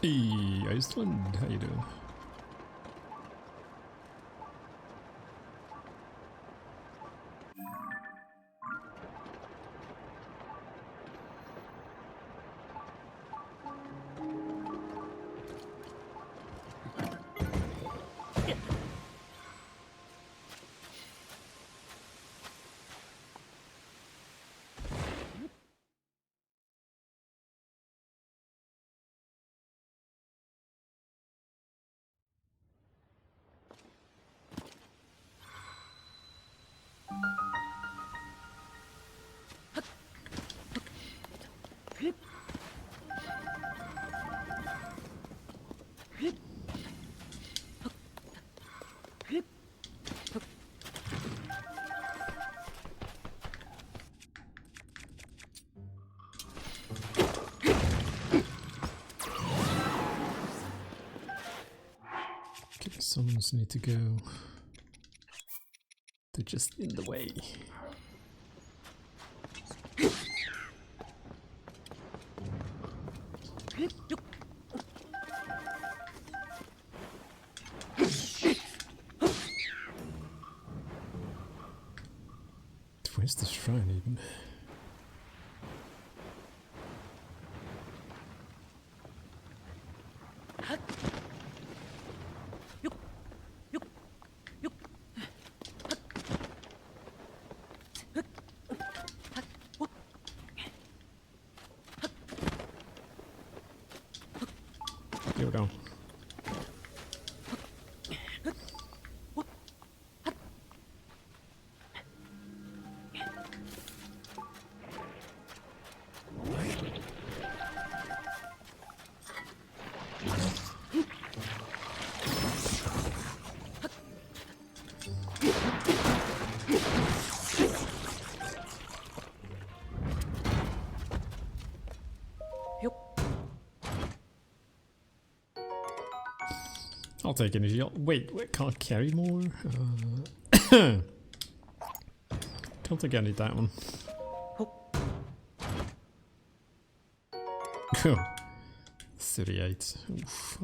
Hey, Iceland, how you doing? Okay, someone's need to go. They're just in the way. Where's the shrine even? Here we go. I'll take energy. Wait, can't carry more? Don't think I need that one. 38. Oof.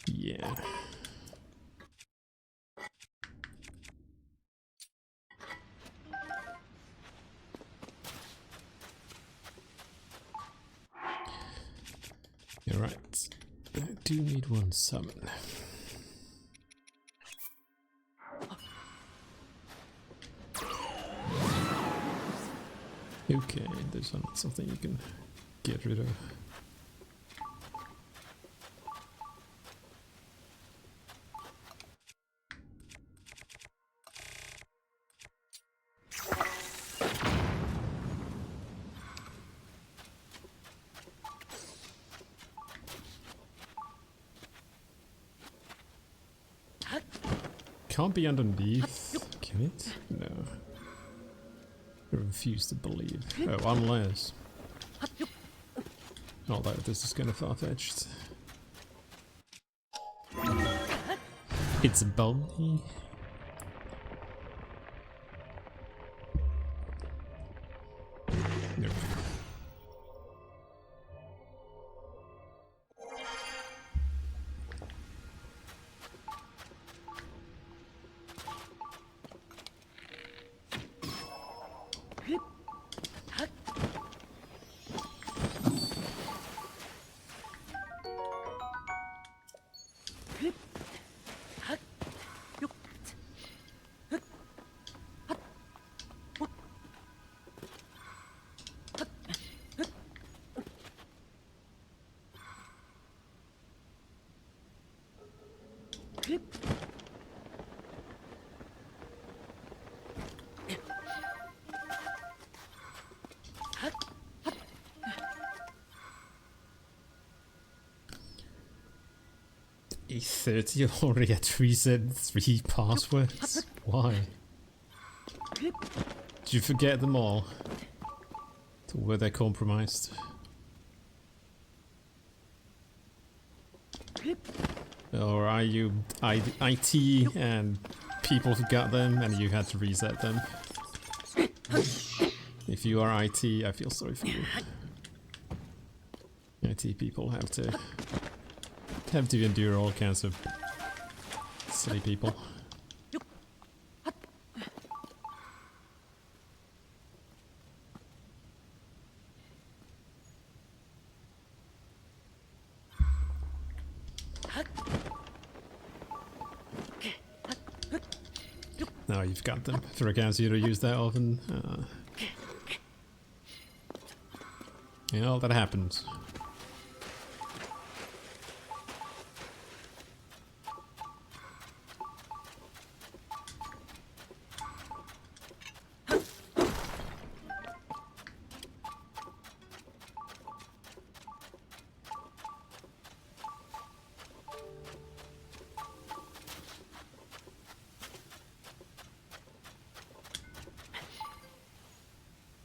Yeah. You're right. I do need one summon. Okay, there's something you can get rid of. Can't be underneath, can it? No. I refuse to believe. Oh, unless... Although this is kind of far-fetched. It's a bunny. Nope. 30 already had to reset 3 passwords? Why? Did you forget them all? Or were they compromised? Or are you IT and people forgot them and you had to reset them? If you are IT, I feel sorry for you. IT people have to endure all kinds of silly people. No, you've got them. For accounts you don't use that often. You know, that happens.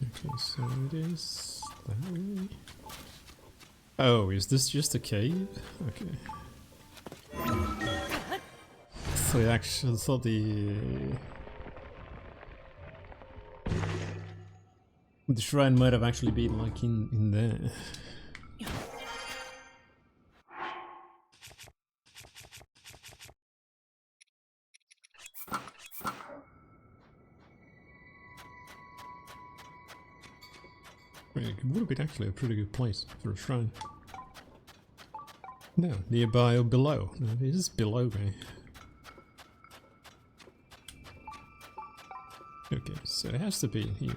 Okay, so it is that way. Oh, is this just a cave? Okay. So I actually thought the shrine might have actually been like in there. It would have been actually a pretty good place for a shrine. No, nearby or below. No, it is below me. Okay, so it has to be in here.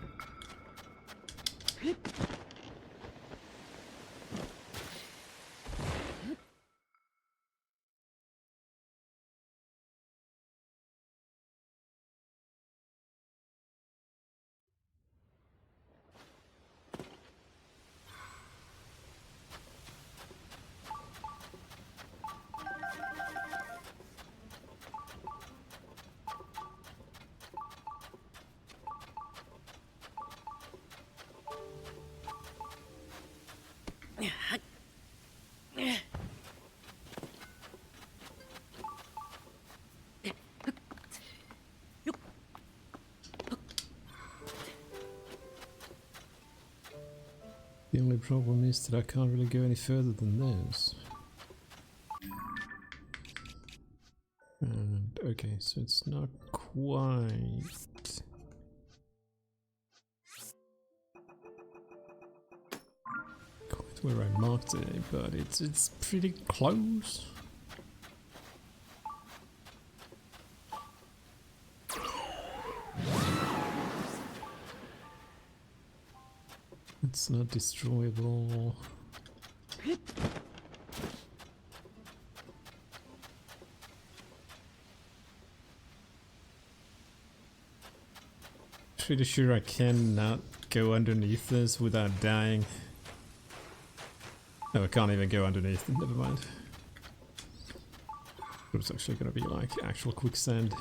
The only problem is that I can't really go any further than this. And okay, so it's not quite where I marked it, but it's pretty close. It's not destroyable. Pretty sure I cannot go underneath this without dying. No, I can't even go underneath it, never mind. It's actually gonna be like actual quicksand.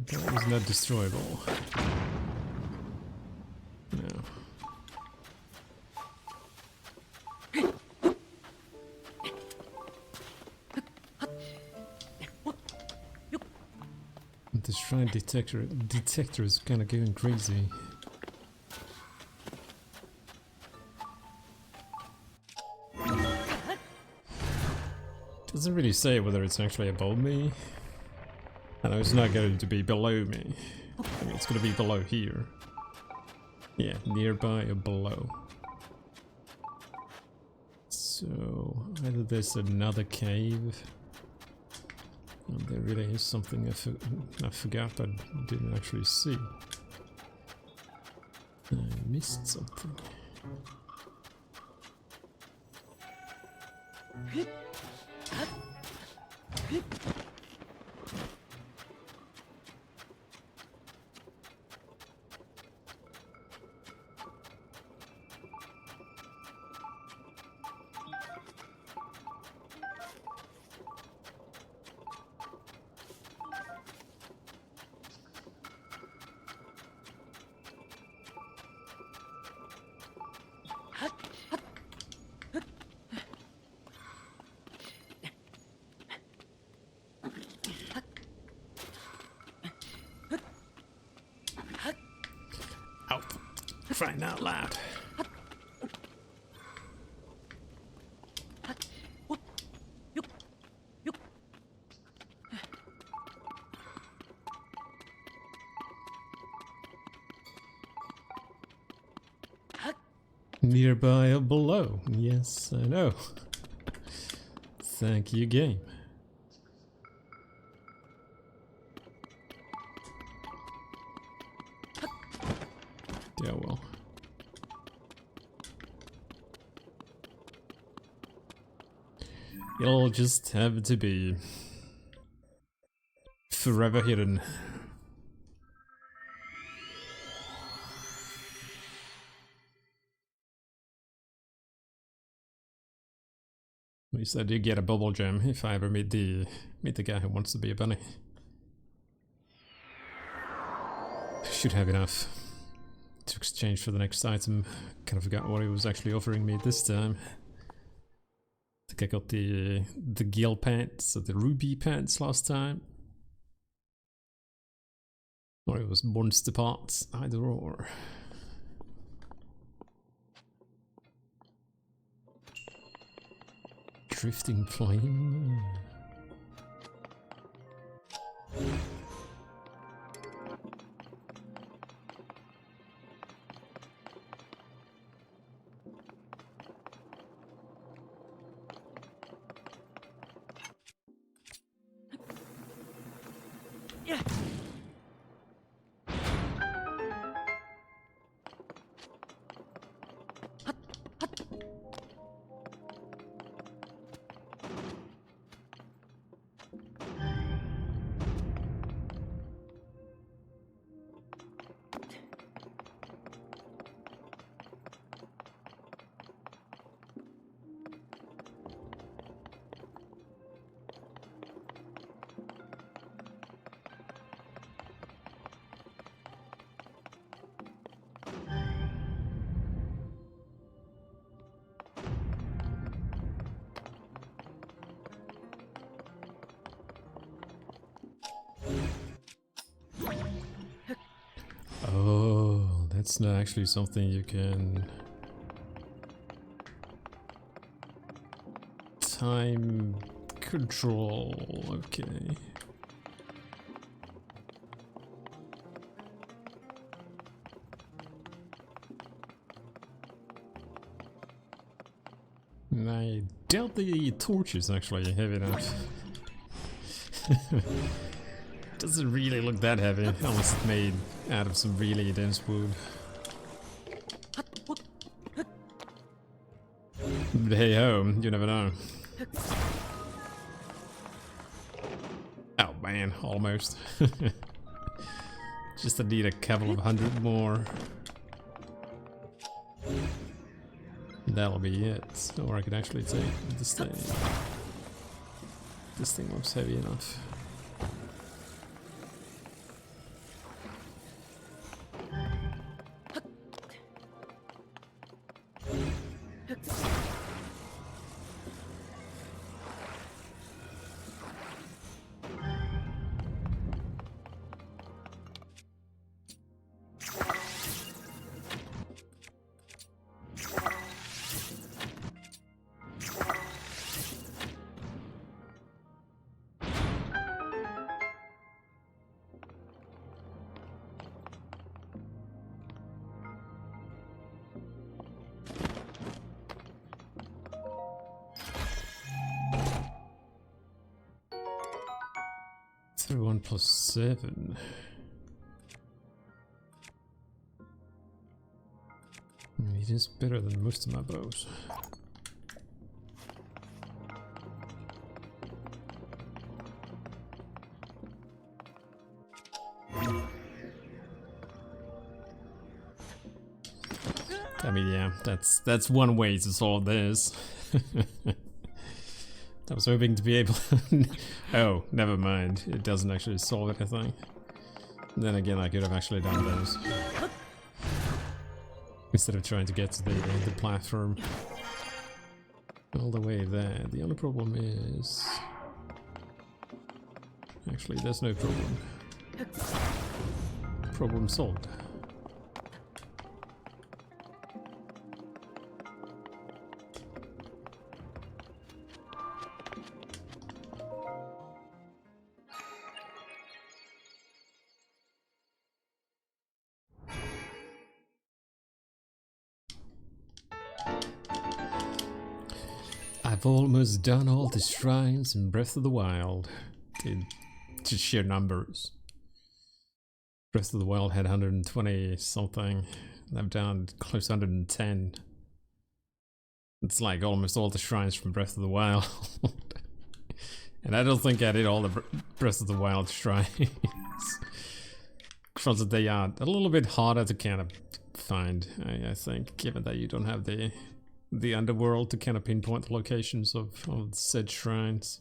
That was not destroyable. No. The shrine detector is kind of going crazy. Doesn't really say whether it's actually above me. I know it's not going to be below me. I mean, it's going to be below here. Yeah, nearby or below. So either there's another cave. And there really is something I forgot I didn't actually see. I missed something. Out. Crying out loud. Nearby or below? Yes, I know. Thank you, game. Yeah, well. It'll just have to be forever hidden. At least I do get a bubble gem if I ever meet the guy who wants to be a bunny. Should have enough to exchange for the next item. Kind of forgot what he was actually offering me this time. I think I got the gil pants or the ruby pants last time. Or it was monster parts, either or. Drifting flame. Yeah. Oh, that's not actually something you can time control. Okay. I doubt the torch is actually heavy enough. Doesn't really look that heavy, unless it's made out of some really dense wood. But hey ho, you never know. Oh man, almost. Just need a couple of hundred more. That'll be it. Or I can actually take this thing. This thing looks heavy enough. 1 plus 7. It is better than most of my bows. I mean, yeah, that's one way to solve this. I was hoping to be able oh, never mind. It doesn't actually solve anything. Then again, I could have actually done those. Instead of trying to get to the platform all the way there. The only problem is... Actually, there's no problem. Problem solved. I've almost done all the shrines in Breath of the Wild. Just sheer numbers. Breath of the Wild had 120 something. I've done close to 110. It's like almost all the shrines from Breath of the Wild. And I don't think I did all the Breath of the Wild shrines. Because they are a little bit harder to kind of find, I think, given that you don't have the underworld to kind of pinpoint the locations of said shrines.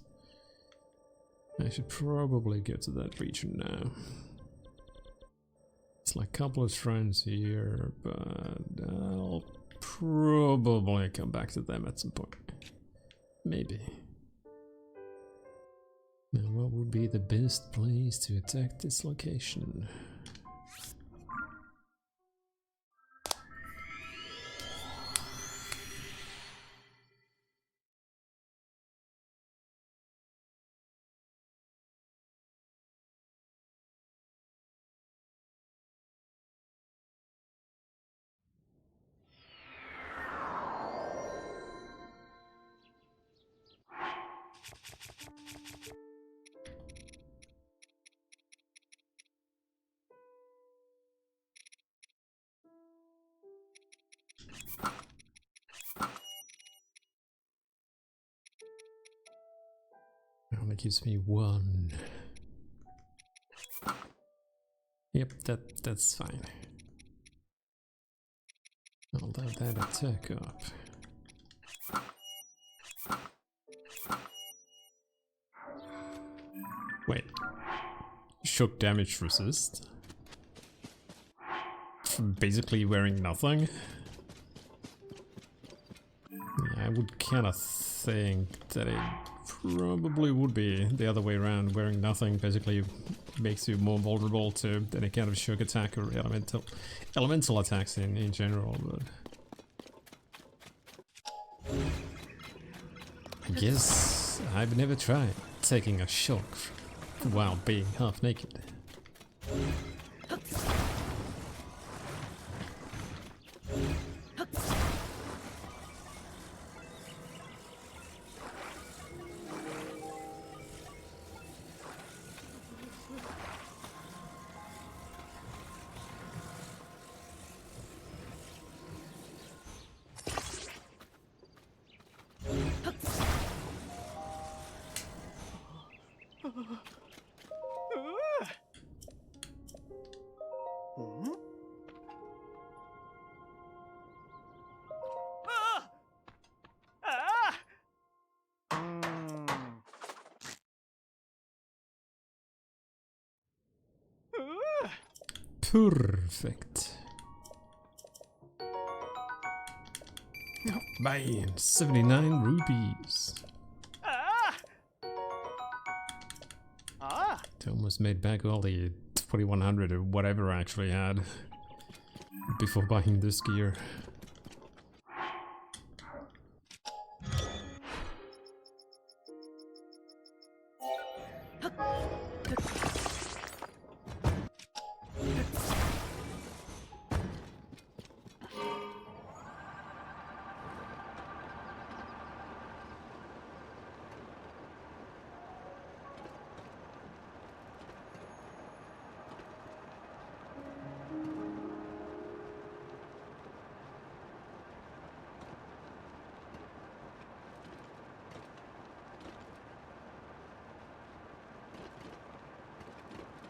I should probably go to that region now. It's like a couple of shrines here, but I'll probably come back to them at some point. Maybe. Now, what would be the best place to attack this location? It only gives me one. Yep, that's fine. I'll have that attack up. Wait. Shock damage resist? Basically wearing nothing? Yeah, I would kind of think that it probably would be the other way around. Wearing nothing basically makes you more vulnerable to any kind of shock attack or elemental attacks in general, but I guess I've never tried taking a shock while being half naked. Perfect. Oh man, 79 rupees. It almost made back all the 2100 or whatever I actually had before buying this gear.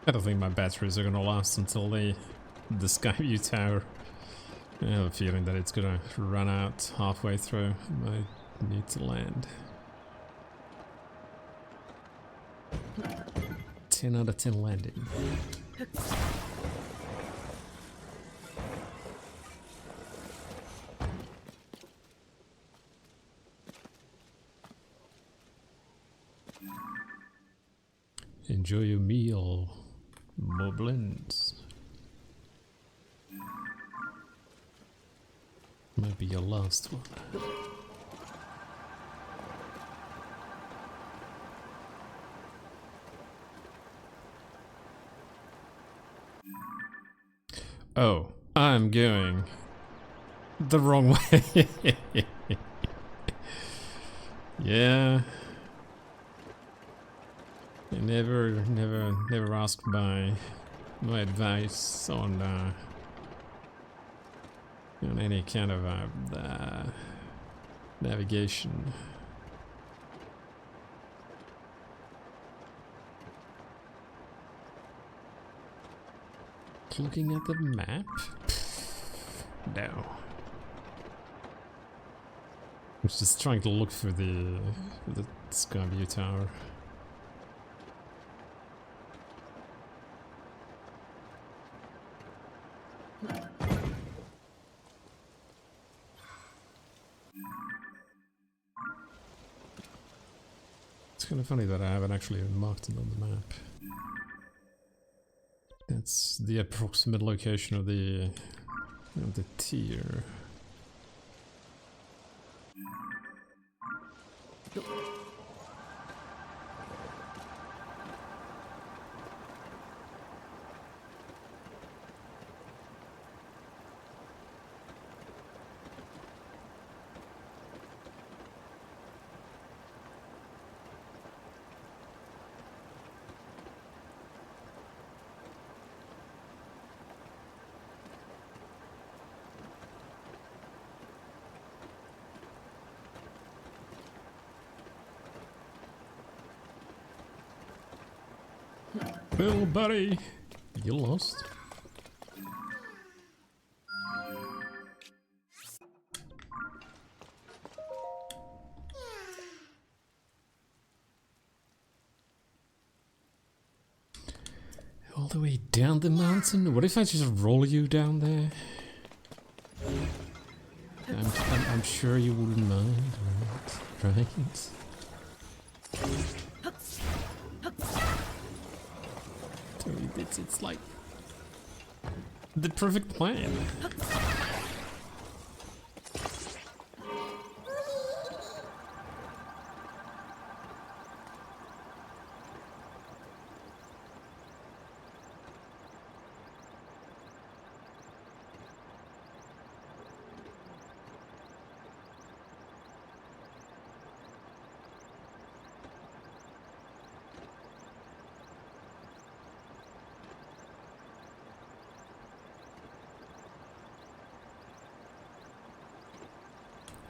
I don't think my batteries are gonna last until the Skyview Tower. I have a feeling that it's gonna run out halfway through. I might need to land. 10 out of 10 landing. Enjoy your meal, moblins. Might be your last one. Oh, I'm going the wrong way. Yeah. I never asked my advice on any kind of navigation. Looking at the map? No. I'm just trying to look for the Skyview Tower. It's kind of funny that I haven't actually marked it on the map. That's the approximate location of the tier. Bill, buddy, you lost. All the way down the mountain? What if I just roll you down there? I'm sure you wouldn't mind, right? It's like the perfect plan.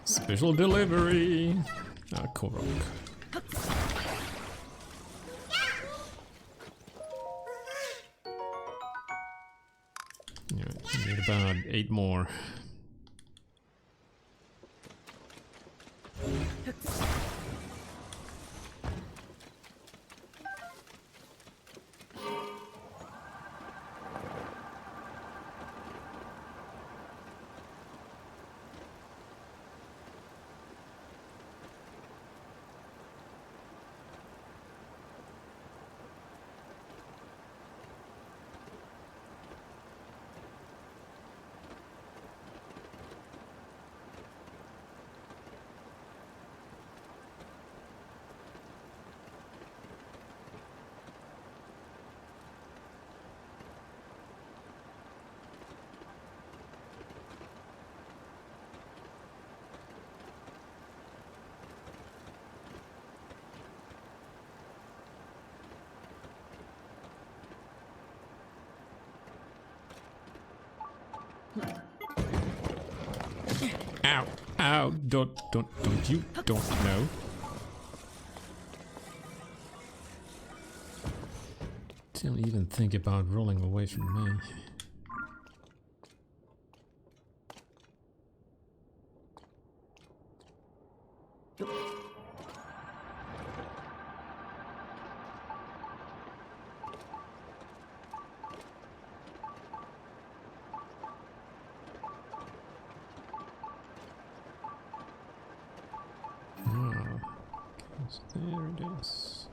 Special delivery! Korok. Yeah, we need about 8 more. Ow! Ow! Don't know. Don't even think about rolling away from me. There it is.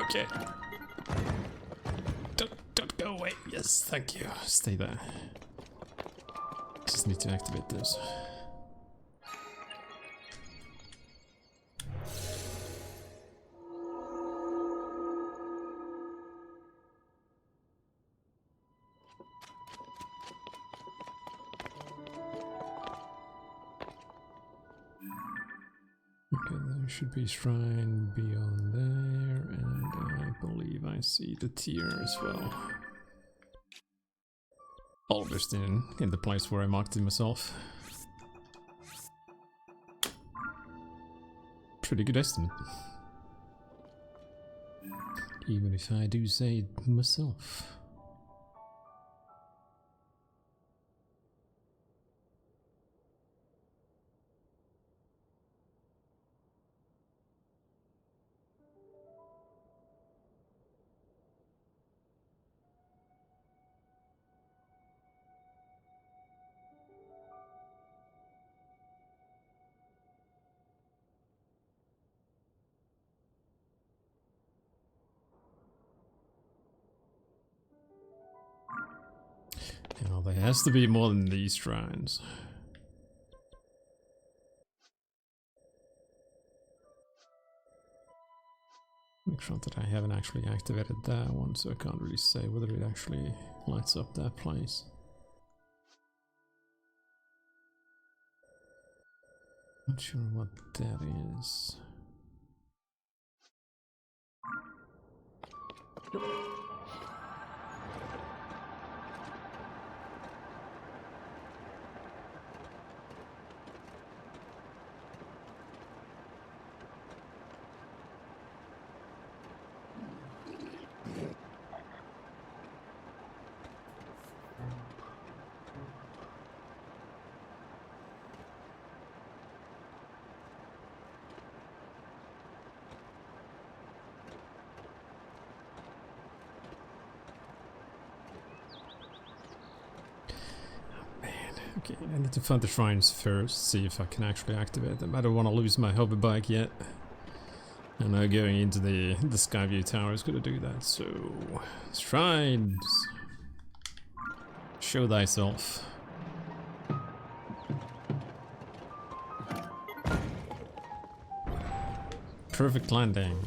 Okay. Don't go away. Yes, thank you. Stay there. Just need to activate this. Okay, there should be a shrine beyond there, and I believe I see the tier as well. Almost in the place where I marked it myself. Pretty good estimate. Even if I do say it myself. Well, there has to be more than these shrines. Make sure that I haven't actually activated that one, so I can't really say whether it actually lights up that place. Not sure what that is. Okay, I need to find the shrines first, see if I can actually activate them. I don't want to lose my hover bike yet. And going into the Skyview Tower is going to do that, so... Shrines! Show thyself. Perfect landing.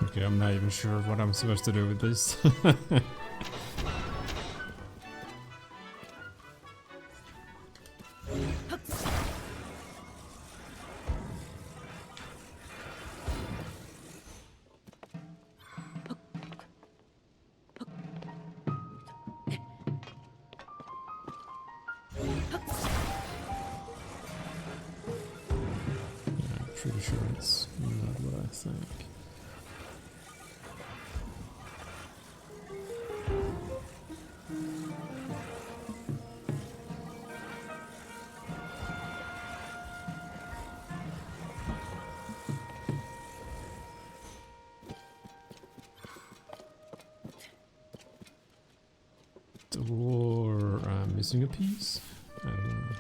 Okay, I'm not even sure what I'm supposed to do with this. I'm pretty sure it's not what I think. Or I'm missing a piece? I don't know.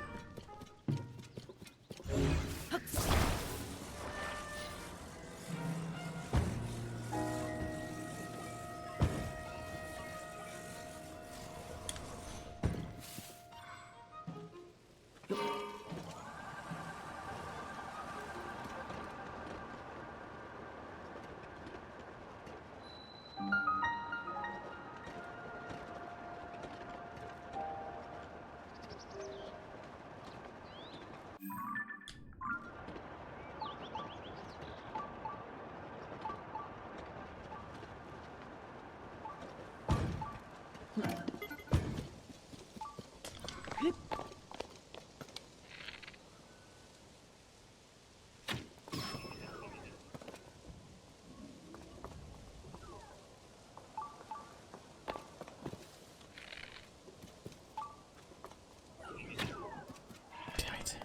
Damn it.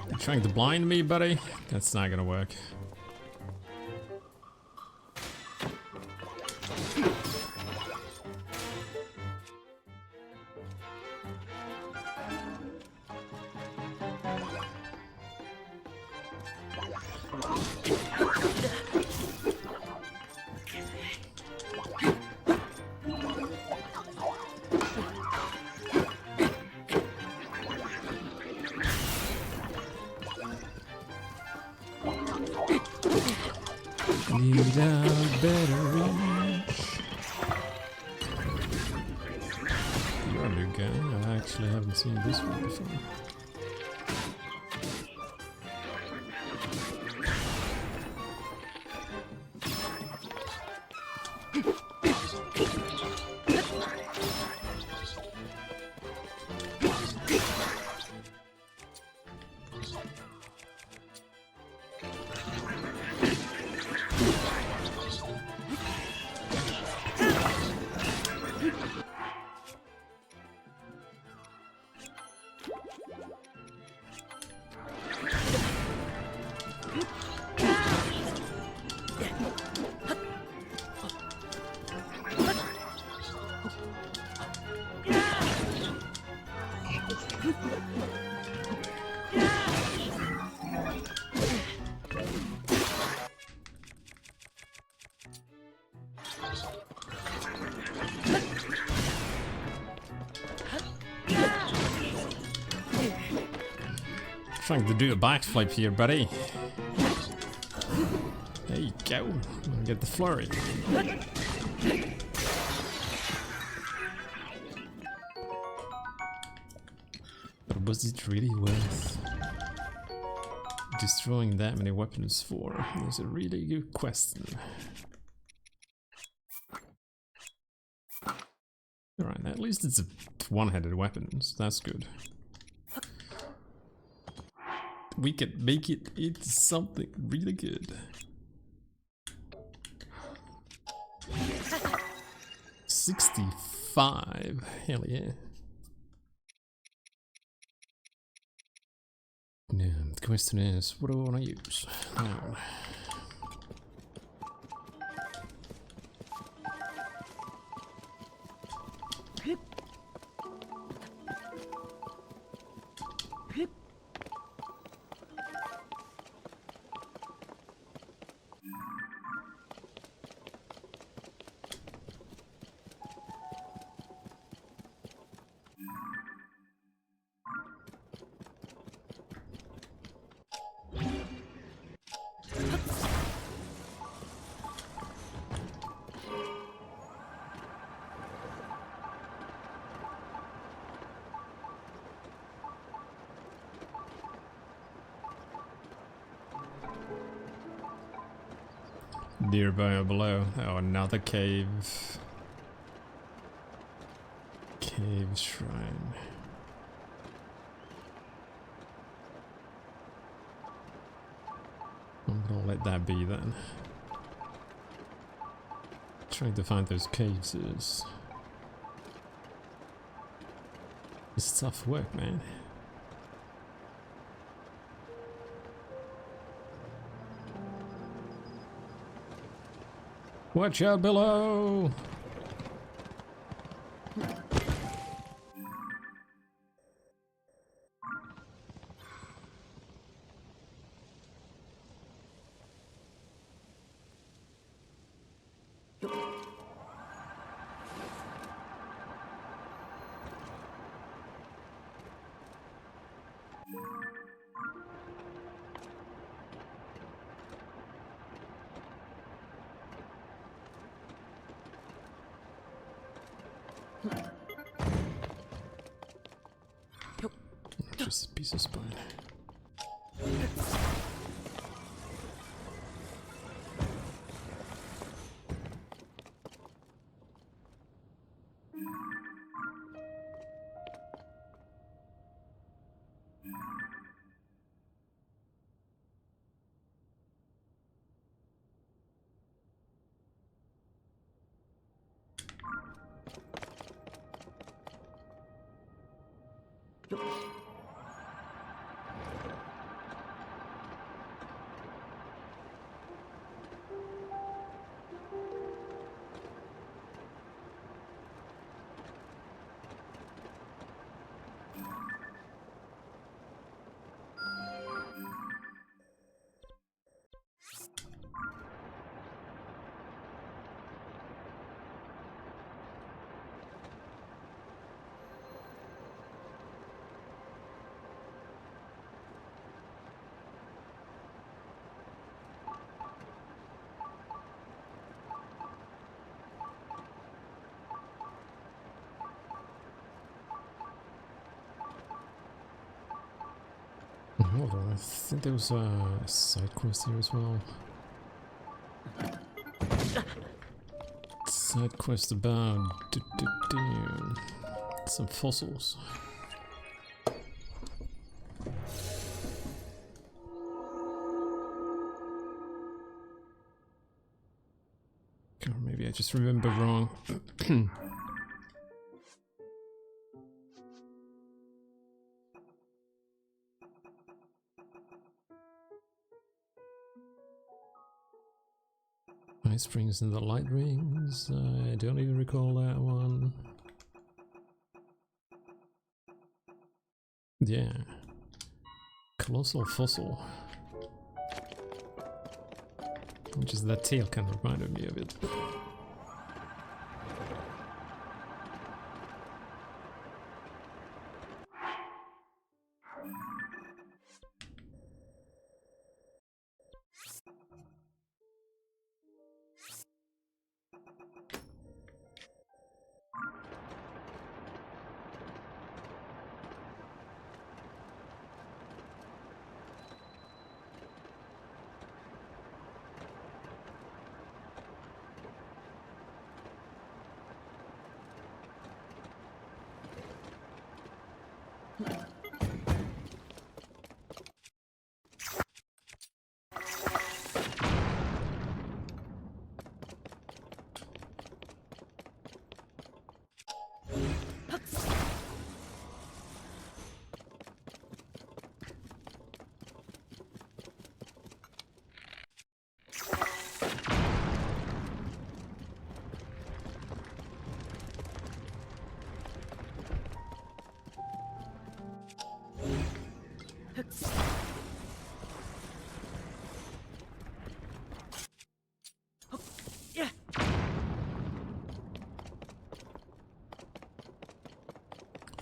You're trying to blind me, buddy? That's not gonna work. Need a better reach. You're a new guy. I actually haven't seen this one before. Trying to do a backflip here, buddy. There you go. Get the flurry. But was it really worth destroying that many weapons for? That's a really good question. Alright, at least it's a one-handed weapon, so that's good. We can make it into something really good. 65. Hell yeah. Now, the question is, what do I want to use? Now, nearby or below. Oh, another cave. Cave shrine. I'm gonna let that be then. Trying to find those caves is... It's tough work, man. Watch out below! Just a piece of spine. Hold on, I think there was a side quest here as well. Side quest about some fossils. Or maybe I just remember wrong. Ice Springs and the Light Rings. I don't even recall that one. Yeah. Colossal Fossil. Which is that tail kind of reminded me of it.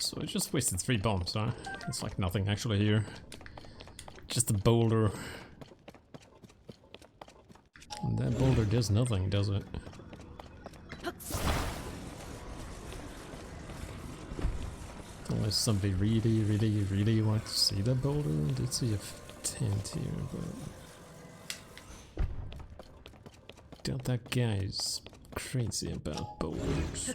So I just wasted 3 bombs, huh? It's like nothing actually here. Just a boulder. And that boulder does nothing, does it? Unless somebody really wants to see that boulder. I did see a tent here, but... doubt that guy is crazy about boulders.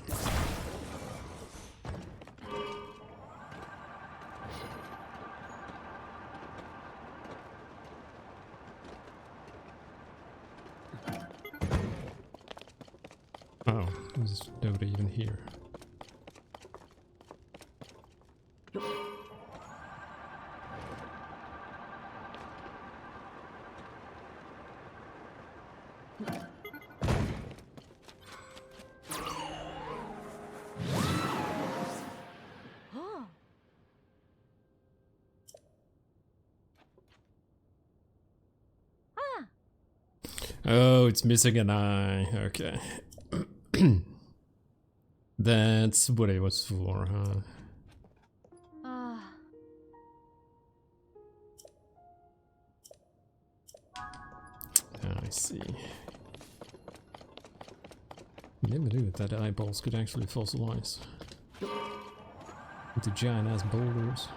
Oh, there's nobody even here. Oh, it's missing an eye. Okay. That's what it was for, huh? I see. Never knew that eyeballs could actually fossilize into giant ass boulders.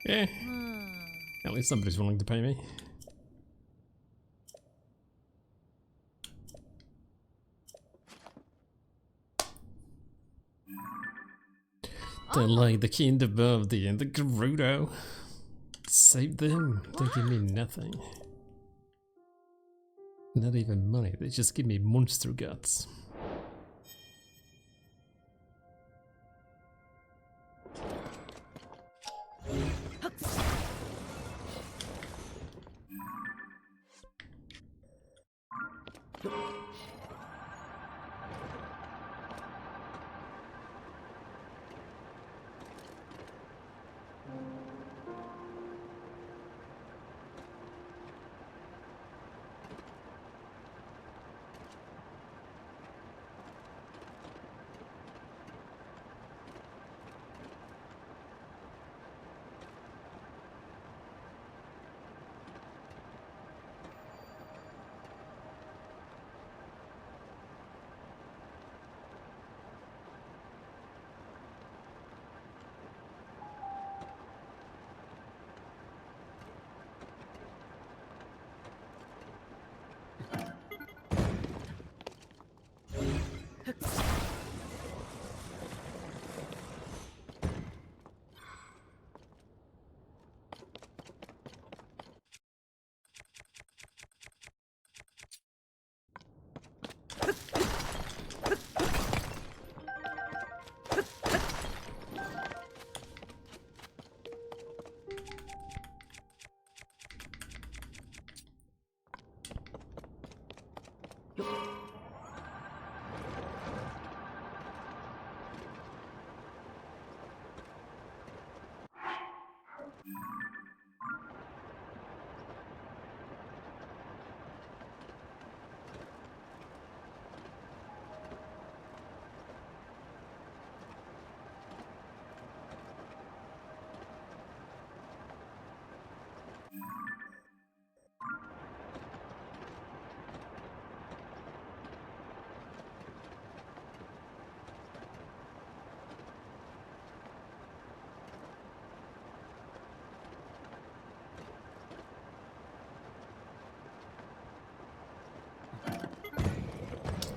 Yeah, at least somebody's willing to pay me. Don't like the kind above the and the Gerudo. Save them, they give me nothing. Not even money, they just give me monster guts.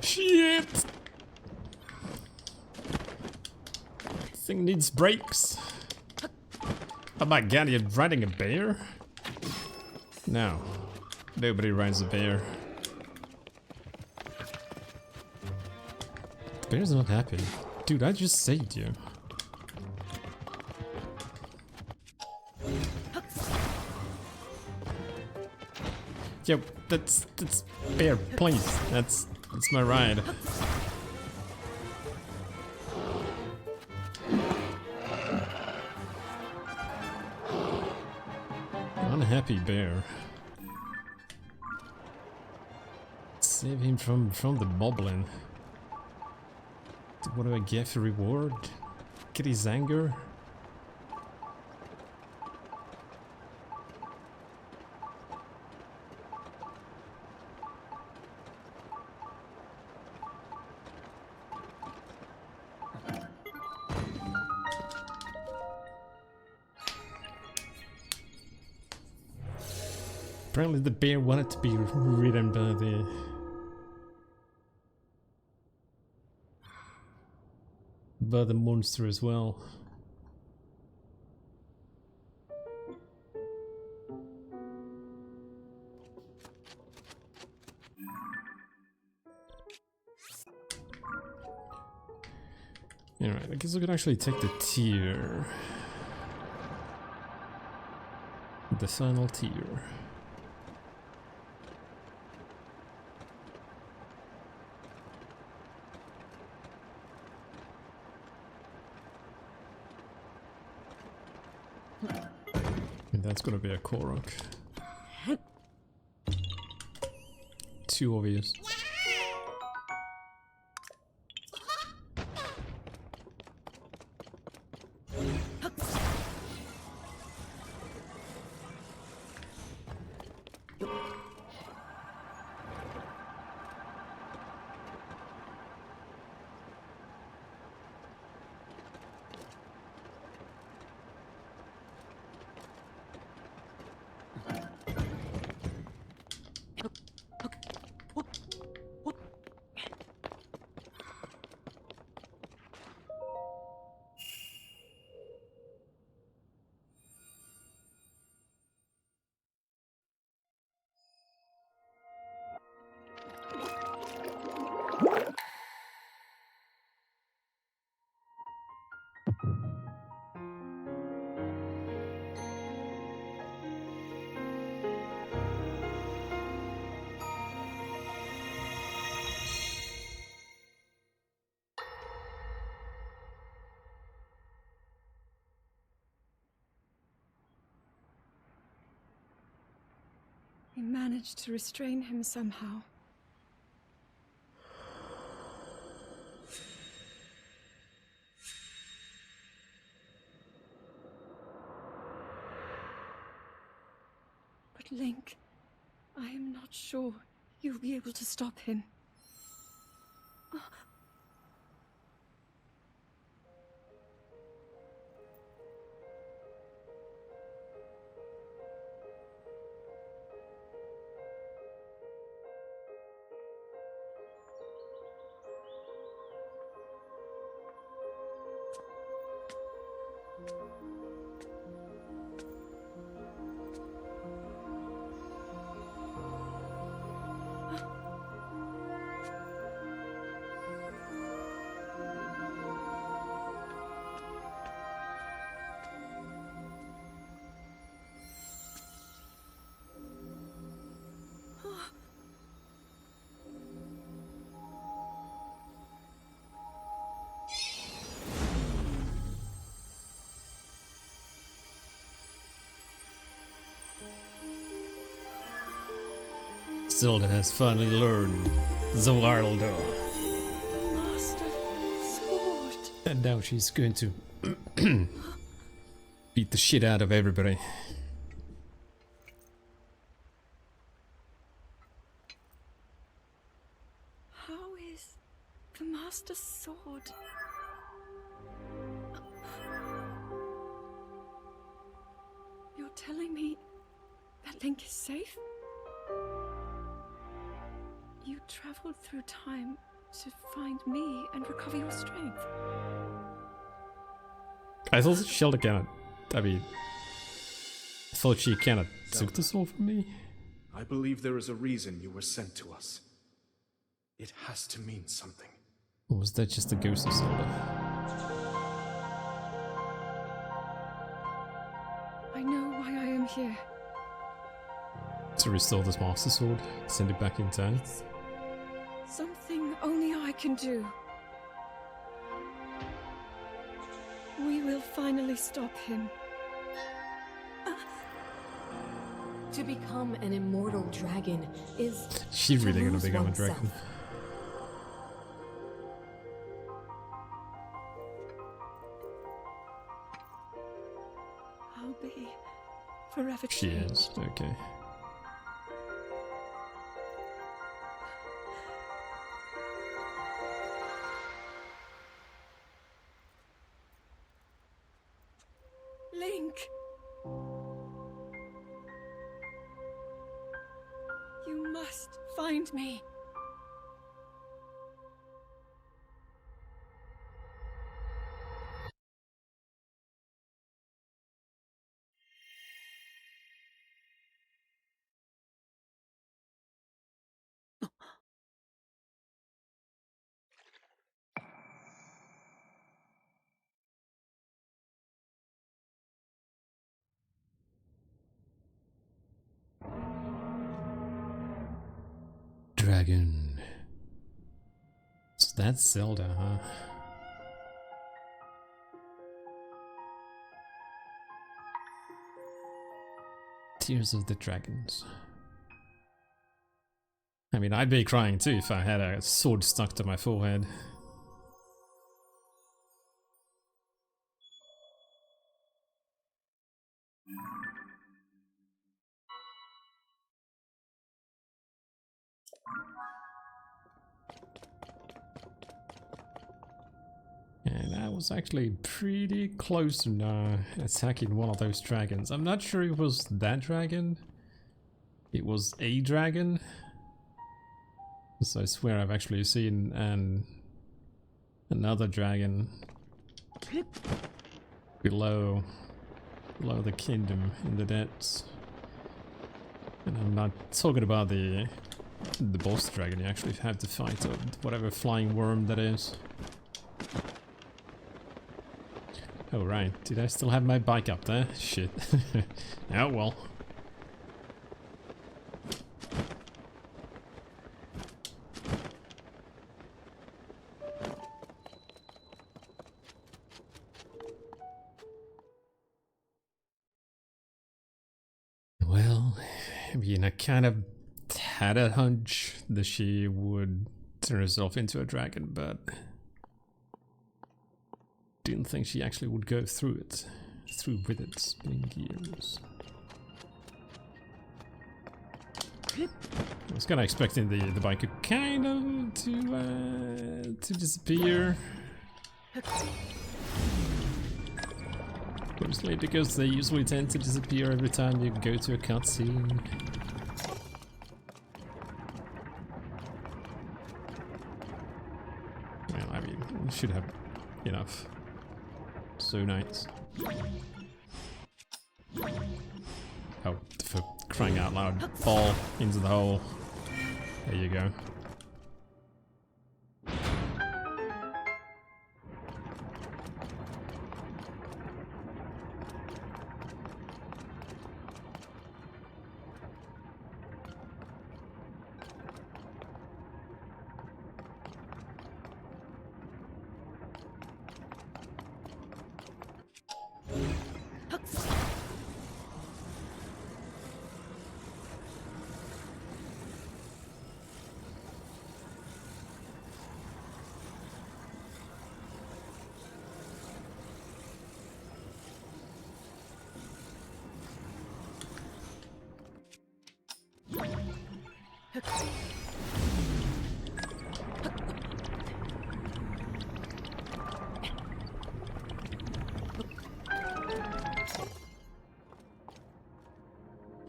Shit! Thing needs brakes. Oh my god, you're riding a bear? No. Nobody rides a bear. The bear's not happy. Dude, I just saved you. Yo, that's bear, please. That's my ride. Unhappy bear. Save him from the moblin. What do I get for reward? Get his anger? Apparently the bear wanted to be ridden by the monster as well. Alright, I guess I could actually take the tier. The final tier. And that's gonna be a Korok. Too obvious. We managed to restrain him somehow. But Link, I am not sure you'll be able to stop him. Zelda has finally learned Zelda. Master Sword. And now she's going to beat the shit out of everybody. How is the Master Sword? You're telling me that Link is safe? You traveled through time to find me and recover your strength. I thought Zelda cannot. I mean, I thought she cannot took the soul from me. I believe there is a reason you were sent to us. It has to mean something. Or was that just the ghost of Zelda? I know why I am here. To restore this Master Sword, send it back in time. Something only I can do. We will finally stop him. To become an immortal dragon is She's really gonna lose become a oneself. dragon. I'll be forever She changed. is, okay. Link! Find me. Dragon. So that's Zelda, huh? Tears of the Dragons. I mean, I'd be crying too if I had a sword stuck to my forehead. And I was actually pretty close to attacking one of those dragons. I'm not sure it was that dragon. It was a dragon. So I swear I've actually seen another dragon below the kingdom in the depths. And I'm not talking about the boss dragon you actually have to fight, or whatever flying worm that is. Oh right, did I still have my bike up there? Shit. Oh well. Well, I mean, I kind of had a hunch that she would turn herself into a dragon, but didn't think she actually would go through with it, spinning gears. I was kind of expecting the bike kind of to disappear. Mostly because they usually tend to disappear every time you go to a cutscene. Well, I mean, you should have enough. So nice. Oh, for crying out loud, fall into the hole. There you go.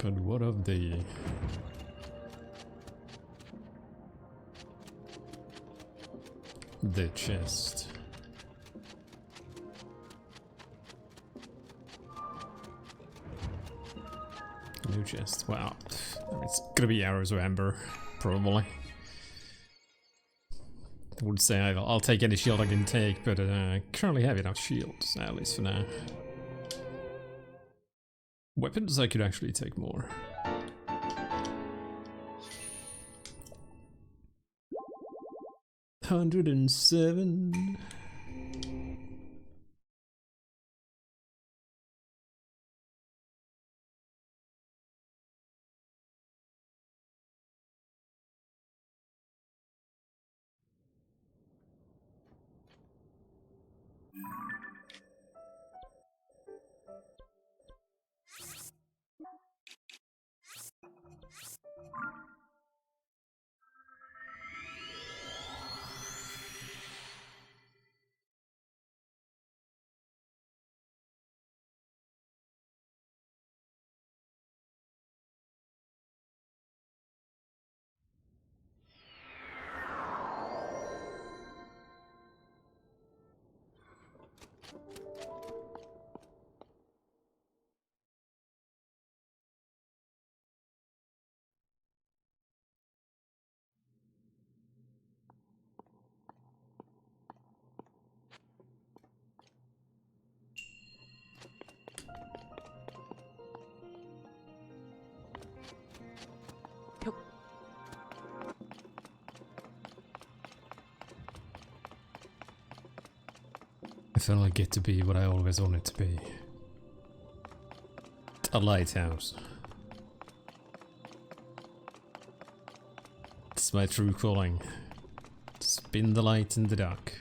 But what of the chest? New chest. Wow, it's gonna be arrows or amber, probably. I would say I'll take any shield I can take, but I currently have enough shields, at least for now. Weapons I could actually take more. $107. finally get to be what I always wanted to be. A lighthouse. It's my true calling. Spin the light in the dark.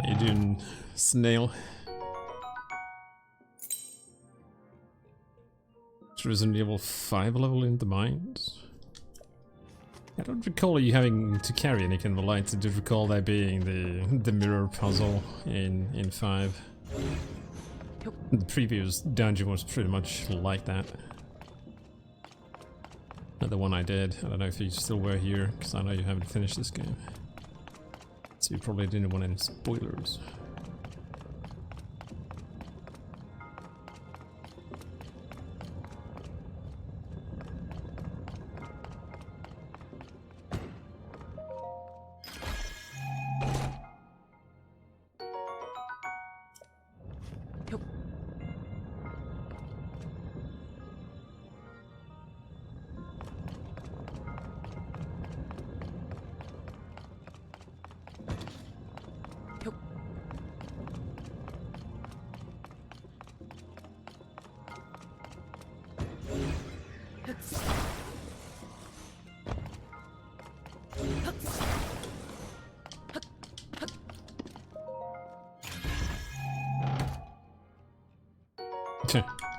How you doing, snail? Resident Evil 5 level in the mines? I don't recall you having to carry any kind of light. I do recall that being the mirror puzzle in 5. The previous dungeon was pretty much like that. Not the one I did. I don't know if you still were here, because I know you haven't finished this game. So you probably didn't want any spoilers.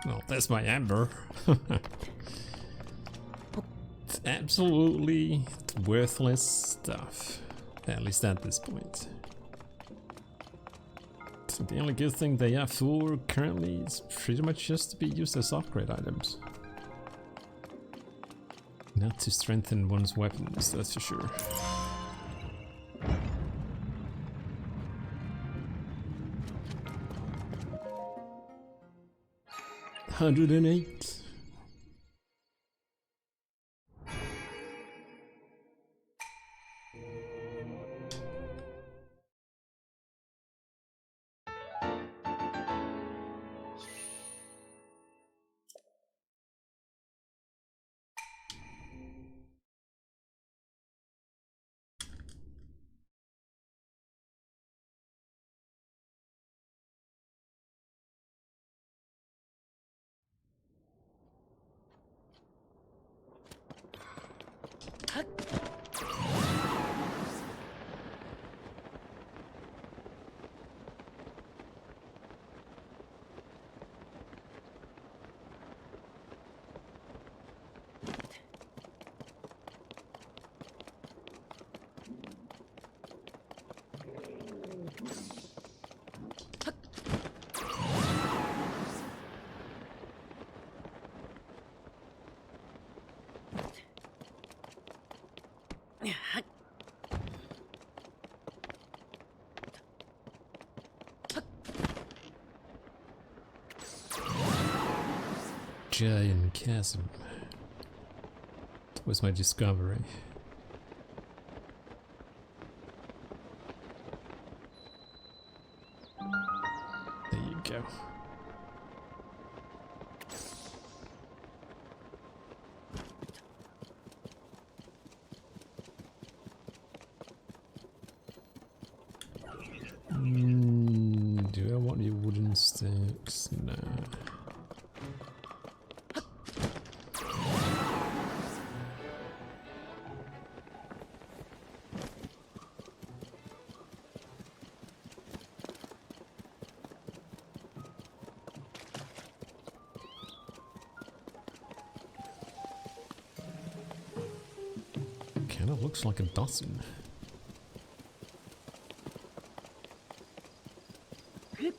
Well, that's my amber. It's absolutely worthless stuff. At least at this point. So the only good thing they have for currently is pretty much just to be used as upgrade items. Not to strengthen one's weapons, that's for sure. $108. Giant chasm. That was my discovery. There you go. Do I want your wooden step? box? No. Kinda looks like a dozen. Yeah,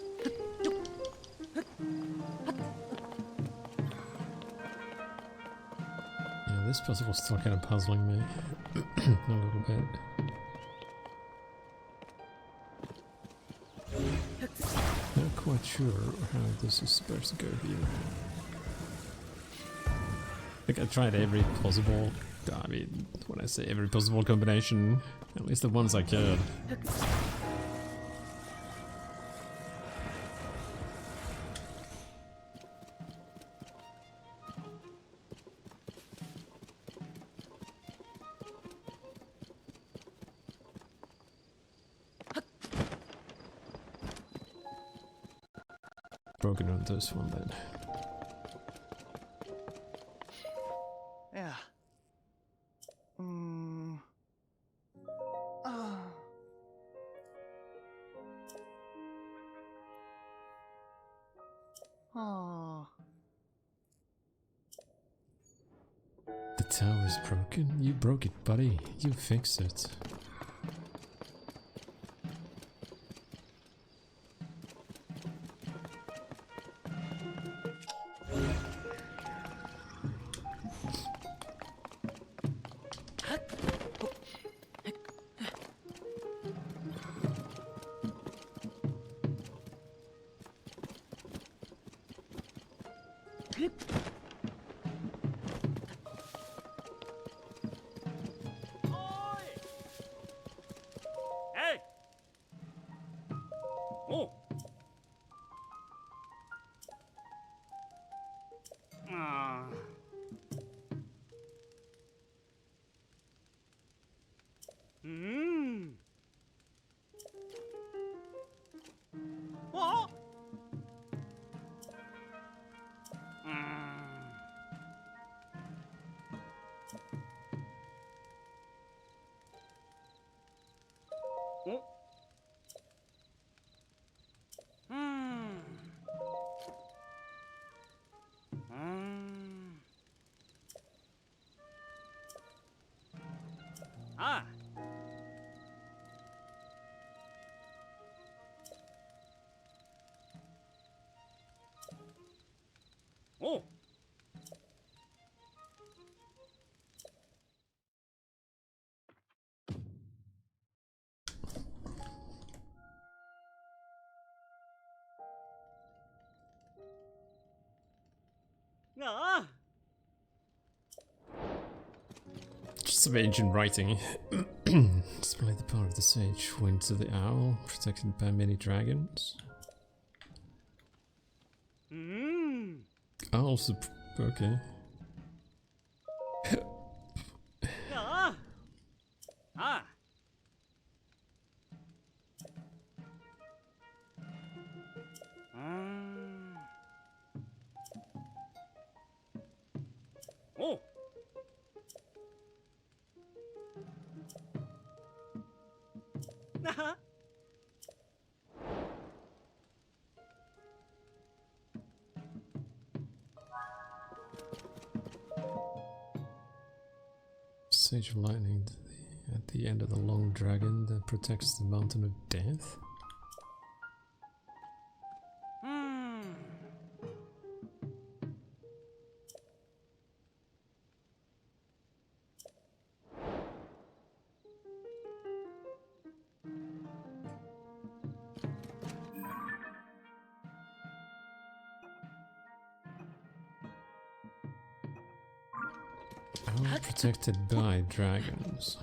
this puzzle's still kind of puzzling me a little bit. Not quite sure how this is supposed to go here. I think I tried every possible, I mean, when I say every possible combination, at least the ones I could. Broken on this one then. Yeah. Oh. The tower is broken? You broke it, buddy. You fix it. Hey! Oh! Ah. Oh! Oh. Ah. Oh. Ah. Just some ancient writing. Display the power of the sage. Went to the owl, protected by many dragons. Owls. Okay. Ah. Ah. Oh. Nah. Sage of lightning at the end of the long dragon that protects the mountain of death. Owl protected by dragons.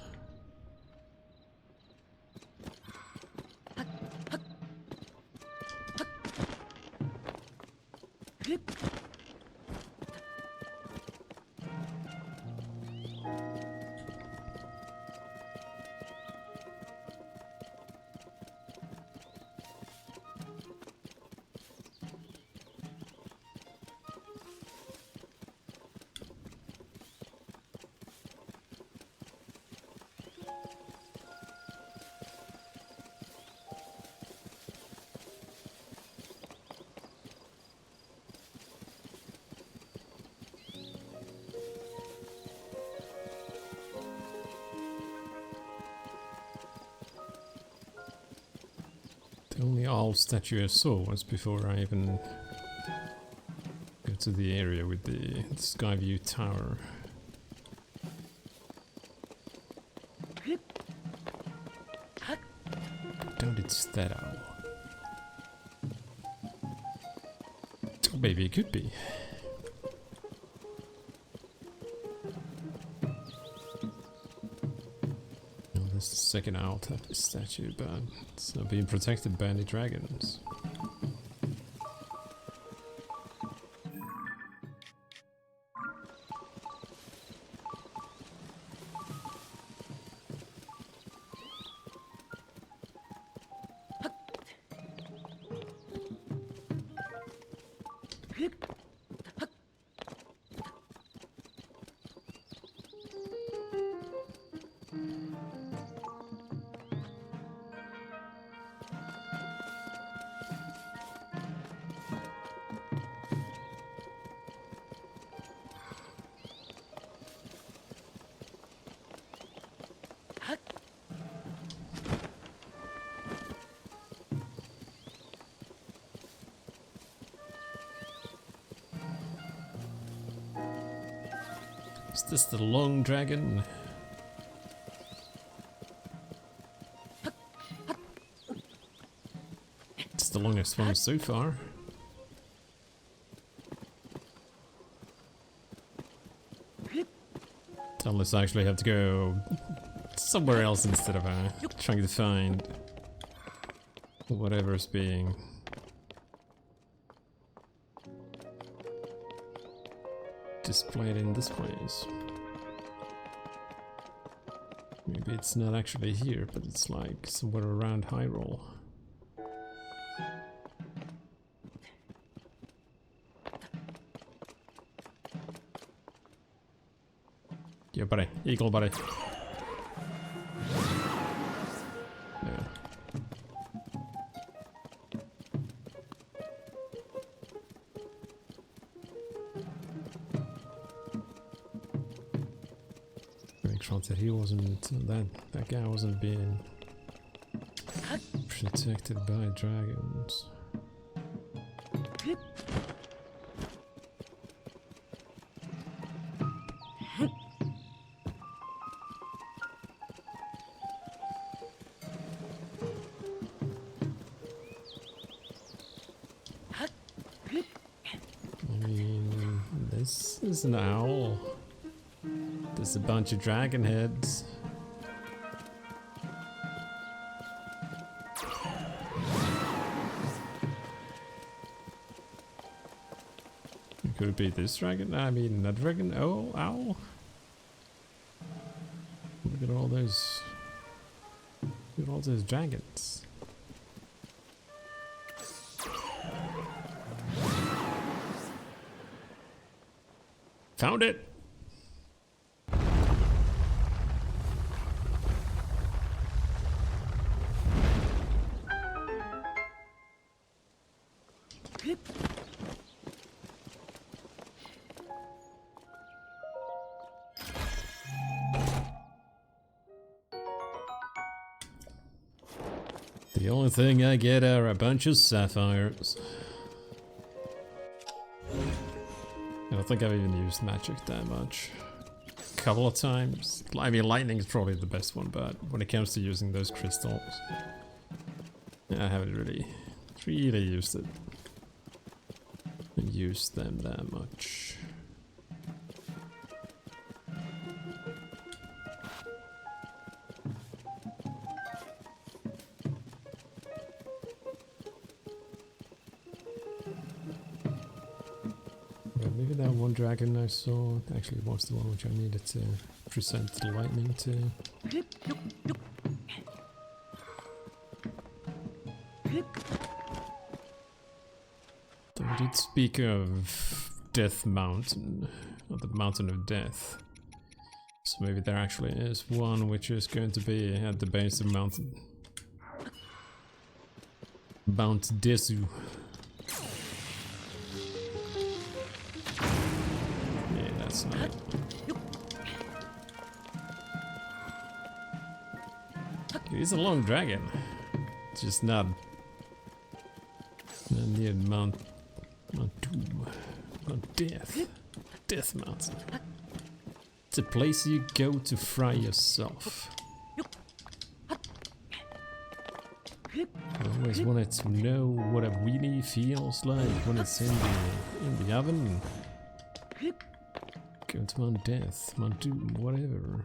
The only owl statue I saw was before I even go to the area with the Skyview Tower. Don't it's that owl. Oh, maybe it could be. No, that's the second owl type of statue, but it's not being protected by any dragons. Is this the long dragon? It's the longest one so far. Unless I actually have to go somewhere else instead of trying to find whatever's being displayed in this place. Maybe it's not actually here, but it's like somewhere around Hyrule. Yeah, buddy. Eagle, buddy. Yeah. Make sure that he wasn't, that guy wasn't being protected by dragons. This is an owl. There's a bunch of dragon heads. Could it be this dragon? I mean, that dragon? Oh, owl. Look at all those. Look at all those dragons. Found it! The only thing I get are a bunch of sapphires. I don't think I've even used magic that much. A couple of times. I mean, lightning is probably the best one, but when it comes to using those crystals, I haven't really used it. Used them that much. Maybe that one dragon I saw actually was the one which I needed to present the lightning to. They did speak of Death Mountain, or the Mountain of Death. So maybe there actually is one which is going to be at the base of Mount Desu. Yeah, that's not it. He's a long dragon. It's just not Near Mount Doom. Mount Death. Death Mountain. It's a place you go to fry yourself. I always wanted to know what a weenie feels like when it's in the oven. Go to Mount Death, Mount Doom, whatever.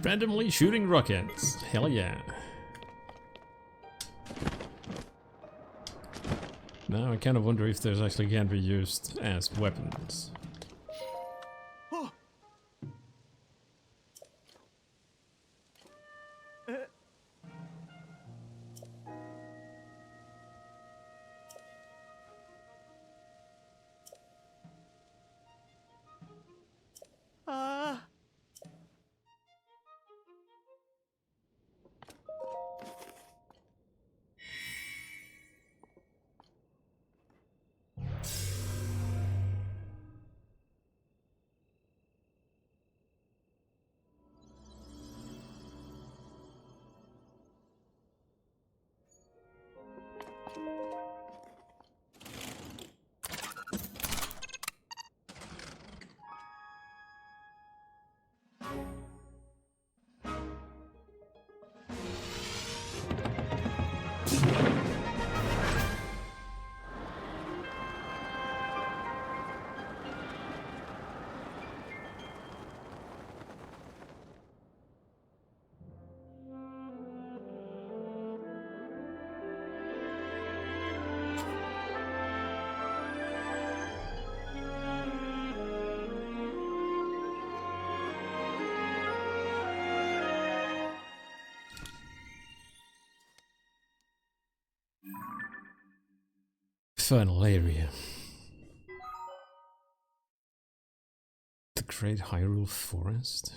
Randomly shooting rockets. Hell yeah. Now I kind of wonder if those actually can be used as weapons. Final area. The Great Hyrule Forest?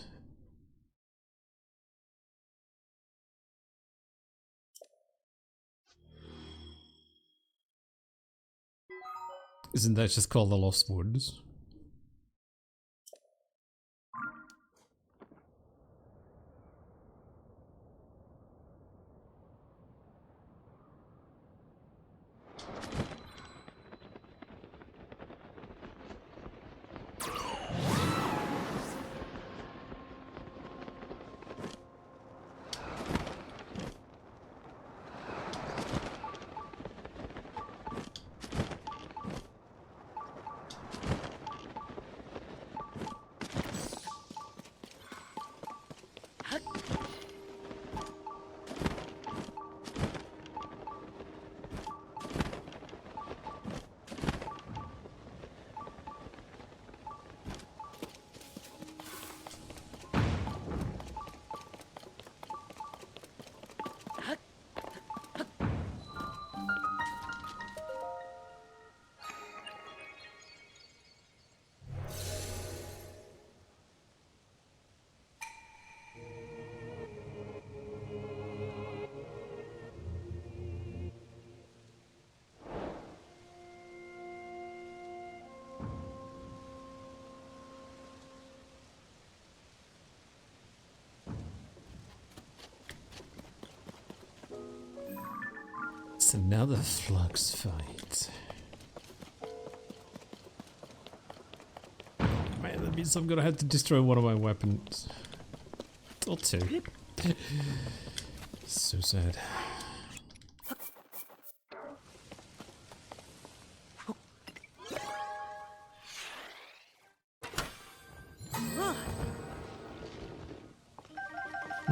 Isn't that just called the Lost Woods? another flux fight. Man, that means I'm gonna have to destroy one of my weapons. Or two. So sad.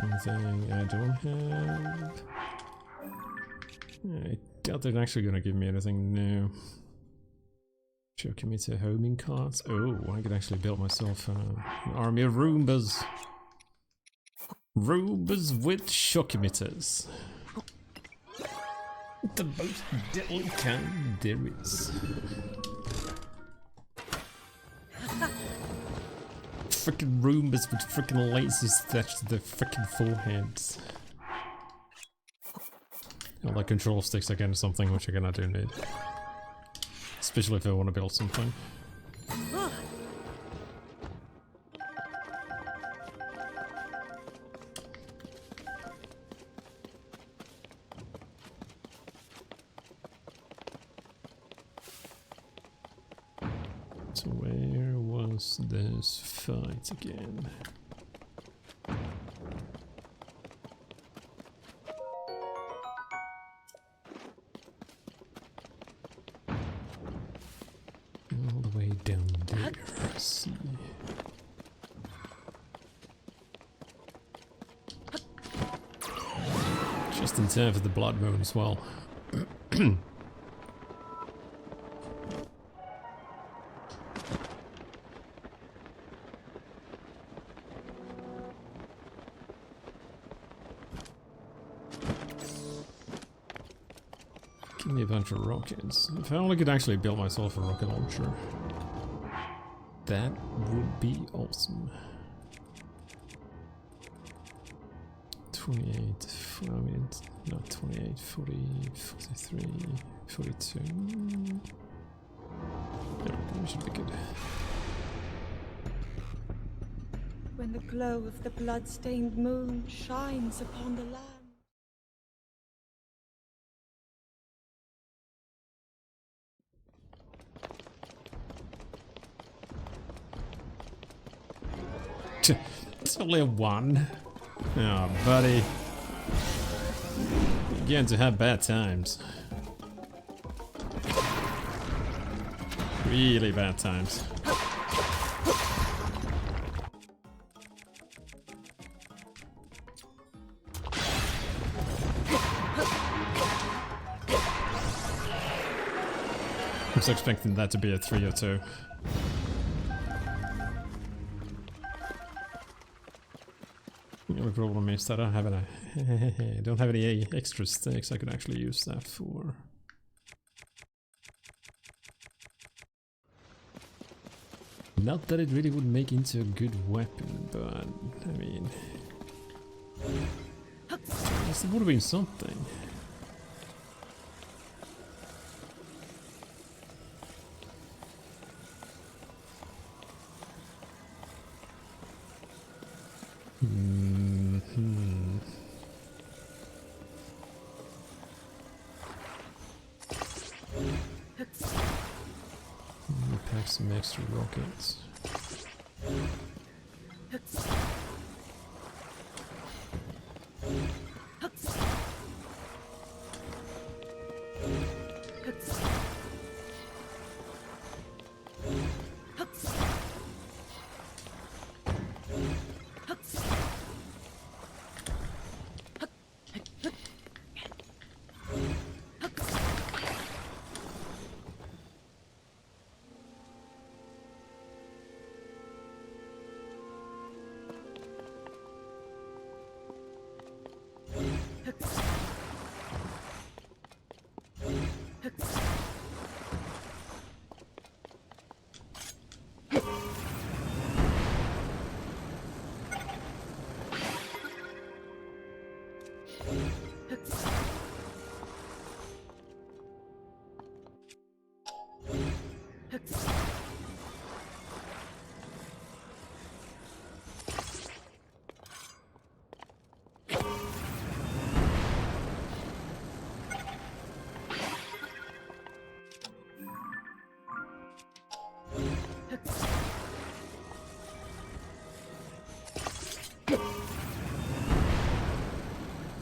Anything I don't have? I doubt they're actually gonna give me anything new. Shokumitter homing carts. Oh, I could actually build myself an army of Roombas. Roombas with Shokumitters. The most deadly kind there is. Frickin' Roombas with frickin' lasers attached to their frickin' foreheads. Or like control sticks again, something which again I do need. Especially if I want to build something. So where was this fight again? All the way down there, let's see. Just in time for the blood moon as well. Give me a bunch of rockets. If I only could actually build myself a rocket launcher, that would be awesome. 28, I mean, not 28, 40, 43, 42. There we should be good. When the glow of the blood-stained moon shines upon the land. It's only a 1. Oh, buddy. You're going to have bad times. Really bad times. I was expecting that to be a 3 or 2. The only problem is that I don't have any extra sticks I could actually use that for. Not that it really would make into a good weapon, but I mean, it would have been something. Pack some extra rockets.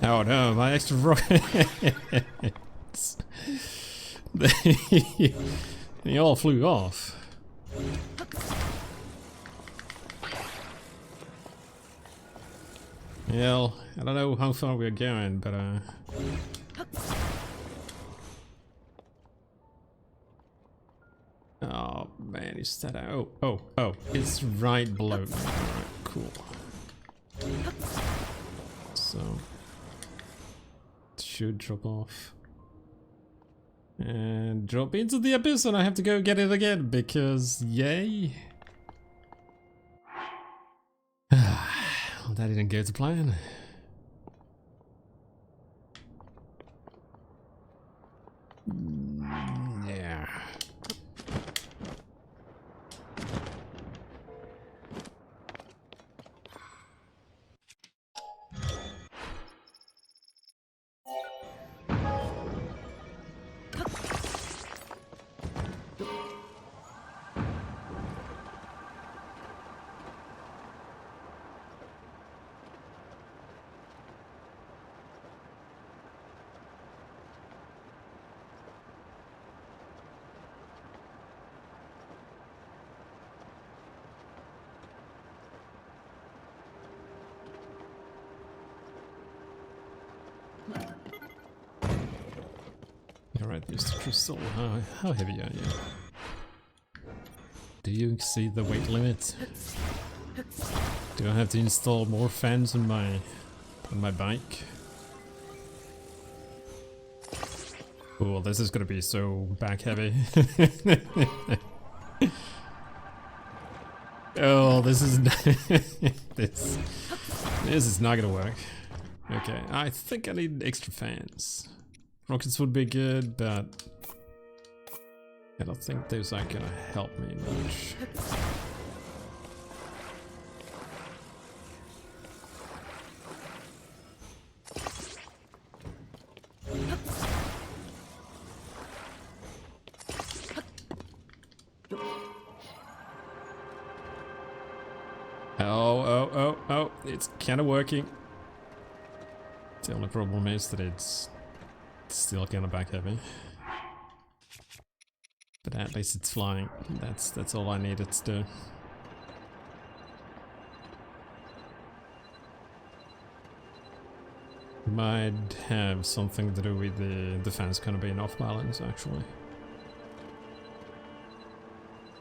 Oh no, my extra rockets! They all flew off. Well, I don't know how far we're going, but oh man, is that oh, it's right below me. Alright, cool. So it should drop off. And drop into the abyss, and I have to go get it again because yay. Well, that didn't go to plan. Yeah. Alright, Mr. Crystal, how heavy are you? Do you exceed the weight limit? Do I have to install more fans on my bike? Cool, this is gonna be so back heavy. Oh, this is this is not gonna work. Okay, I think I need extra fans. Rockets would be good, but I don't think those are gonna help me much. Oh, it's kind of working. The only problem is that it's still kind of back heavy. But at least it's flying. That's all I needed to do. Might have something to do with the fans kind of being off balance, actually.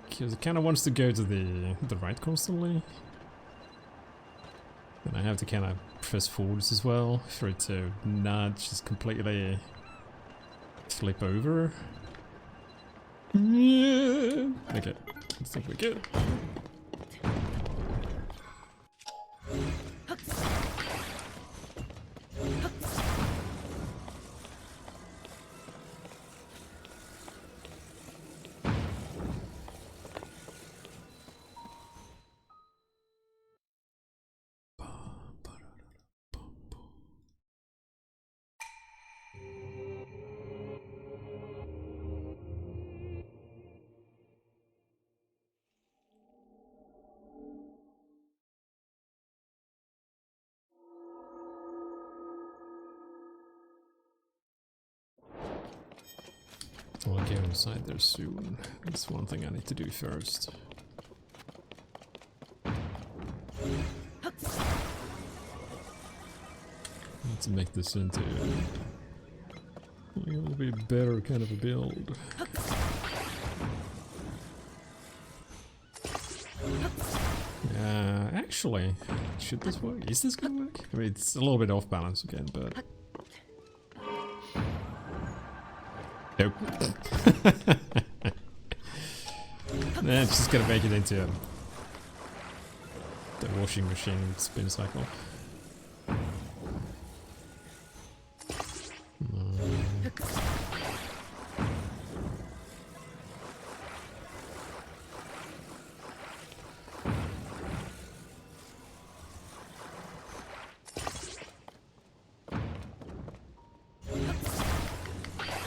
Because it kind of wants to go to the right constantly. And I have to kind of press forwards as well for it to not just completely flip over. Yeah. Okay, I think we're good. I'll get inside there soon. That's one thing I need to do first. Need to make this into a little bit better kind of a build. Actually, should this work? Is this gonna work? I mean, it's a little bit off balance again, but... Nope. Nah, it's just gonna make it into the washing machine spin cycle.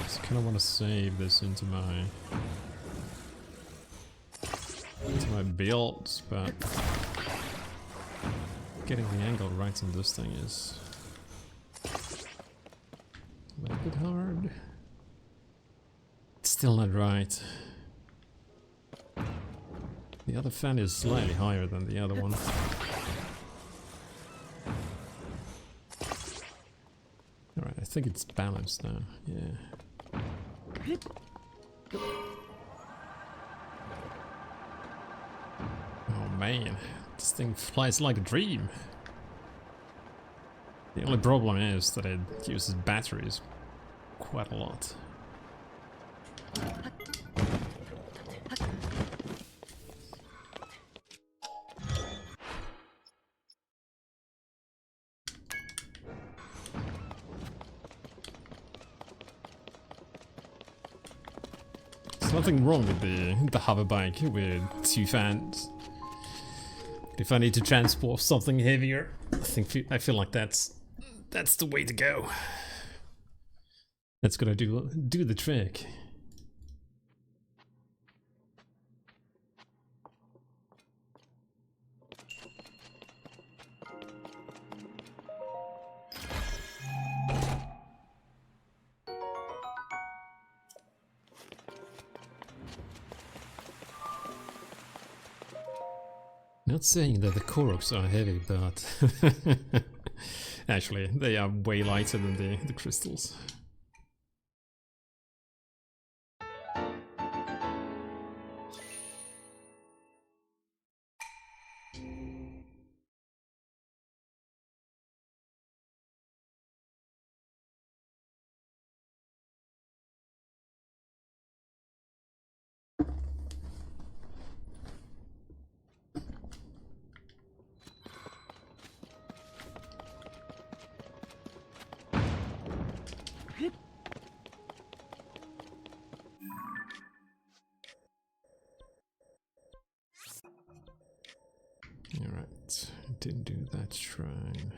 I kind of want to save this into my builds, but getting the angle right on this thing is a little bit hard. It's still not right. The other fan is slightly higher than the other one. Alright, I think it's balanced now, yeah. Oh man, this thing flies like a dream. The only problem is that it uses batteries quite a lot. There's nothing wrong with the hover bike with 2 fans. But if I need to transport something heavier, I feel like that's the way to go. That's gonna do the trick. Not saying that the Koroks are heavy, but actually they are way lighter than the crystals. Alright, didn't do that shrine.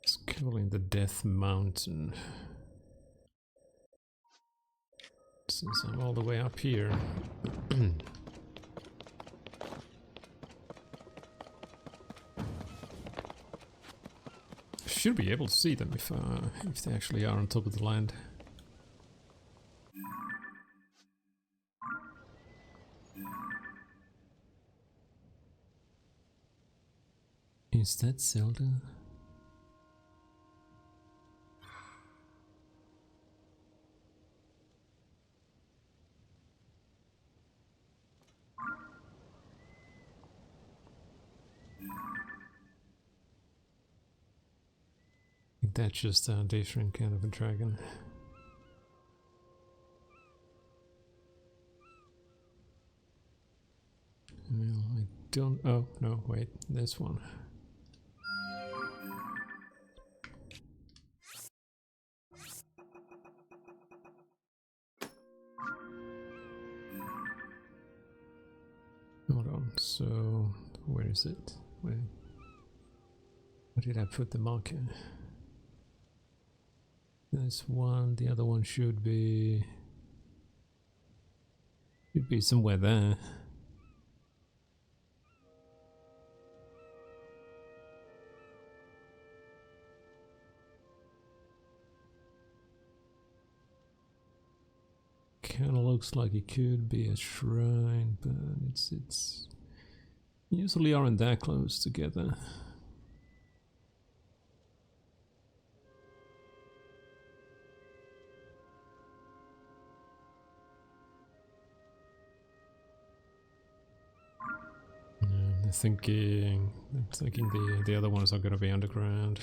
It's calling the Death Mountain. Since I'm all the way up here. Should be able to see them if they actually are on top of the land. Is that Zelda? I think that's just a different kind of a dragon. Well, I don't... oh, no, wait, this one. Hold on, so where is it? Where did I put the marker? This one, the other one should be somewhere there. Kinda looks like it could be a shrine, but it's usually aren't that close together. I'm thinking the other ones are gonna be underground.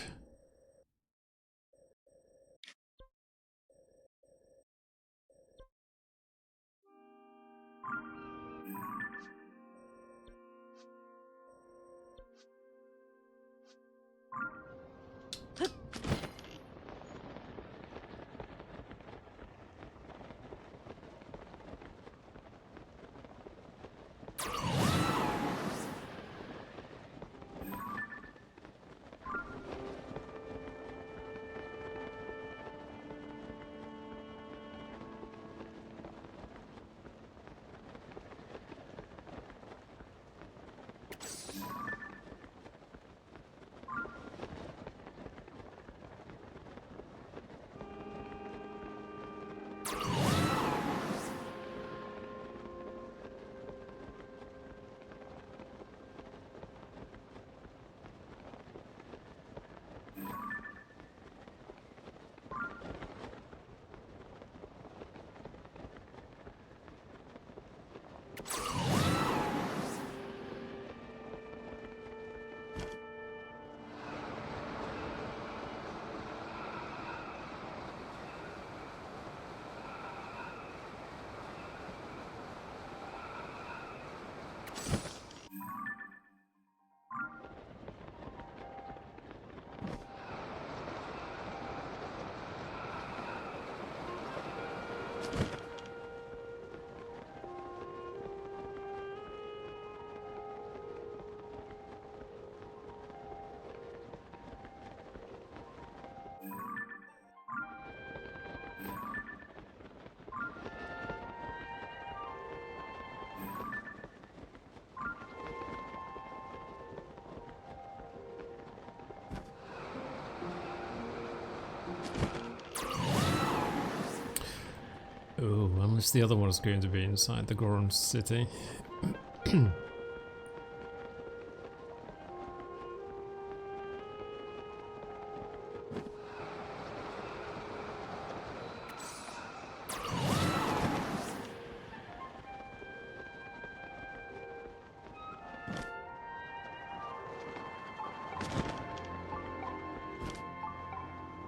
Oh, unless the other one is going to be inside the Goron city.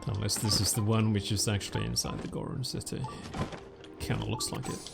Unless this is the one which is actually inside the Goron city. Kinda looks like it.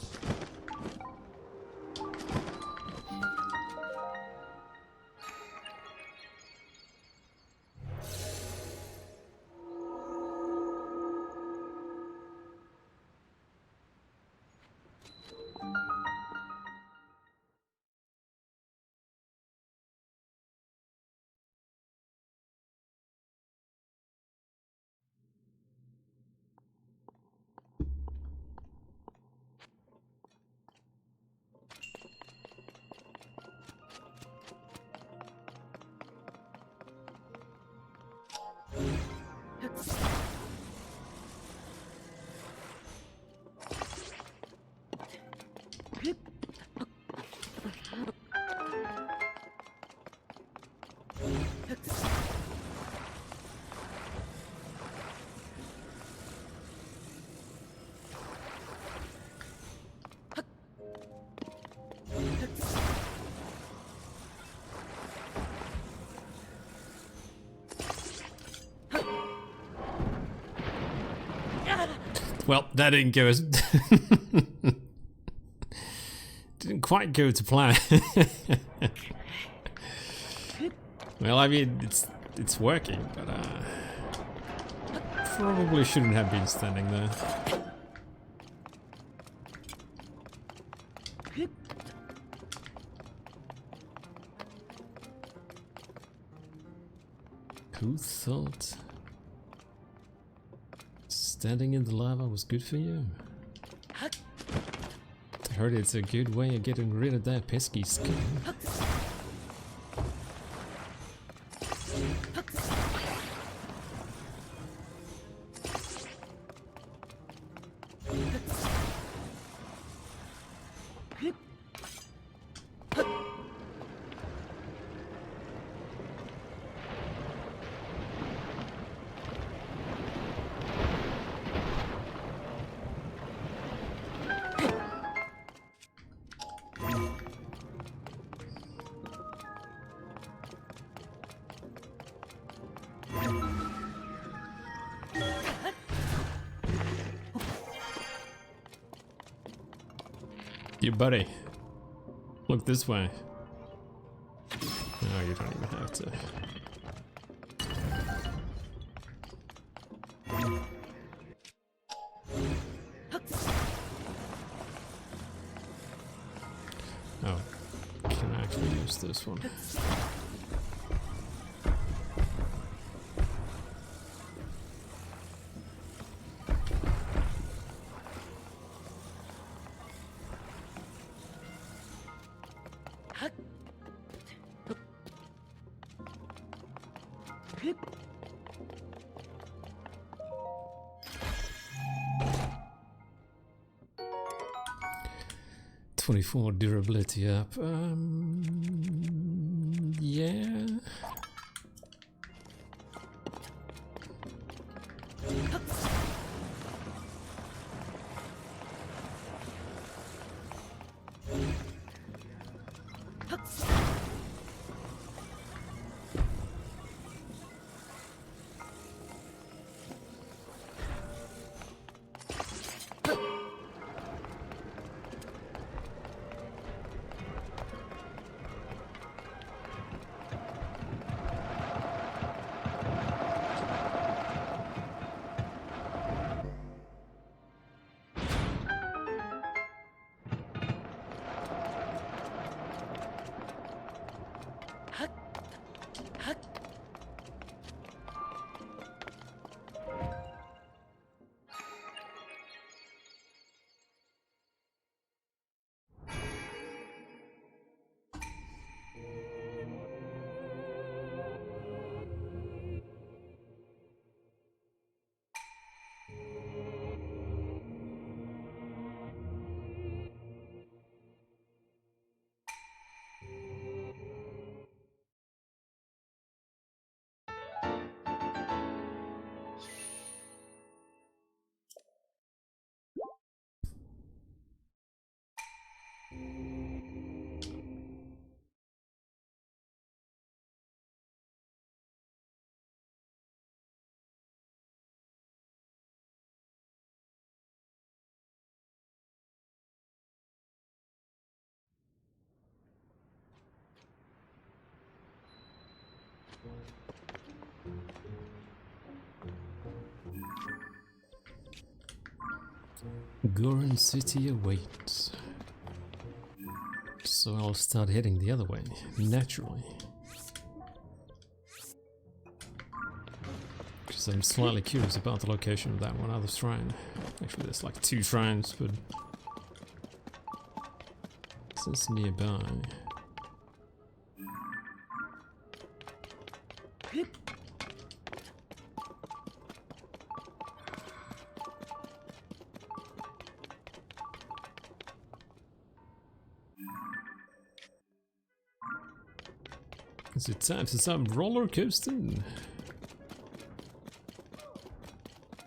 Well, that didn't go as... didn't quite go to plan. Well, I mean, it's working, but probably shouldn't have been standing there. Who thought standing in the lava was good for you? I heard it's a good way of getting rid of that pesky skin. You buddy, look this way. No, you don't even have to. Oh, can I actually use this one? .24 durability up. Yeah. Goron City awaits. So I'll start heading the other way, naturally. Because I'm slightly curious about the location of that one other shrine. Actually, there's like 2 shrines, but this is nearby. Is it time for some roller coasting?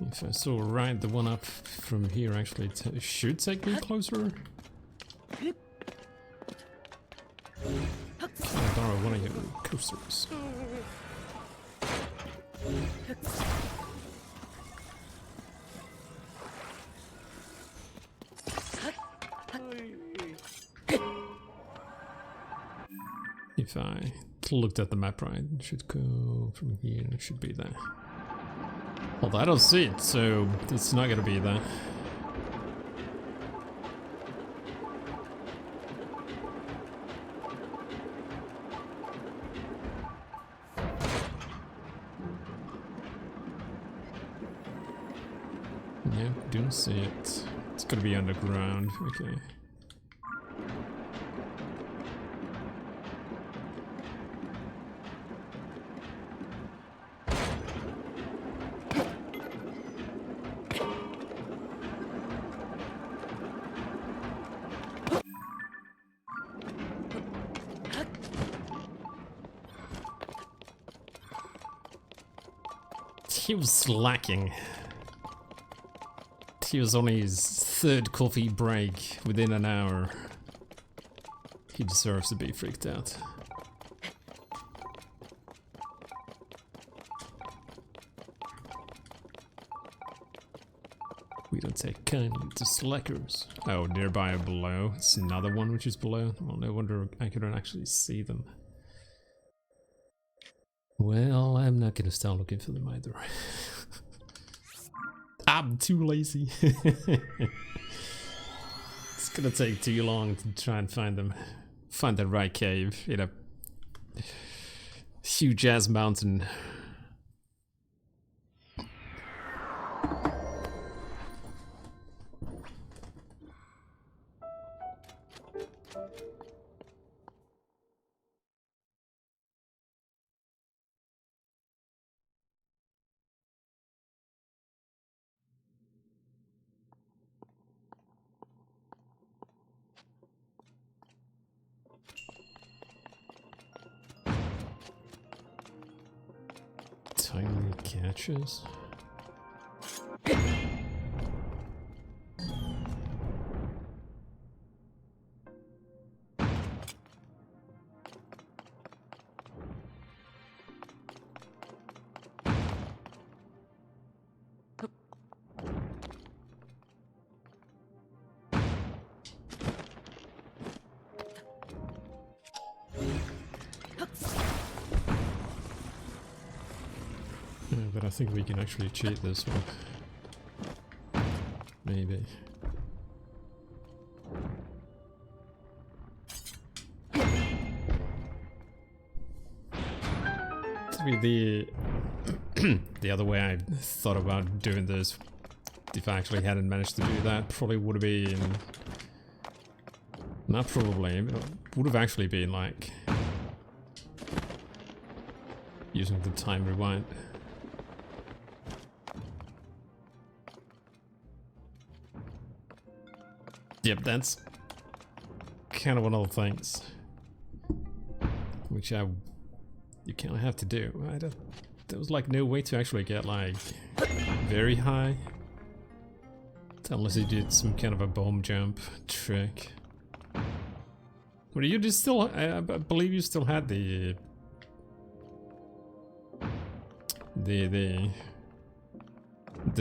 If I saw right, the one up from here actually should take me closer. Can I borrow one of your coasters? If I looked at the map right, it should go from here, it should be there. Although I don't see it, so it's not gonna be there. Yeah, don't see it. It's gonna be underground, okay. He was slacking. He was on his 3rd coffee break within an hour. He deserves to be freaked out. We don't take kindly to slackers. Oh, nearby or below. It's another one which is below. Well, no wonder I couldn't actually see them. Well, I'm not gonna start looking for them either. I'm too lazy. It's gonna take too long to try and find them. Find the right cave in a huge ass mountain. Tiny catches. But I think we can actually cheat this one. Maybe. To be the other way I thought about doing this, if I actually hadn't managed to do that, probably would have been... Not probably, but it would have actually been like... using the time rewind. Yep, that's kind of one of the things which you kind of have to do. There was like no way to actually get like very high, unless you did some kind of a bomb jump trick. Well, you just still, I believe you still had the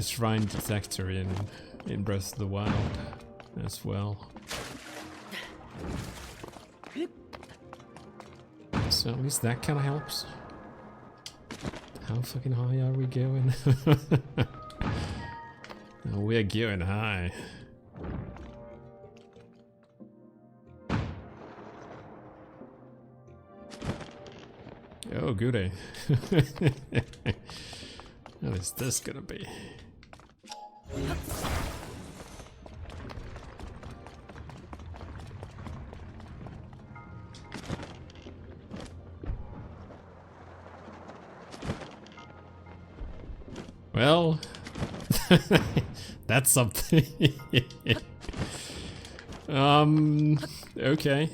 shrine detector in Breath of the Wild as well. So at least that kind of helps. How fucking high are we going? Oh, we're going high. Oh, goody. What is this gonna be? Well, that's something. Okay.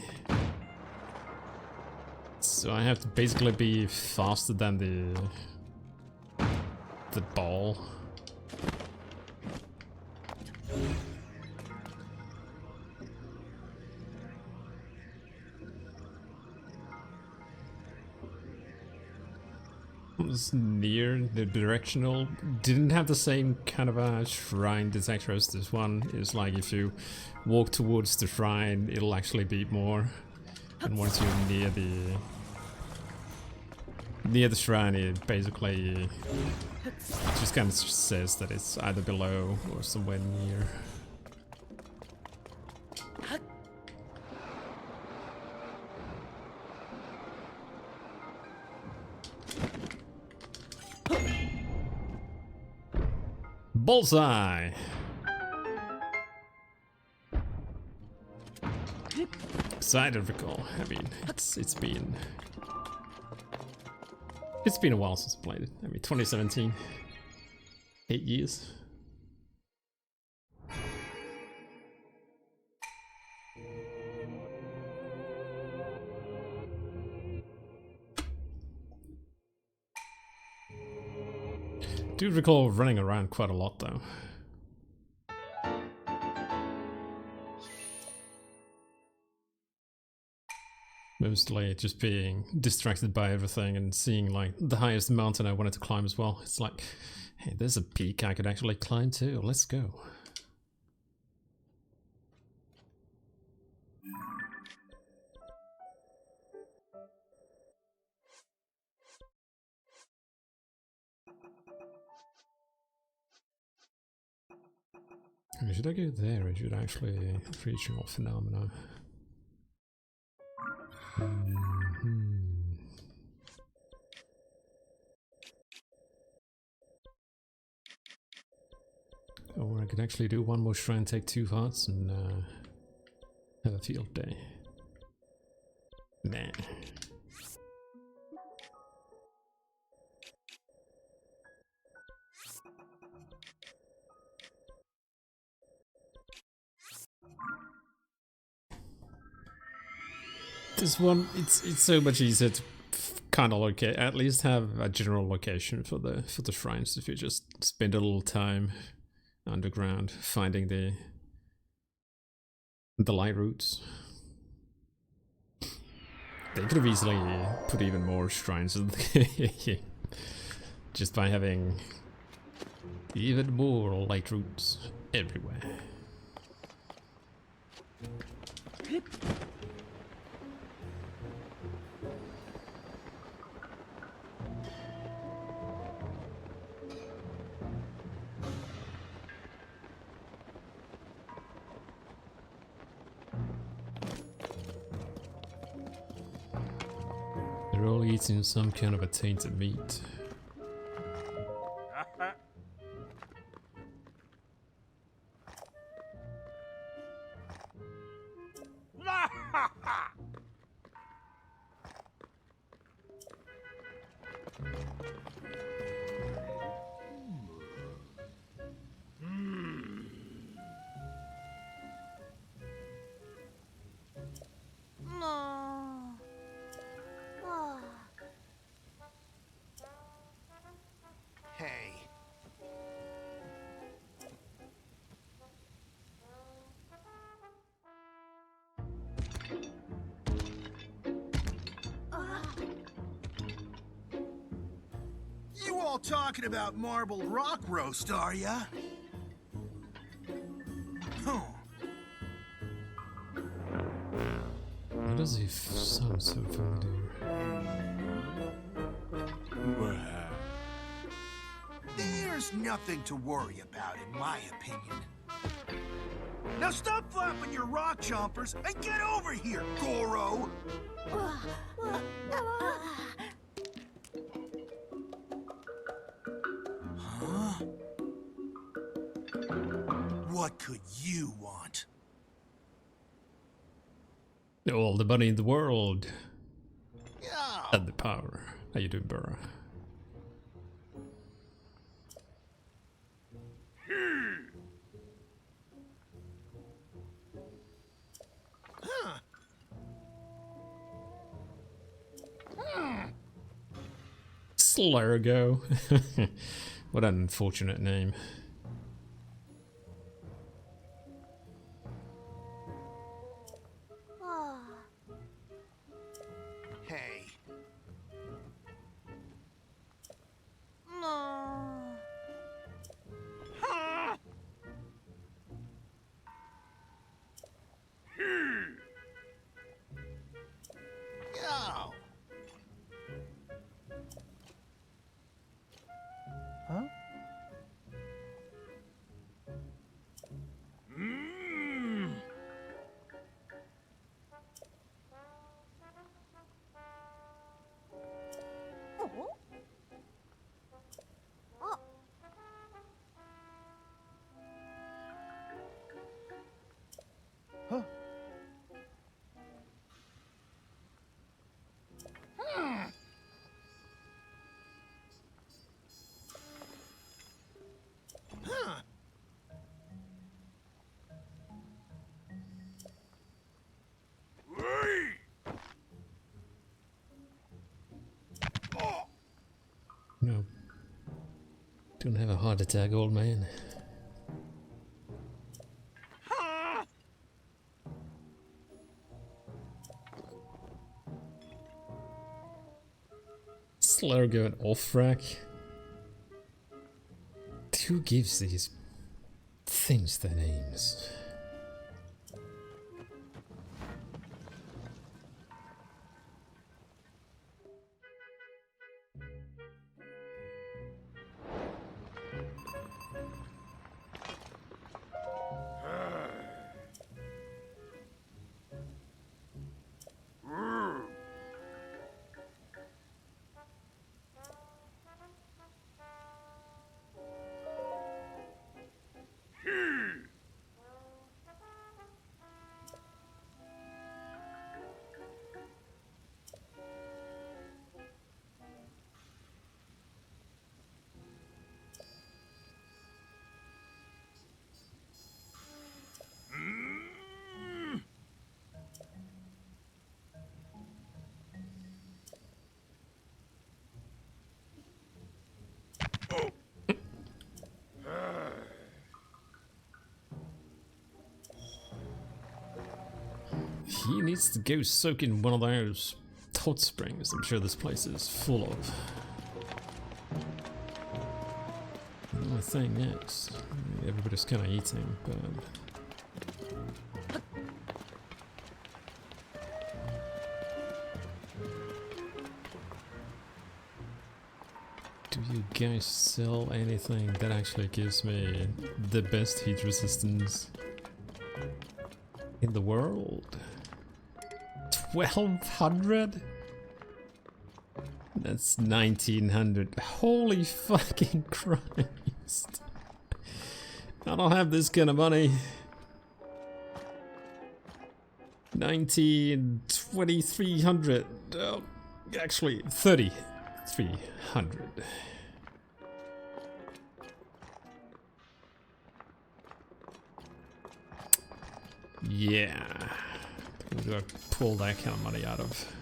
So I have to basically be faster than the ball. Was near the directional, didn't have the same kind of a shrine detector as this one. It's like if you walk towards the shrine, it'll actually beep more, and once you're near the shrine, it basically just kind of says that it's either below or somewhere near. Bullseye! Excited recall. I mean, it's been a while since I played it. I mean, 2017. 8 years. Do recall running around quite a lot though. Mostly just being distracted by everything and seeing like the highest mountain I wanted to climb as well. It's like, hey, there's a peak I could actually climb too. Let's go. Should I go there or should I actually reach all phenomena? Or I could actually do one more shrine, take 2 hearts, and have a field day. Nah. This one, it's so much easier to kind of locate, at least have a general location for the shrines if you just spend a little time underground finding the light routes. They could have easily put even more shrines in the game just by having even more light routes everywhere. They're all eating some kind of a tainted meat. Hey. You all talking about marble rock roast, are ya? Huh. Why does he sound so familiar? There's nothing to worry about, in my opinion. Now stop flapping your rock chompers and get over here, Goro! Huh? What could you want? All the money in the world. Yeah. And the power. How you doing, Burra? Huh. Slurgo. What an unfortunate name. Hey. Yo. Huh? Huh? Huh? No. Don't have a heart attack, old man. Slurgo and Offrack. Who gives these things their names? He needs to go soak in one of those hot springs. I'm sure this place is full of. The only thing is, everybody's kind of eating, but do you guys sell anything that actually gives me the best heat resistance in the world? 1200? That's 1900. Holy fucking Christ. I don't have this kind of money. 2300. Oh, actually, 3300. Yeah. Who do I pull that kind of money out of?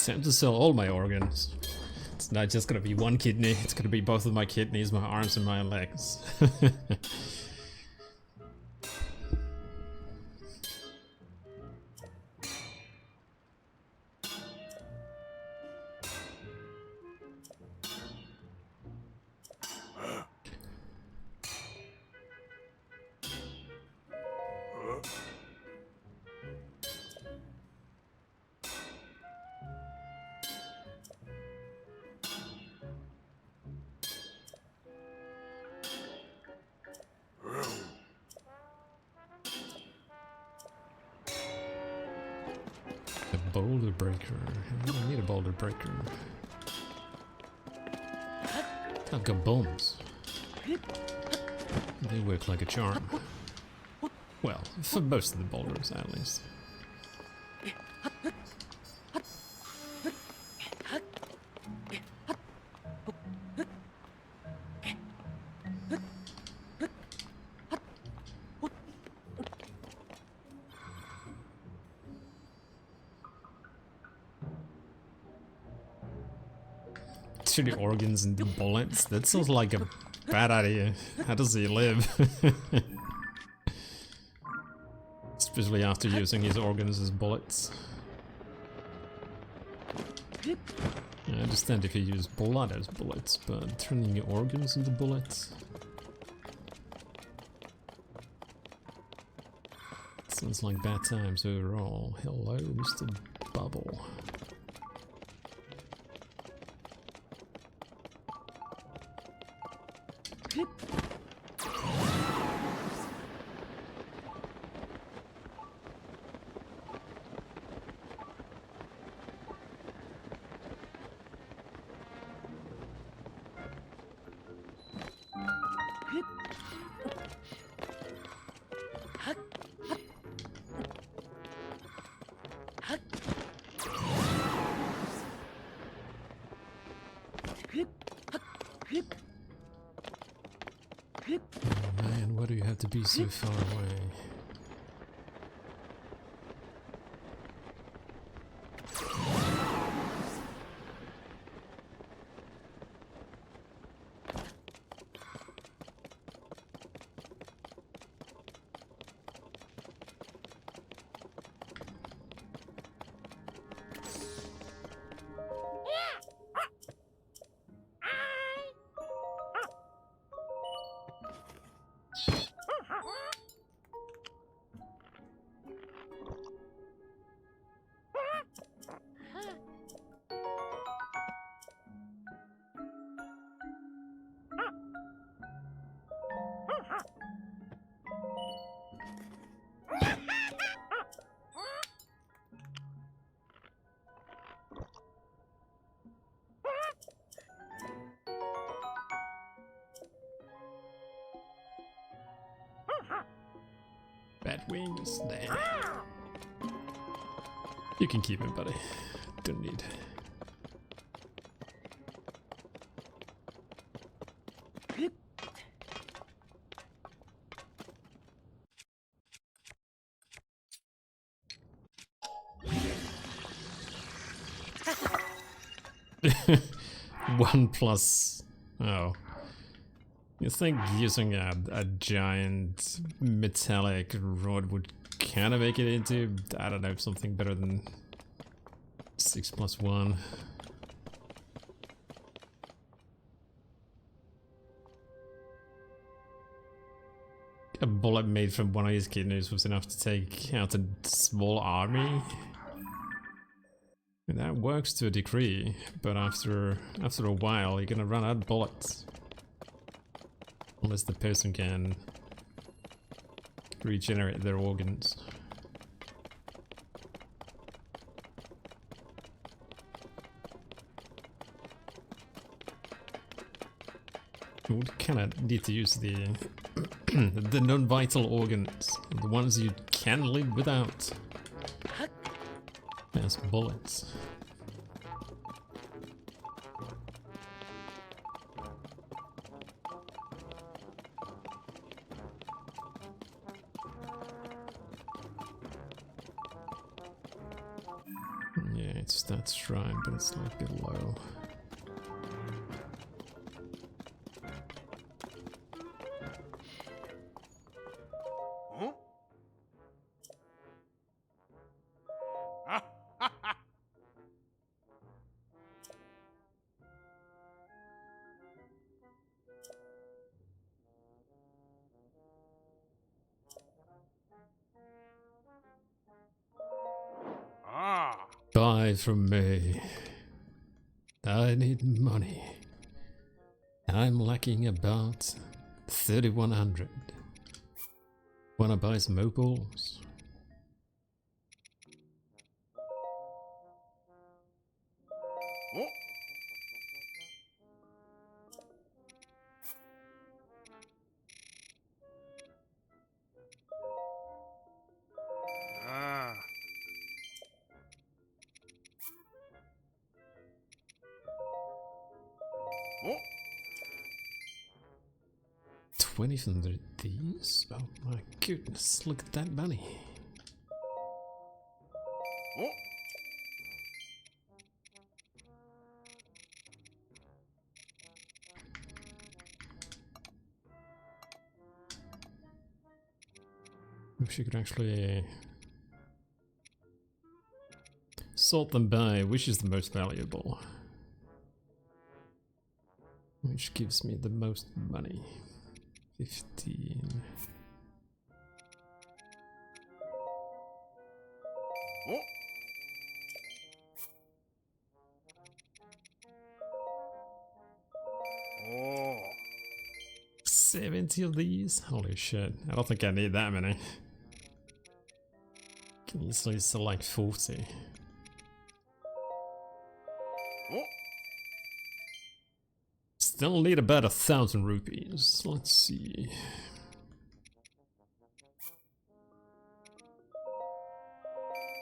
Time to sell all my organs. It's not just gonna be one kidney, it's gonna be both of my kidneys, my arms and my legs. A boulder breaker. I need a boulder breaker. I've got bombs. They work like a charm. Well, for most of the boulders, at least. The organs and the bullets. That sounds like a bad idea. How does he live? Especially after using his organs as bullets. I understand if you use blood as bullets, but turning your organs into bullets? Sounds like bad times overall. Hello, Mr. Bubble. Man, why do you have to be so far away? Bad wings, nah. You can keep him, buddy. Don't need. One plus. Oh. You think using a giant metallic rod would kind of make it into, I don't know, something better than 6+1? A bullet made from one of his kidneys was enough to take out a small army? And that works to a degree, but after a while you're gonna run out of bullets. Unless the person can regenerate their organs. You would kinda need to use the the non-vital organs, the ones you can live without, as bullets. That's right, but it's like below. Huh? Ah. Buy from me. I need money. I'm lacking about 3,100. Wanna buy some opals? Oh. Ah. 20 from these? Oh my goodness, look at that money. Oh. Wish you could actually sort them by which is the most valuable. Which gives me the most money. 15. Oh. 70 of these? Holy shit. I don't think I need that many. Can easily select 40. Oh. Still need about 1,000 rupees. Let's see.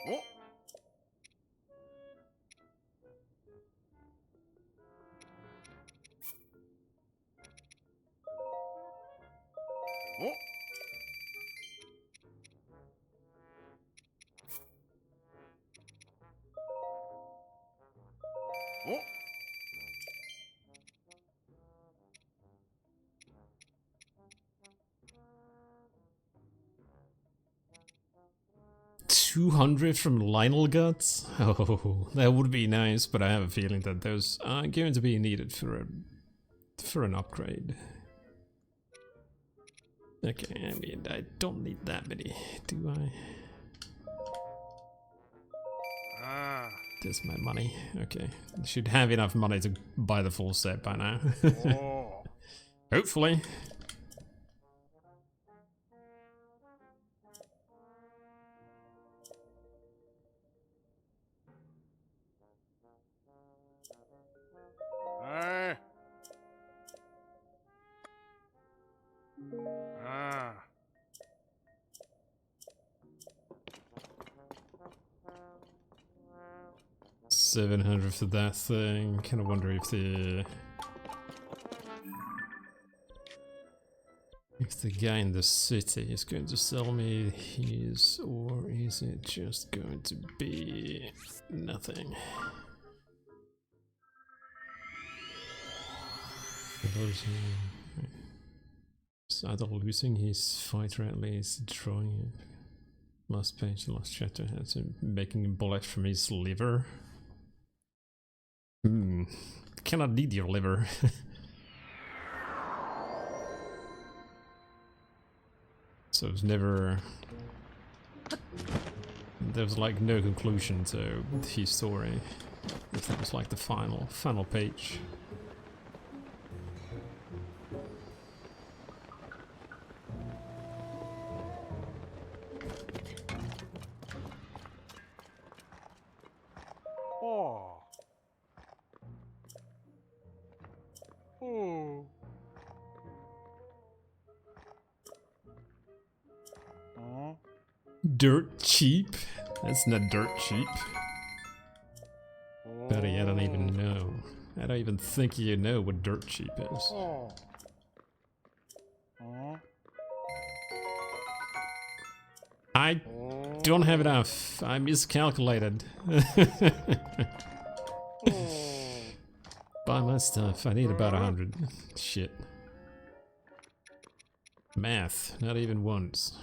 Oh. 200 from Lionel Guts? Oh, that would be nice, but I have a feeling that those are going to be needed for an upgrade. Okay, I mean, I don't need that many, do I? Ah. There's my money. Okay, should have enough money to buy the full set by now. Oh. Hopefully. Ah. Ah. 700 for that thing. Kind of wonder if the guy in the city is going to sell me his, or is it just going to be nothing? Is either losing his fight or at least drawing it. Last page, last chapter has him making a bullet from his liver. Cannot need your liver. So it's never... There's like no conclusion to his story. If that was like the final page. Oh. Oh. Huh? Dirt cheap? That's not dirt cheap. Buddy, I don't even know. I don't even think you know what dirt cheap is. Oh. Huh? I Oh. don't have enough. I miscalculated. Buy my stuff. I need about 100. Shit. Math. Not even once.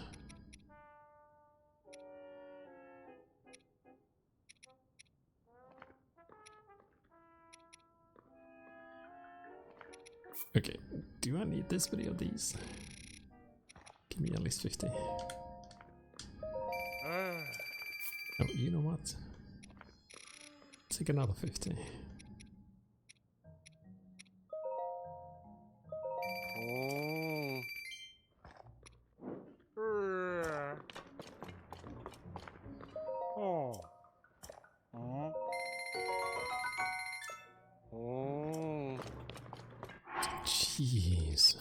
Okay, do I need this many of these? Give me at least 50. Oh, you know what? Take another 50. Jeez.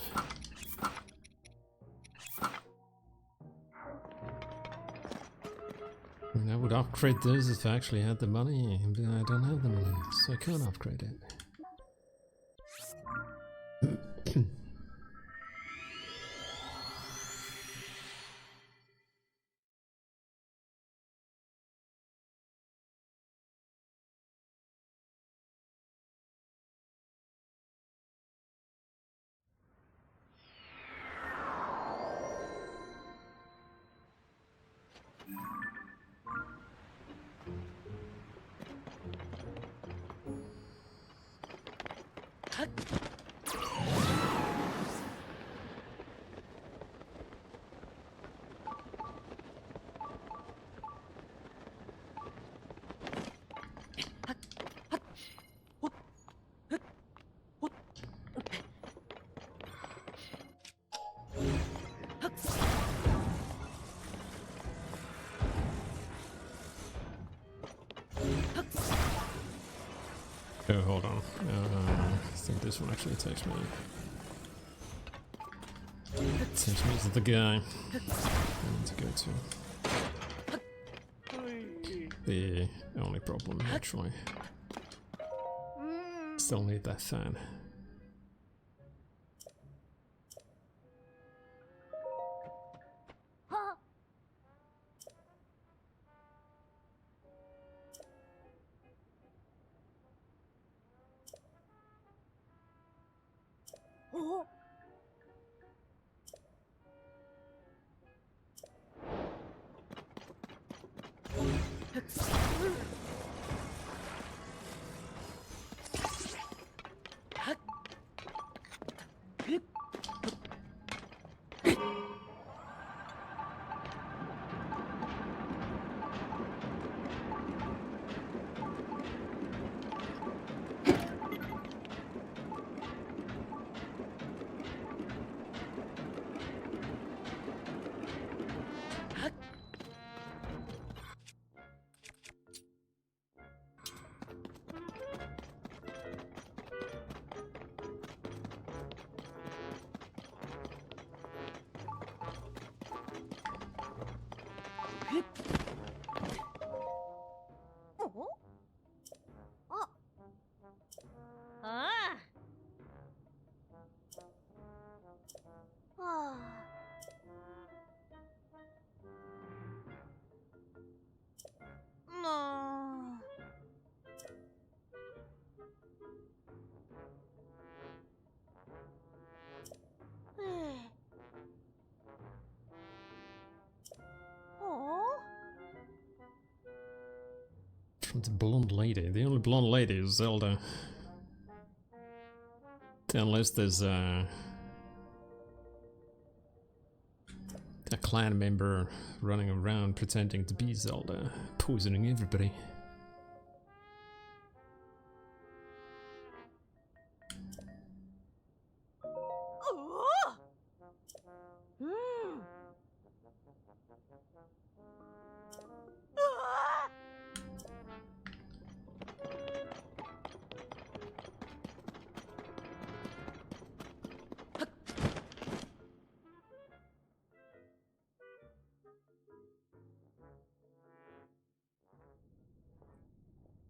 I mean, I would upgrade those if I actually had the money, but I don't have the money, so I can't upgrade it. Oh, hold on. I think this one actually takes me. Takes me to the guy I need to go to. The only problem, actually. Still need that fan. From the blonde lady. The only blonde lady is Zelda. Unless there's a clan member running around pretending to be Zelda, poisoning everybody.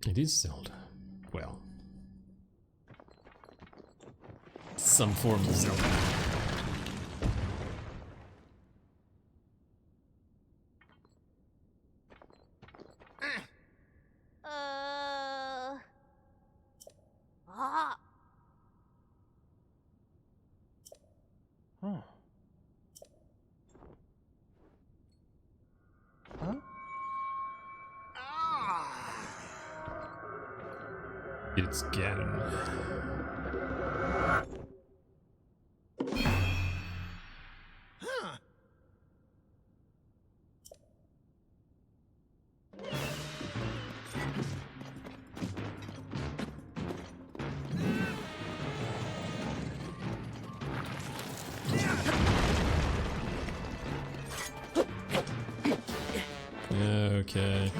It is Zelda. Well, some form of Zelda. Huh? Huh? It's Ganon. Huh? Okay.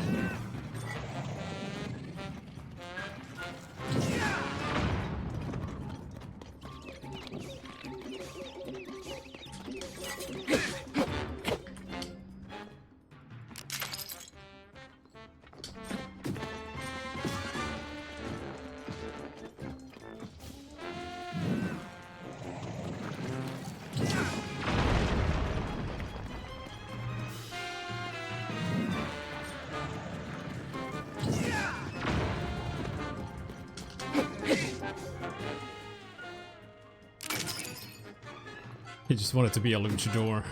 He just wanted to be a luchador.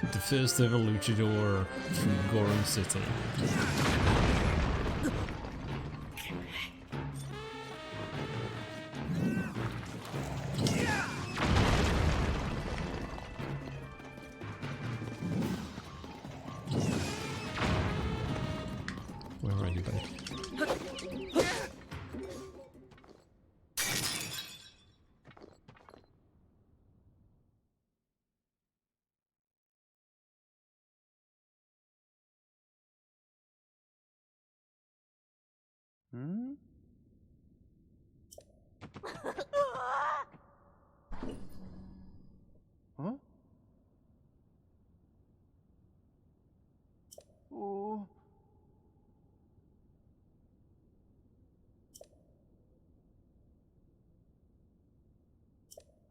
The first ever luchador from Goron City. Where are you, buddy? Hmm? Huh? Oh.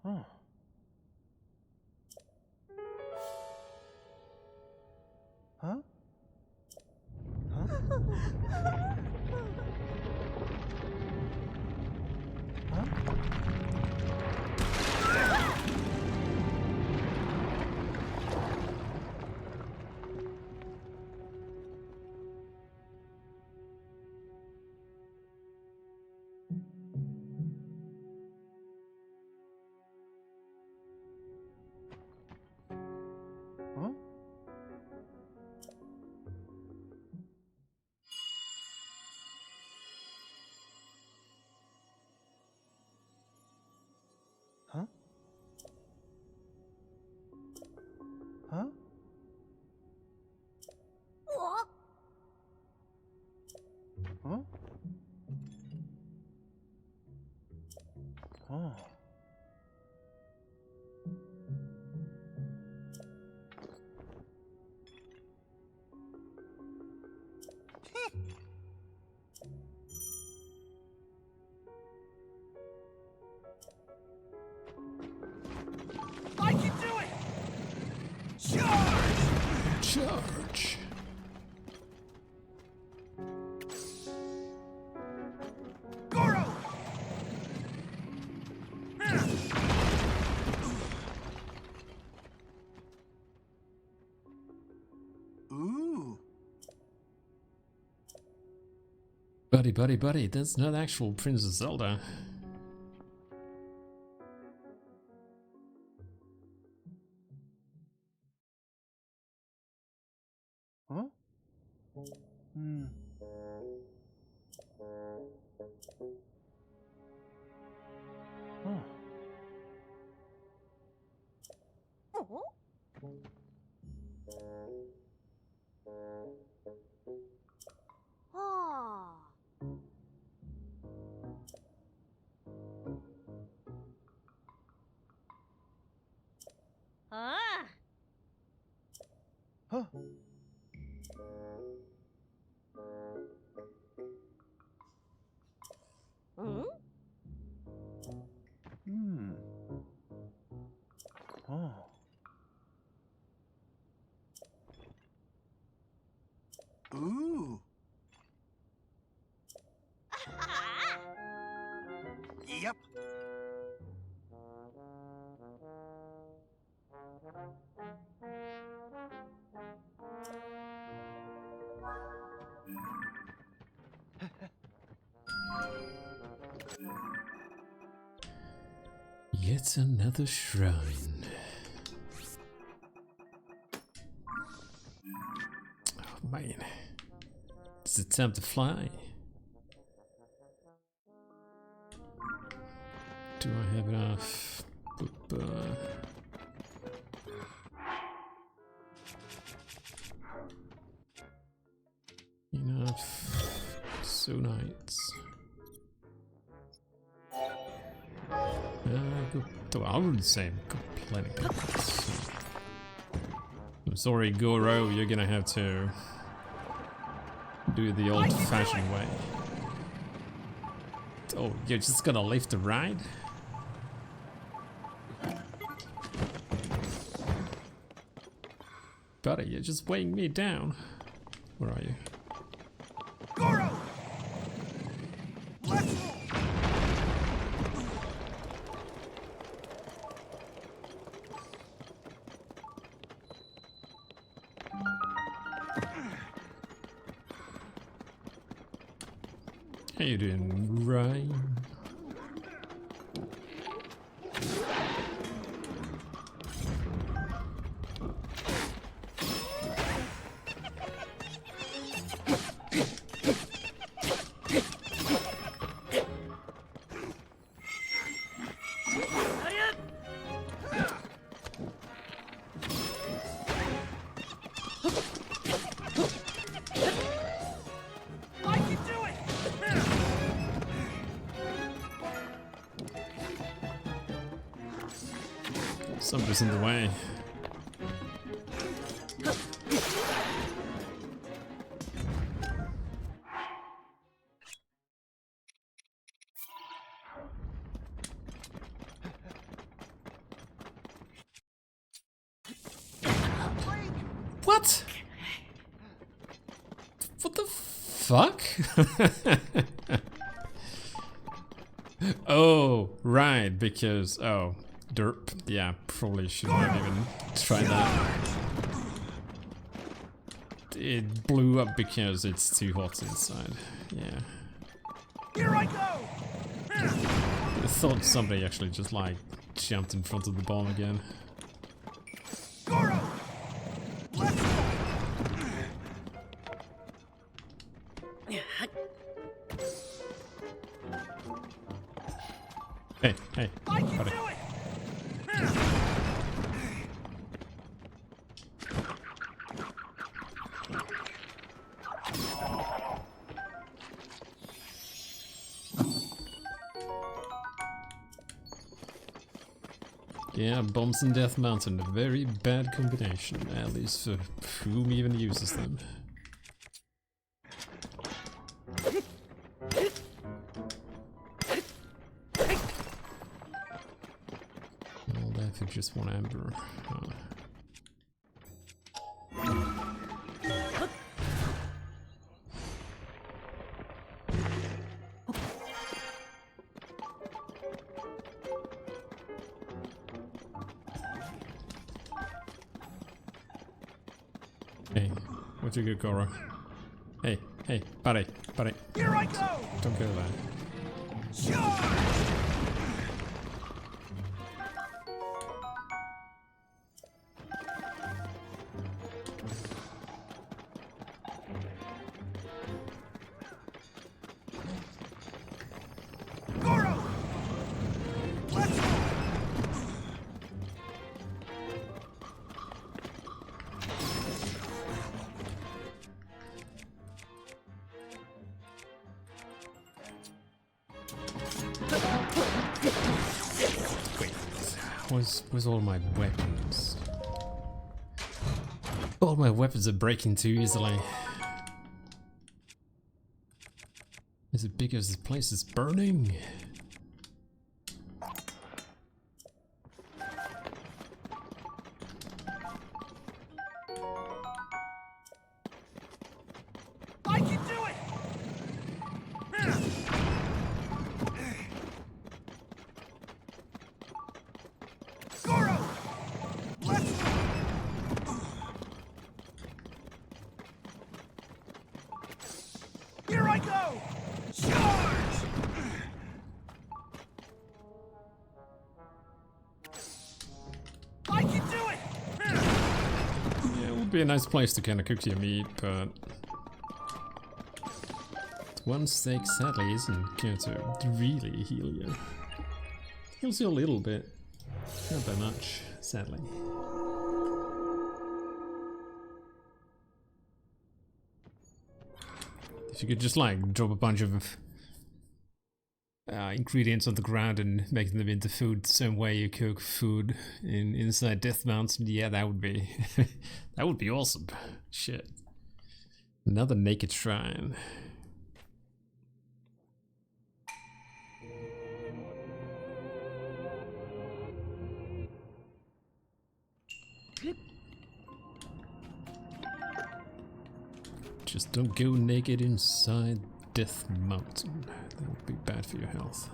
Huh? Huh? Huh? Huh? Huh? Huh? Huh? Huh? Oh. I can do it! Charge! Charge! Goro! Ooh. Buddy, that's not actual Princess Zelda. Huh? Hmm. Huh. Huh? Hmm. Oh. Ooh. Yep. Yet another shrine. Oh man. Is it time to fly? Do I have enough? Enough. So nice. I wouldn't say I'm complaining. I'm sorry, Goro, you're gonna have to do it the old-fashioned way. Oh, you're just gonna lift the ride? Buddy, you're just weighing me down. Where are you? Goro! Let's go! How you doing, Ryan? I can do it! Somebody's in the way. What? What the fuck? Oh, right, because, oh, derp. Yeah, probably shouldn't have even tried that. It blew up because it's too hot inside. Yeah. Here I go! I thought somebody actually just like jumped in front of the bomb again. Goro! Let's go! Hey, hey, I can buddy. do it! Yeah, bombs in Death Mountain, a very bad combination, at least for whom even uses them. All that for just one amber. Huh. Hey, what you good, Goro? Hey, hey, buddy, buddy. Here I go! Don't go there. Charge! Goro! Let's go! Where's all my weapons? All my weapons are breaking too easily. Is it because this place is burning? I can do it! Goro! Let's go! Here I go! Charge! would be a nice place to kind of cook your meat, but one steak sadly isn't going to really heal you. Heals you a little bit, not that much, sadly. If you could just like drop a bunch of ingredients on the ground and make them into food the same way you cook food inside Death Mountain, yeah, that would be that would be awesome. Shit. Another naked shrine. Just don't go naked inside Death Mountain. That would be bad for your health.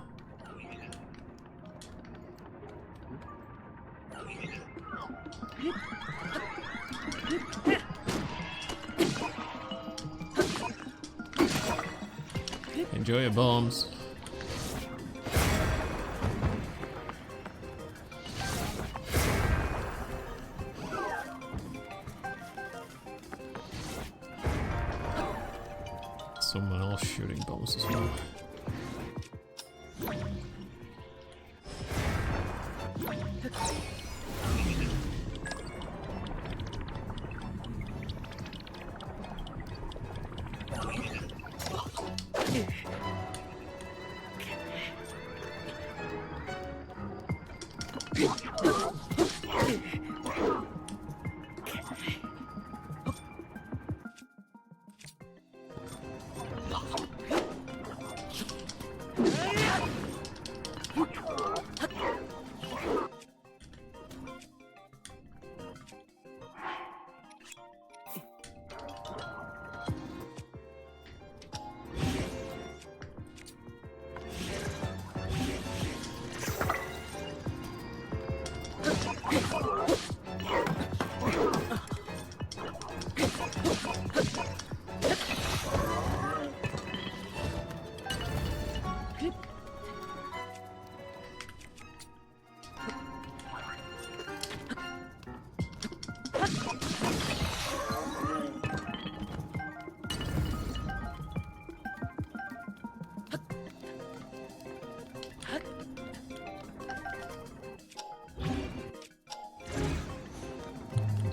Enjoy your bombs. Someone else shooting bombs as well.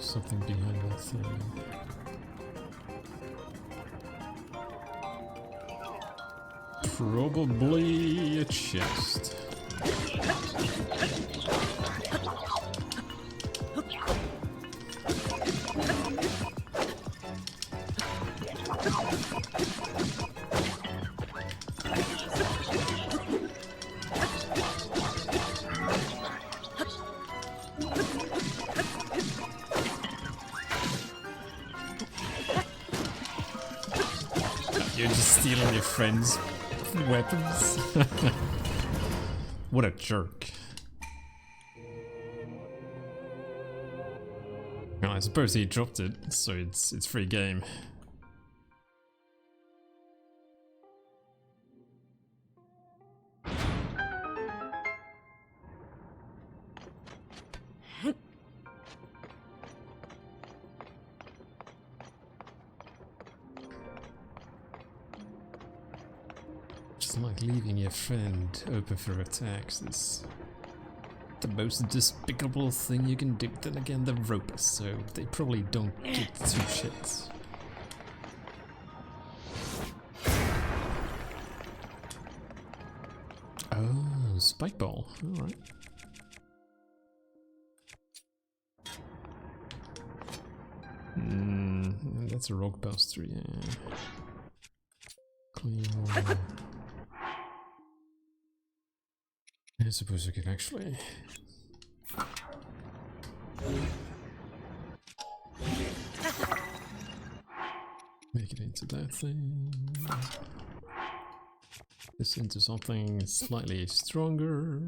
Something behind that thing. Probably a chest. You're just stealing your friends' weapons. What a jerk. Well, I suppose he dropped it, so it's free game. Just like leaving your friend open for attacks is the most despicable thing you can do. Then again, they're ropers, so they probably don't get two shits. Oh, spike ball. Alright. That's a rock buster, yeah. Clean. I suppose we can actually make it into that thing. This into something slightly stronger.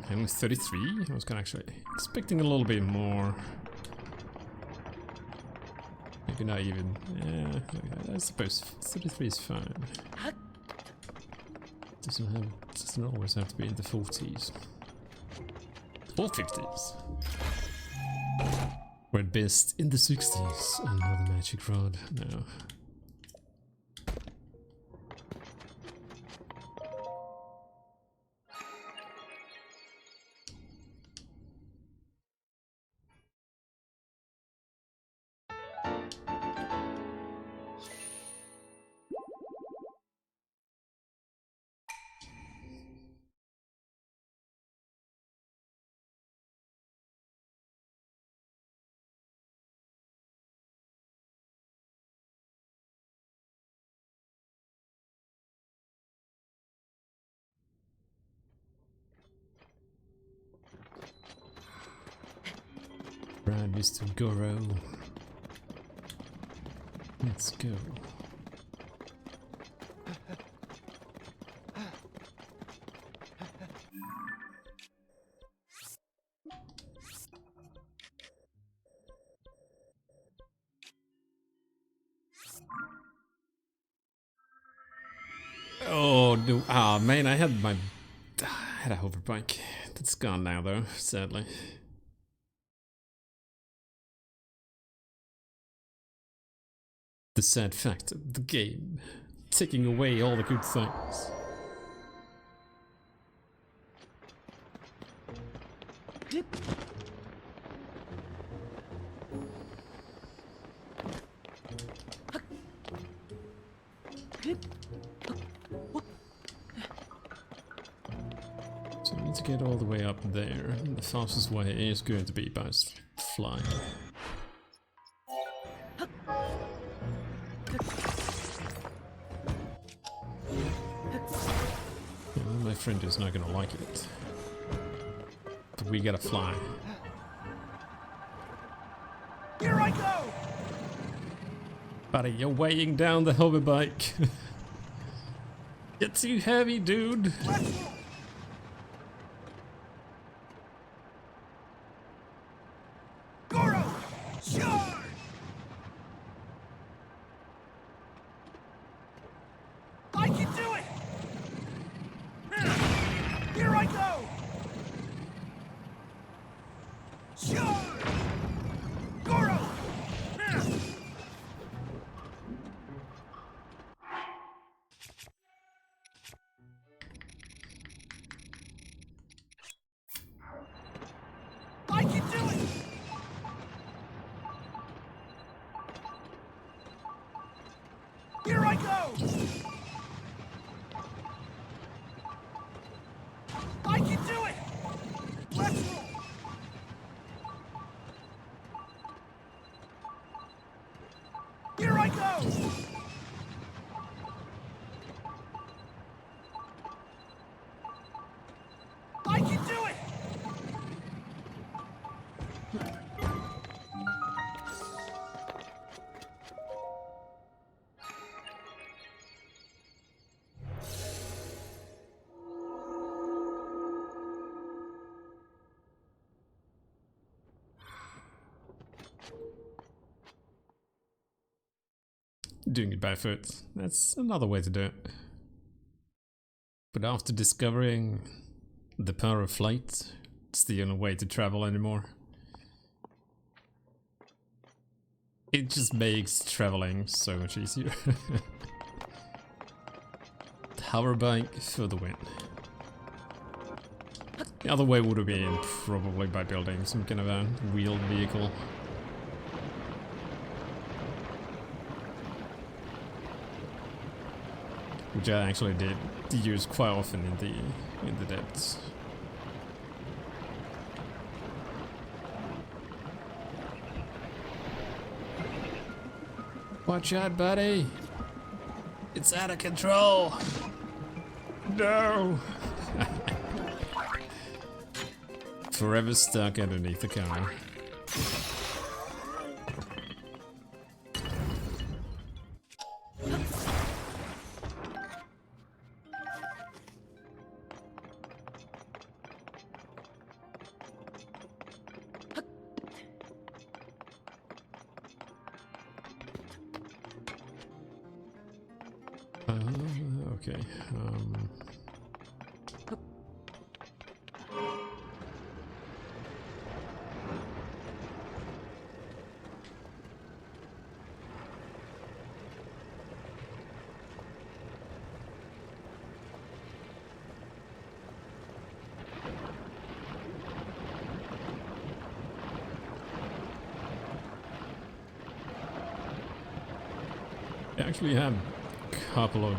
And with 33, I was kind of actually expecting a little bit more. maybe not even. Yeah, I suppose 33 is fine. Doesn't always have to be in the 40s or 50s. We're at best in the 60s. Another magic rod. No. Right, Mr. Goro. Let's go. Oh no! Ah man, I had a hoverbike. That's gone now though, sadly. The sad fact of the game, taking away all the good things. So I need to get all the way up there, and the fastest way is going to be by flying. Yeah, my friend is not gonna like it. But we gotta fly. Here I go! Buddy, you're weighing down the hoverbike. You're too heavy, dude. Let's roll! Goro! Charge! I can do it! Here I go! Charge! Goro! I can do it! Here I go! I can do it! Let's roll! Here I go! I can do it! Doing it barefoot. That's another way to do it. But after discovering the power of flight, it's the only way to travel anymore. It just makes traveling so much easier. Hoverbike for the win. The other way would have been probably by building some kind of a wheeled vehicle. Which I actually did use quite often in the depths. Watch out, buddy! It's out of control! No! Forever stuck underneath the car. Okay. I actually have a couple of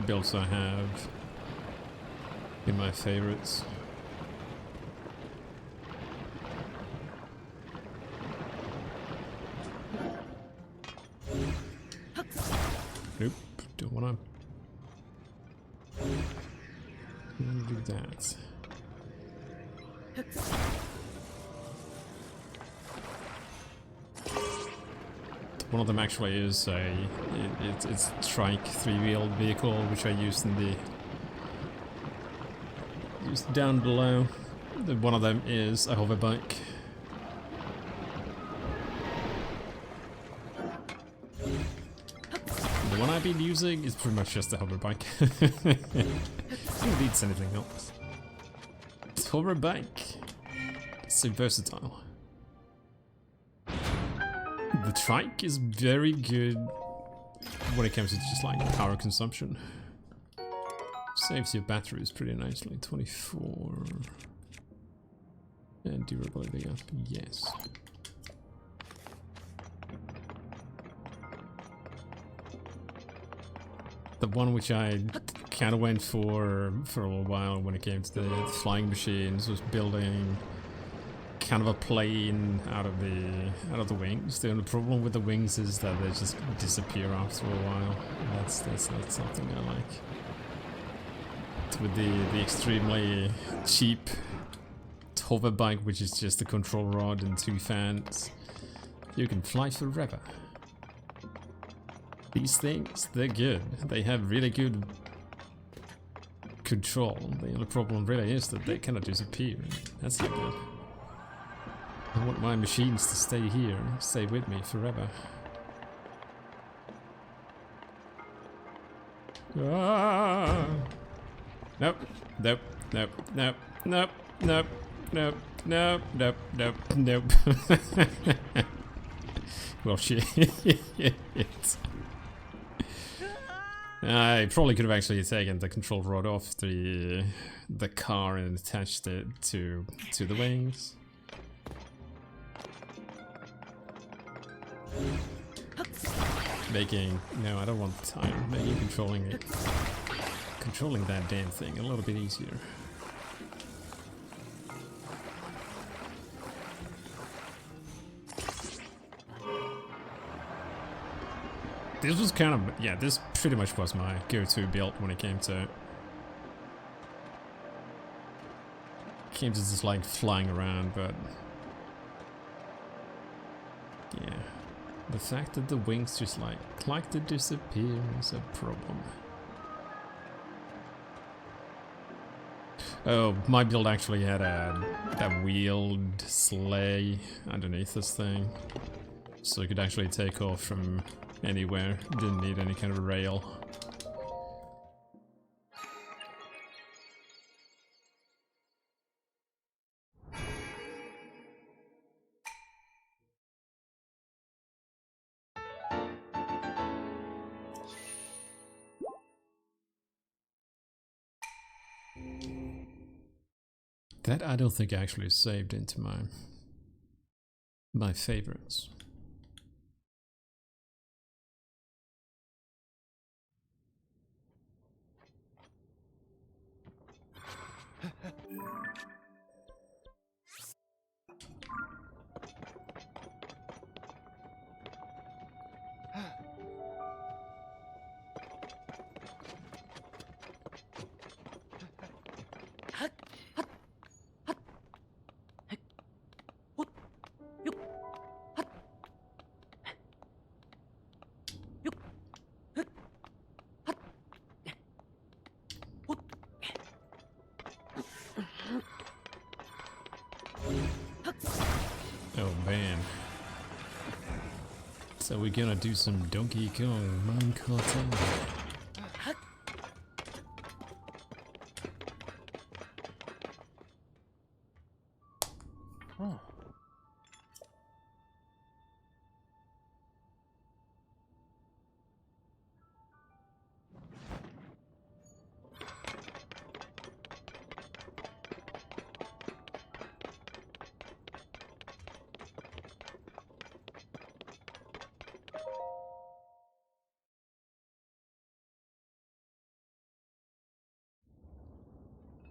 builds I have in my favorites. Nope, don't wanna do that. One of them actually is it's a trike 3-wheeled vehicle, which I used in the down below. One of them is a hoverbike. The one I've been using is pretty much just a hoverbike. Who needs anything else? It's hoverbike. It's so versatile. The trike is very good when it comes to just like power consumption. Saves your batteries pretty nicely. 24. And durability up, yes. The one which I kind of went for a little while when it came to the flying machines was building kind of a plane out of the wings. The only problem with the wings is that they just disappear after a while. That's not something I like. It's with the extremely cheap hoverbike, which is just a control rod and 2 fans, you can fly forever. These things, they're good. They have really good control. The only problem really is that they kind of disappear. That's not good. I want my machines to stay here, stay with me forever. Ah! Nope, nope, nope, nope, nope, nope, nope, nope, nope, nope, nope. Well, shit. I probably could have actually taken the control rod off the car and attached it to the wings. No, I don't want the time. Making controlling that damn thing a little bit easier. This was kind of, yeah, this pretty much was my go-to build when it came to just like flying around, but yeah. The fact that the wings just like to disappear is a problem. Oh, my build actually had a wheeled sleigh underneath this thing. So you could actually take off from anywhere. Didn't need any kind of rail. That I don't think actually saved into my favorites. Oh man. So we're gonna do some Donkey Kong Mine Cartel. Oh.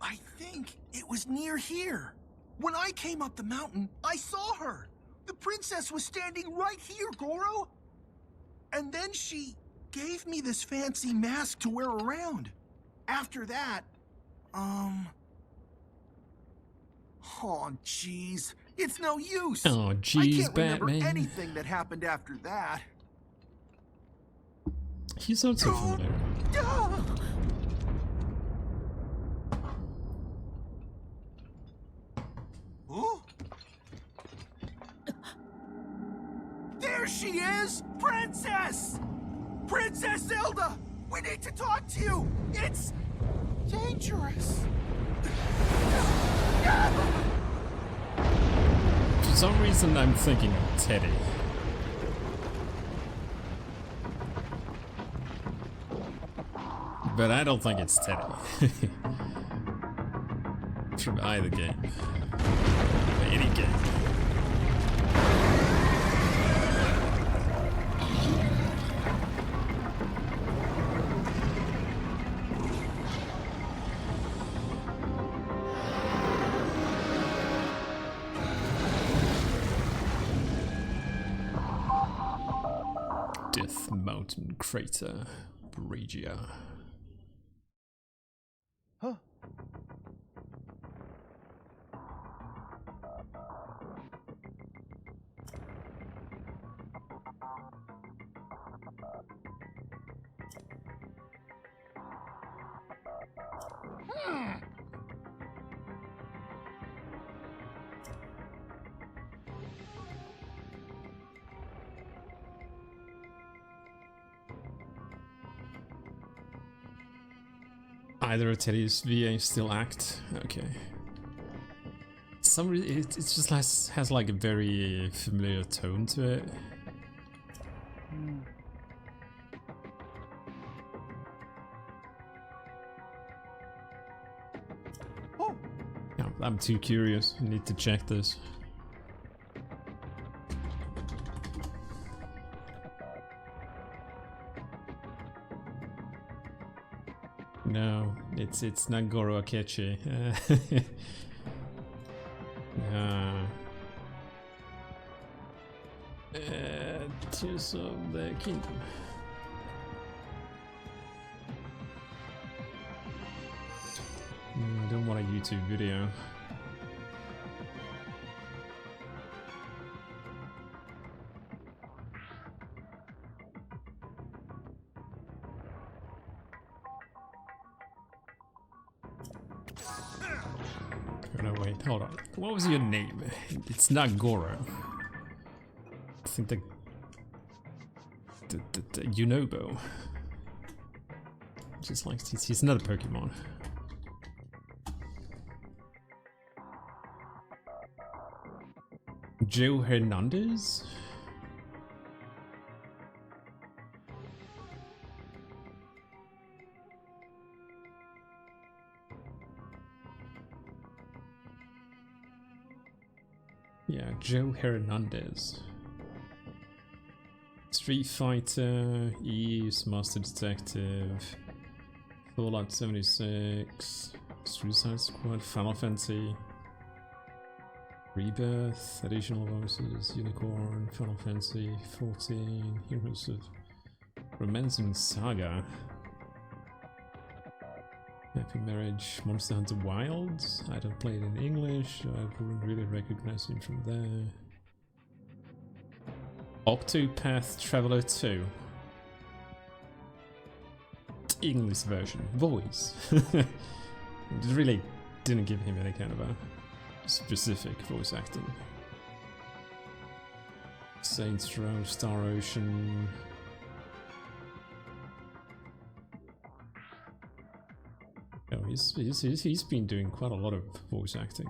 I think it was near here. When I came up the mountain, I saw her. The princess was standing right here, Goro. And then she gave me this fancy mask to wear around. After that, oh, jeez. It's no use. Oh, I jeez, can't remember Batman. anything that happened after that. He sounds so familiar. Huh? There she is! Princess! Princess Zelda! We need to talk to you! It's dangerous. For some reason, I'm thinking of Teddy. But I don't think it's Teddy. From either game. Any game. Death Mountain Crater, Regia. Huh. Either of Teddy's VA still act. Okay. Some it just has like a very familiar tone to it. Oh. Yeah, I'm too curious. I need to check this. No, it's not Goro Akechi. Tears of the Kingdom. I don't want a YouTube video. Oh, no, wait, hold on. What was your name? It's not Goro. I think the Yunobo. Just like he's another Pokemon. Joe Hernandez? Yeah, Joe Hernandez. Street Fighter, Eve's Master Detective, Fallout 76, Suicide Squad, Final Fantasy, Rebirth, Additional Voices, Unicorn, Final Fantasy 14, Heroes of Romancing Saga, Happy Marriage, Monster Hunter Wilds. I don't play it in English, I wouldn't really recognize him from there. Octopath Traveler 2. English version. Voice. It really didn't give him any kind of a specific voice acting. Saints Row, Star Ocean. Oh, he's been doing quite a lot of voice acting.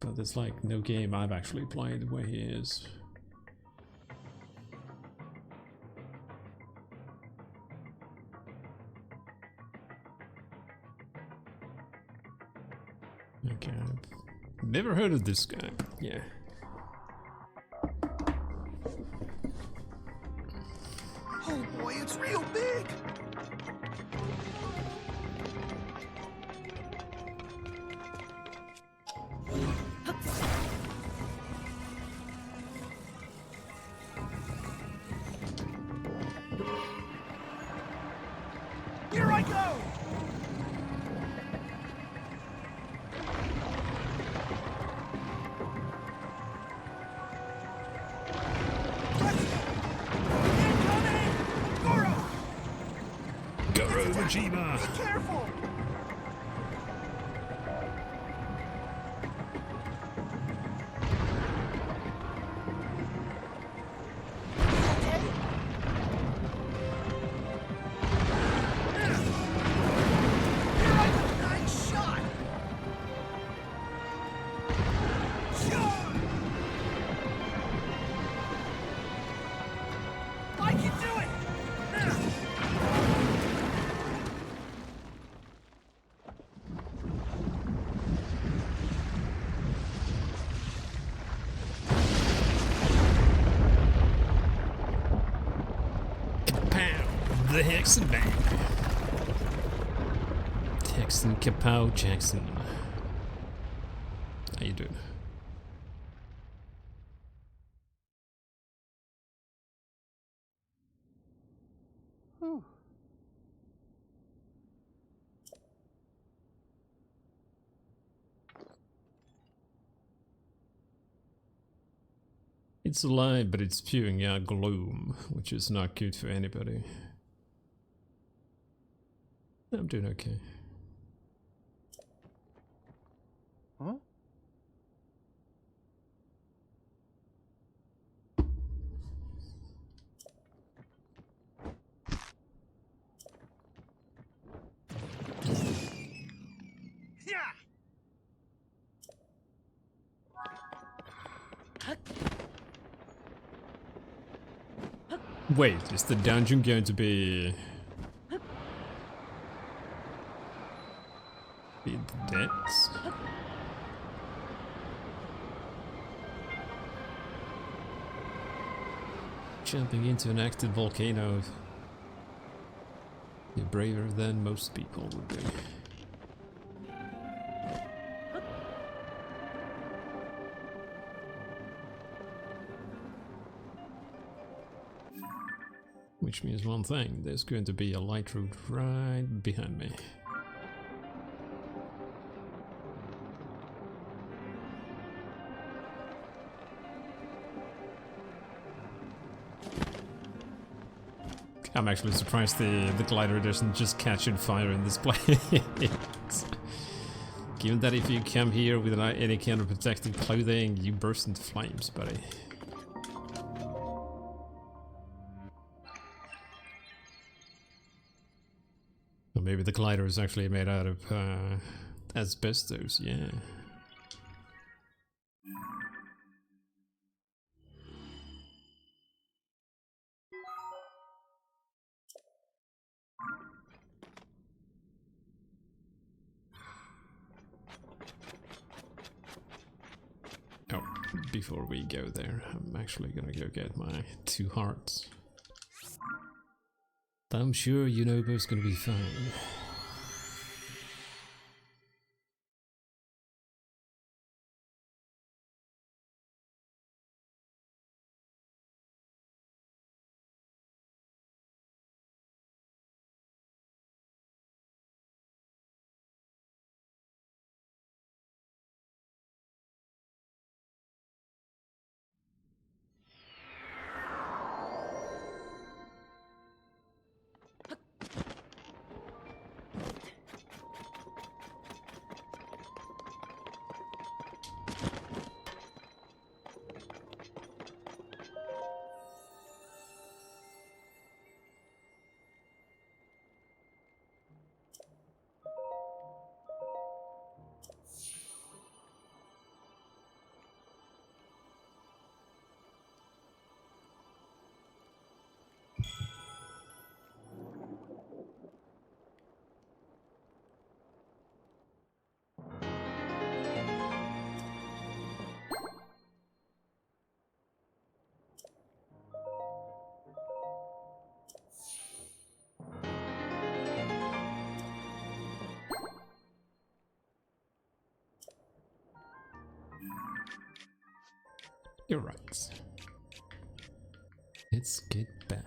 But there's like no game I've actually played the way he is. Okay, I've never heard of this guy. Yeah. Oh boy, it's real big! Here I go! Incoming! Goro! Goro Majima! Be careful! Okay? Here I go! Nice shot! Shot! I can do it! Kapow! The Hexen Bang! Hexen Kapow Jackson. How you doing? It's alive, but it's spewing out gloom, which is not good for anybody. I'm doing okay. Huh? Yeah! Wait, is the dungeon going to be the depths? Jumping into an active volcano. You're braver than most people would be. Which means one thing, there's going to be a light route right behind me. I'm actually surprised the glider doesn't just catch on fire in this place. Given that if you come here without any kind of protective clothing, you burst into flames, buddy. Or maybe the glider is actually made out of asbestos, yeah. Oh, before we go there, I'm actually gonna go get my 2 hearts. I'm sure Yunobo's gonna be fine. You're right. Let's get back.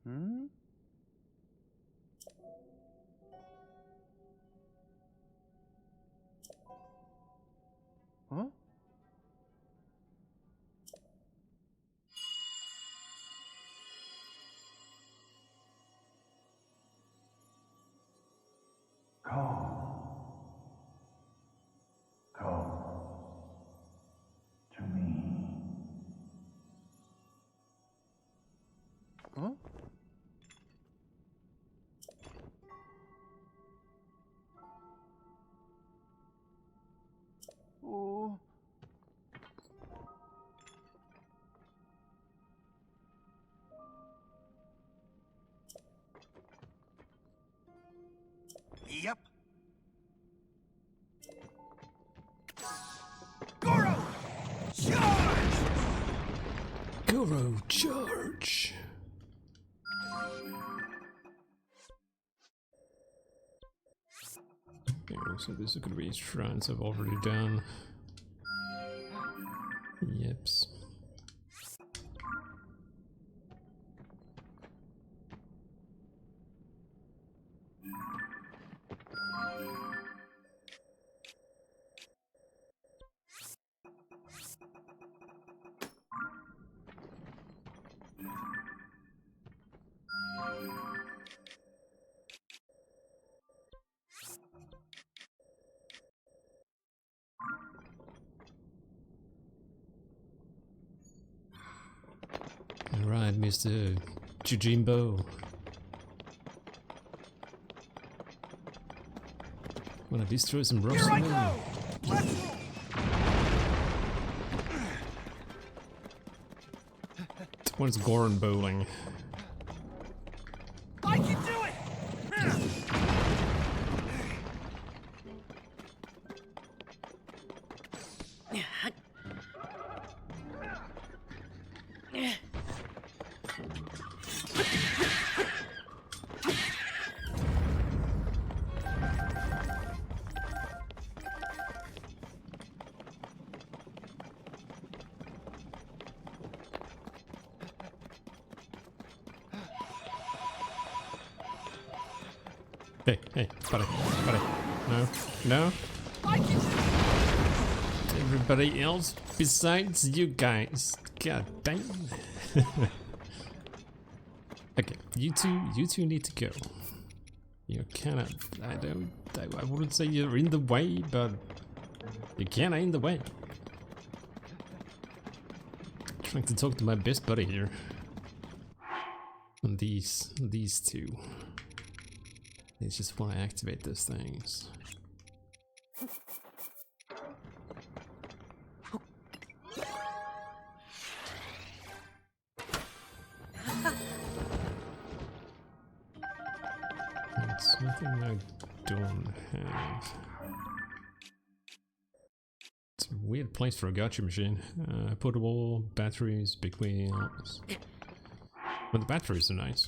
Hmm? Huh? Huh? Oh. Yep. Goro! Charge! Goro charge! Okay, so these are gonna be shrines I've already done. Yeps. Alright, Mr. Jujimbo. Wanna destroy some rocks? Here I go! Let's move! One's Goron bowling. I can do it! Hey, hey, buddy, buddy. No, no. I can do it! Everybody else besides you guys. God damn. Okay, you two need to go. You're kinda, I wouldn't say you're in the way, but you're kinda in the way. Trying to talk to my best buddy here. And these two. They just want to activate those things. It's something I don't have. It's a weird place for a gacha machine. Portable batteries, big wheels. But the batteries are nice.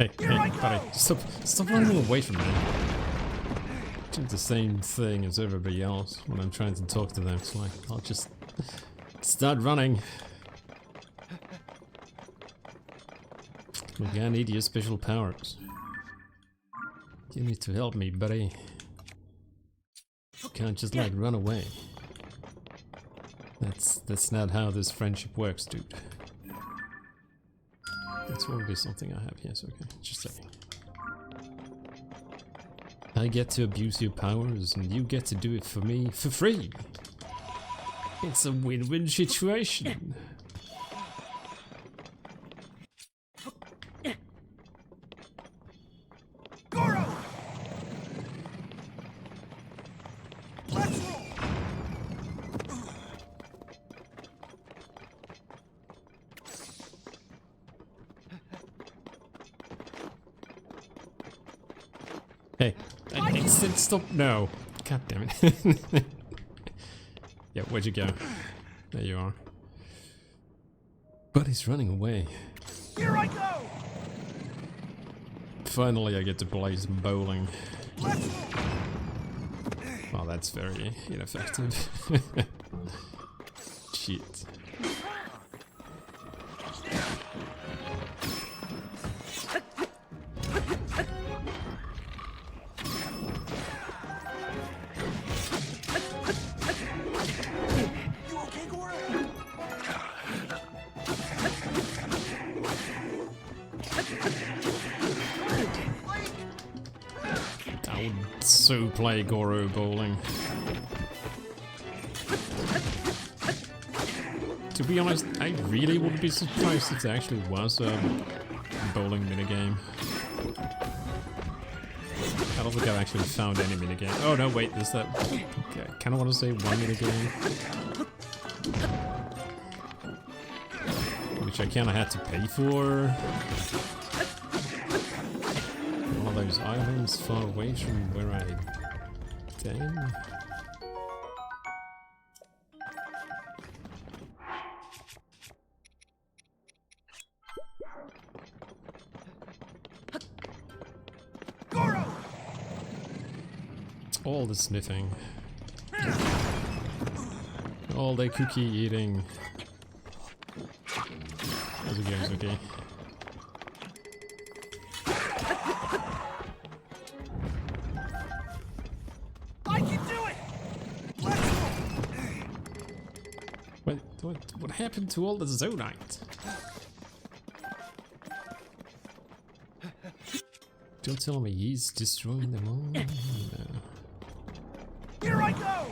Hey, hey, buddy, stop running away from me. do the same thing as everybody else when I'm trying to talk to them. It's like, I'll just start running. Like, I need your special powers. You need to help me, buddy. You can't just like run away. That's not how this friendship works, dude. That's already something I have here, so okay, just saying. I get to abuse your powers and you get to do it for me for free. It's a win-win situation. Goro! Let's roll! Hey, I said stop. No. God damn it. Yeah, where'd you go? There you are. But he's running away. Here I go! Finally, I get to play some bowling. Let's roll! Well, that's very ineffective. Shit. You okay, Goro? I would so play Goro bowling. To be honest, I really wouldn't be surprised if there actually was a bowling minigame. I don't think I've actually found any minigame. Oh no, wait, there's that. Okay, I kind of want to say one minigame. Which I kind of had to pay for. One of those islands far away from where I... Damn. Goro! All the sniffing. All the cookie eating. How's it going, okay? I can do it! Let's roll! What happened to all the Zonite? Don't tell me he's destroying them all. No. Here I go!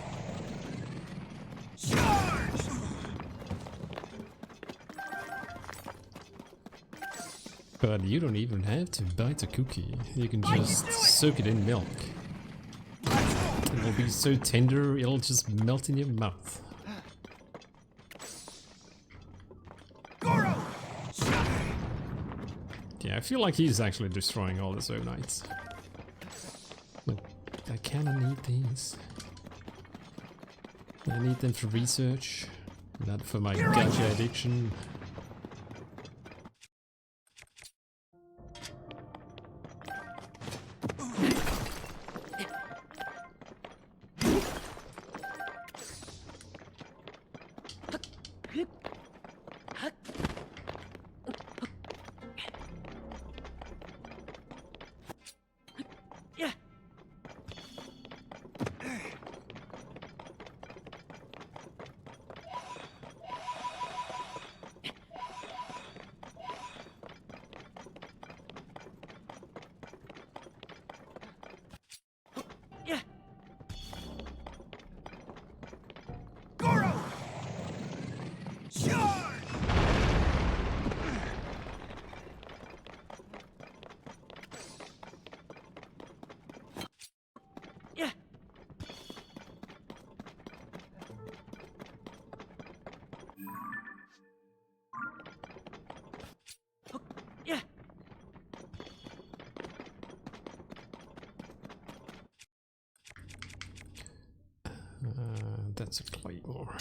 Charge! But you don't even have to bite a cookie. You can just soak it in milk. It'll be so tender, it'll just melt in your mouth. Goro! Yeah, I feel like he's actually destroying all the Zonites. Look, I kinda need these. I need them for research, not for my gacha addiction. Yeah. Yeah. Goro! Charge! Yeah. Yeah. That's a claymore.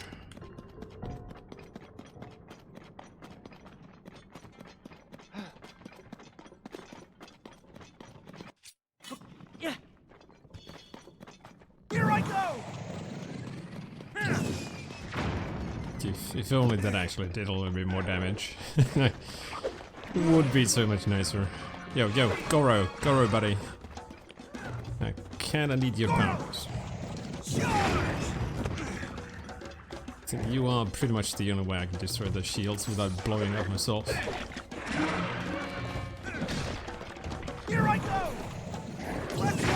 Yeah. If only that actually did a little bit more damage. Would be so much nicer. Yo, Goro, buddy. I kinda need your powers. I think you are pretty much the only way I can destroy the shields without blowing up myself. Here I go! Let's go!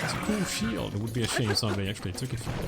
It's a cool shield. It would be a shame if somebody actually took it from me.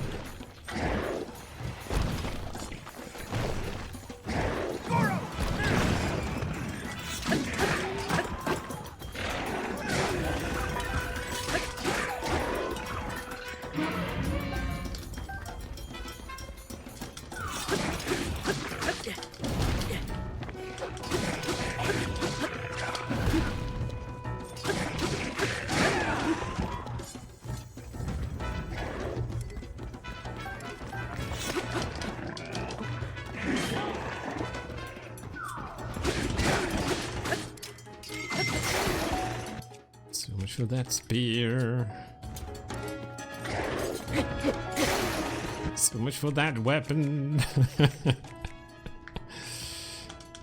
So much for that spear. So much for that weapon.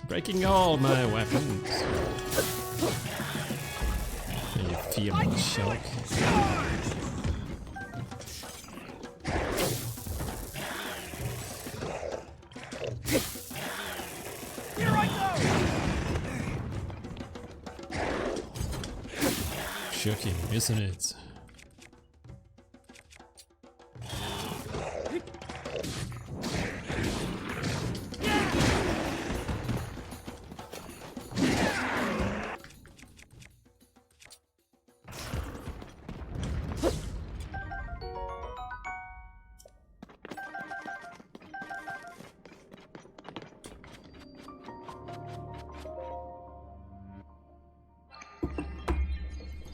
Breaking all my weapons. You feel the shock. Here I go! Shocking, isn't it?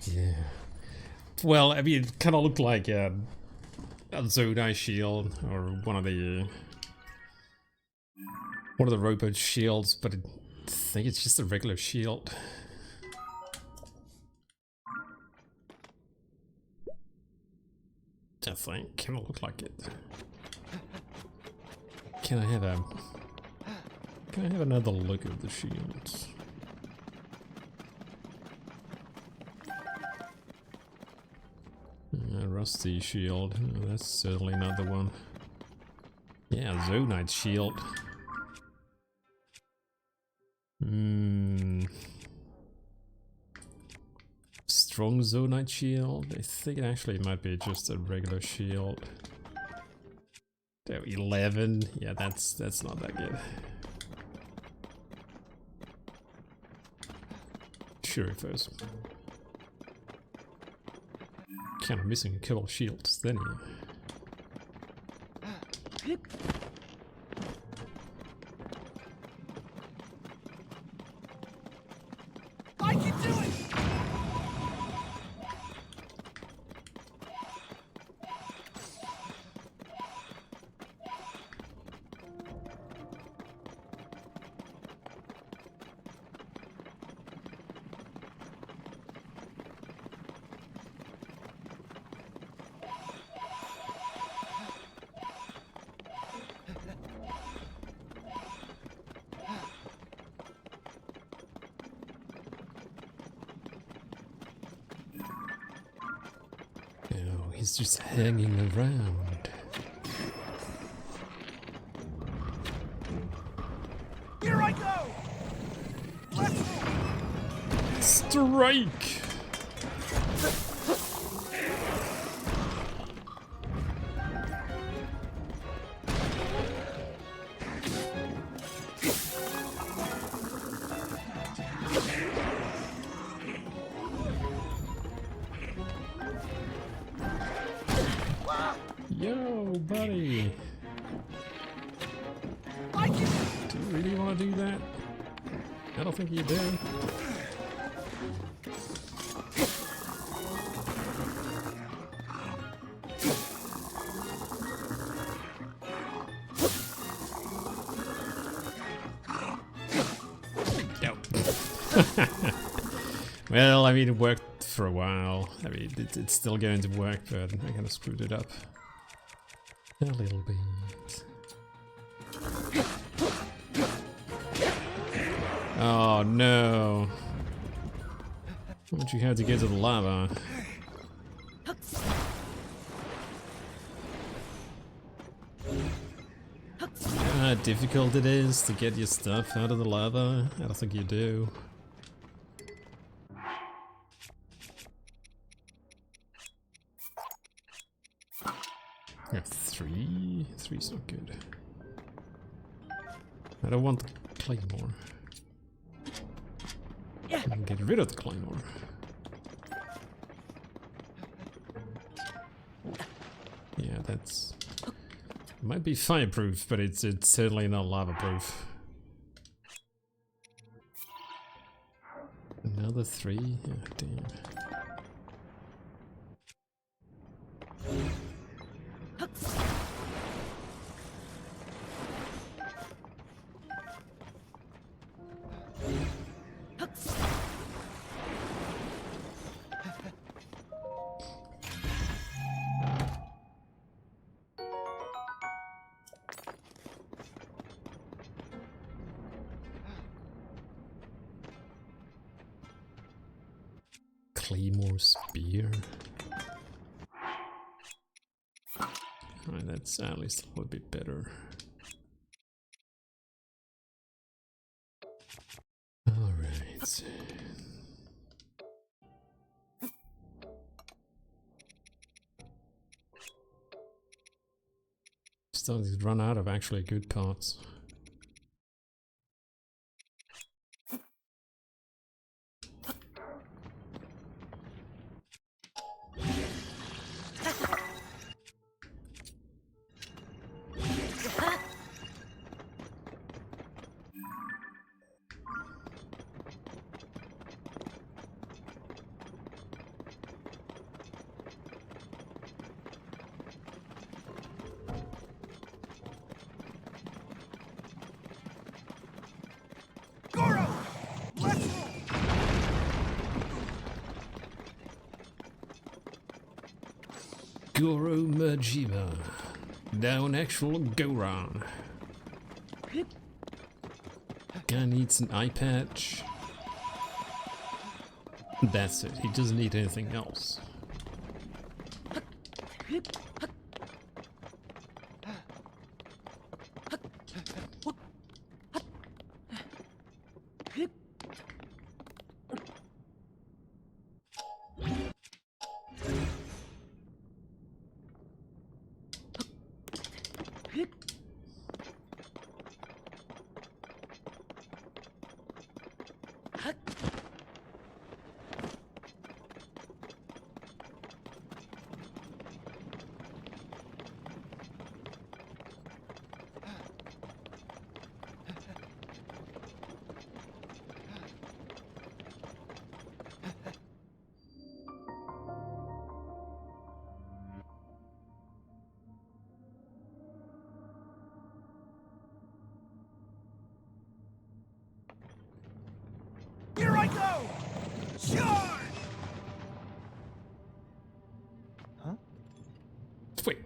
Yeah. Well, I mean, it kind of looked like a Zelda shield or one of the robot shields, but I think it's just a regular shield. I think kind of look like it. Can I have another look at the shields? Rusty shield. No, that's certainly not the one. Yeah, Zonite shield. Strong Zonite shield. I think it actually might be just a regular shield. There, 11. Yeah, that's not that good. Sure, it was. Kind of missing a couple of shields then. I can do it! Oh, he's just hanging around. Here I go! Let's go! Strike! Yo, buddy! I can... Do you really want to do that? I don't think you do. Yo. Well, I mean, it worked for a while. I mean, it's still going to work, but I kind of screwed it up. A little bit. Oh no. Why'd you have to get to the lava? How difficult it is to get your stuff out of the lava? I don't think you do. Yeah, three? Three's not good. I don't want the claymore. I can get rid of the claymore. Yeah, that's... might be fireproof, but it's certainly not lava-proof. Another 3? Yeah, damn. Claymore spear. Alright, that's at least a little bit better. Alright. Starting to run out of actually good parts. Goro! Let's... Goro Majima. Now an actual Goron. Guy needs an eye patch. That's it. He doesn't need anything else. Here I go! Charge! Wait,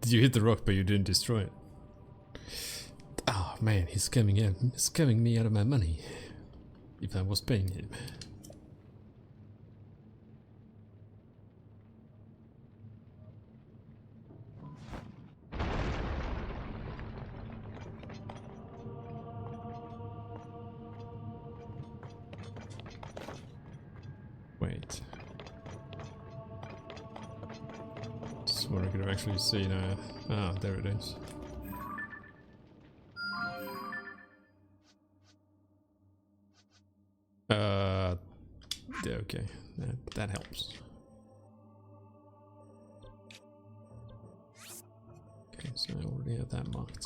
did you hit the rock but you didn't destroy it? Oh man, he's scamming me out of my money. If I was paying him. Wait. Swore I could have actually seen ah, there it is. Yeah, okay. That helps. Okay, so I already have that marked.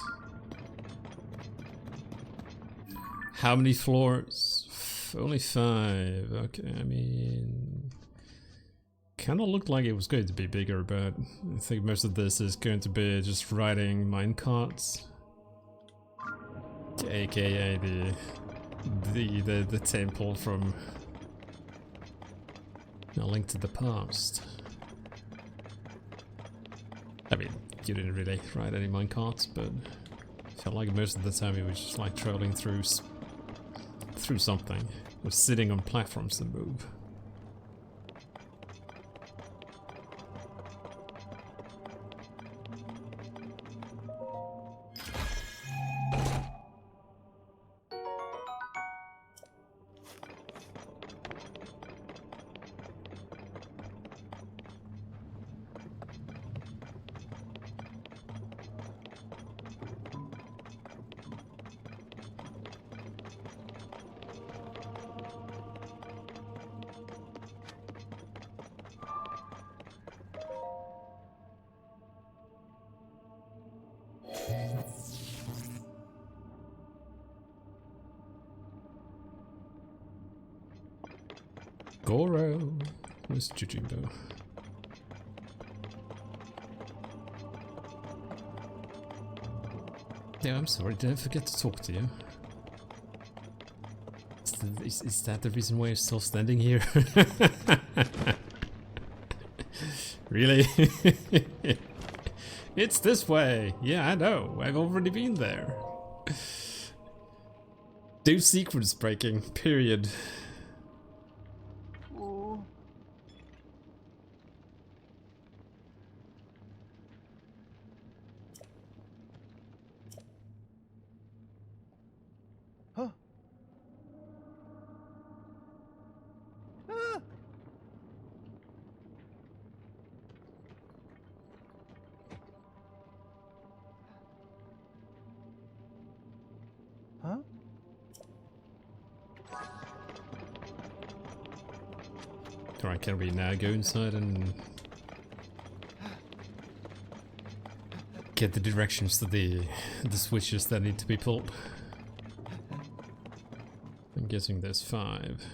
How many floors? Only 5. Okay, I mean... kind of looked like it was going to be bigger, but I think most of this is going to be just riding minecarts. AKA the temple from A Link to the Past. I mean, you didn't really ride any minecarts, but I felt like most of the time you were just like trolling through something, or sitting on platforms that move. Goro! Where's Jujimbo? Yeah, I'm sorry, did I forget to talk to you? Is that the reason why you're still standing here? Really? It's this way! Yeah, I know, I've already been there. Do sequence breaking, period. Alright, can we now go inside and get the directions to the switches that need to be pulled? I'm guessing there's 5.